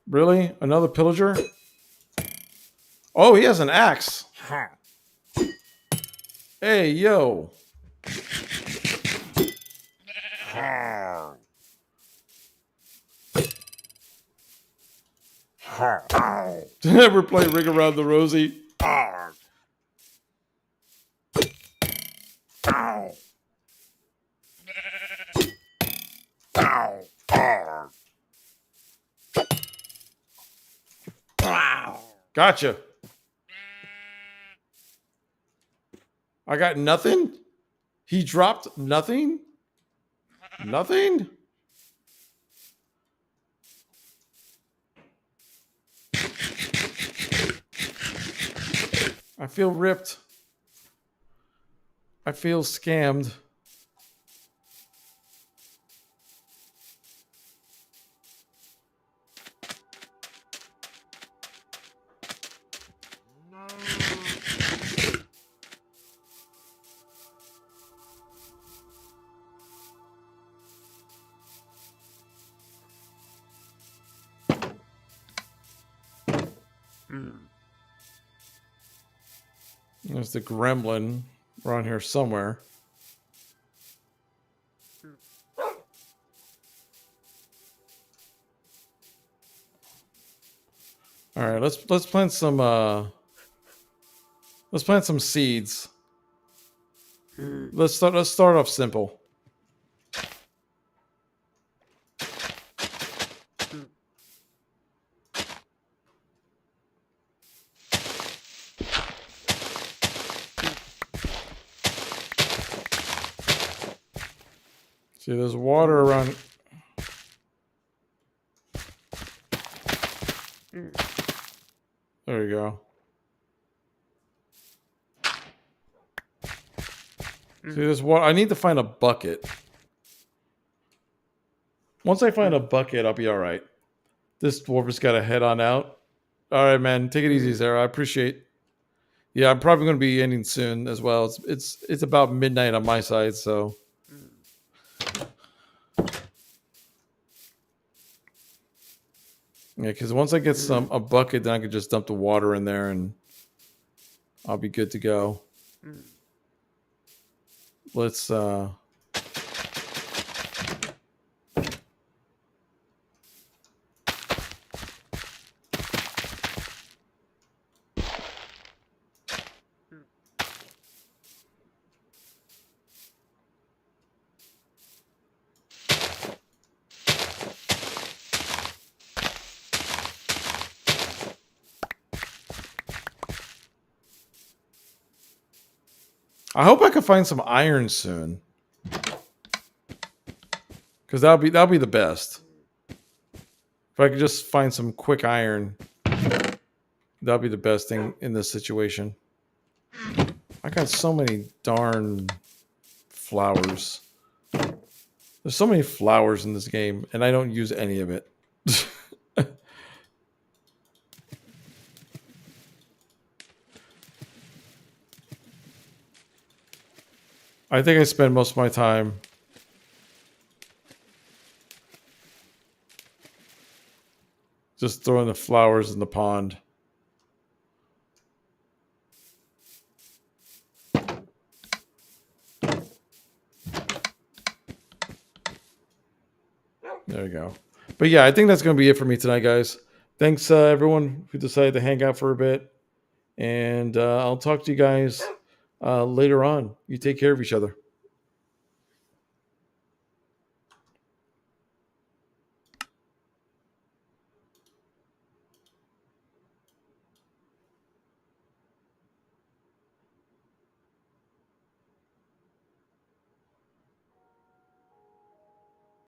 Really? Another pillager? Oh, he has an axe. Hey, yo. Ever play Ring Around the Rosie? Gotcha. I got nothing? He dropped nothing? Nothing? I feel ripped. I feel scammed. There's the gremlin around here somewhere. All right, let's plant some seeds. Let's start off simple. See, there's water around. There you go. See, there's water. I need to find a bucket. Once I find a bucket, I'll be all right. This dwarf has got to head on out. All right, man. Take it easy, Sarah. I appreciate. Yeah, I'm probably going to be ending soon as well. It's about midnight on my side, so. Yeah, because once I get a bucket, then I can just dump the water in there and I'll be good to go. Let's I hope I can find some iron soon. Because that'll be the best. If I could just find some quick iron, that'll be the best thing in this situation. I got so many darn flowers. There's so many flowers in this game, and I don't use any of it. I think I spend most of my time just throwing the flowers in the pond. There we go. But yeah, I think that's going to be it for me tonight, guys. Thanks, everyone who decided to hang out for a bit. And I'll talk to you guys later on. You take care of each other.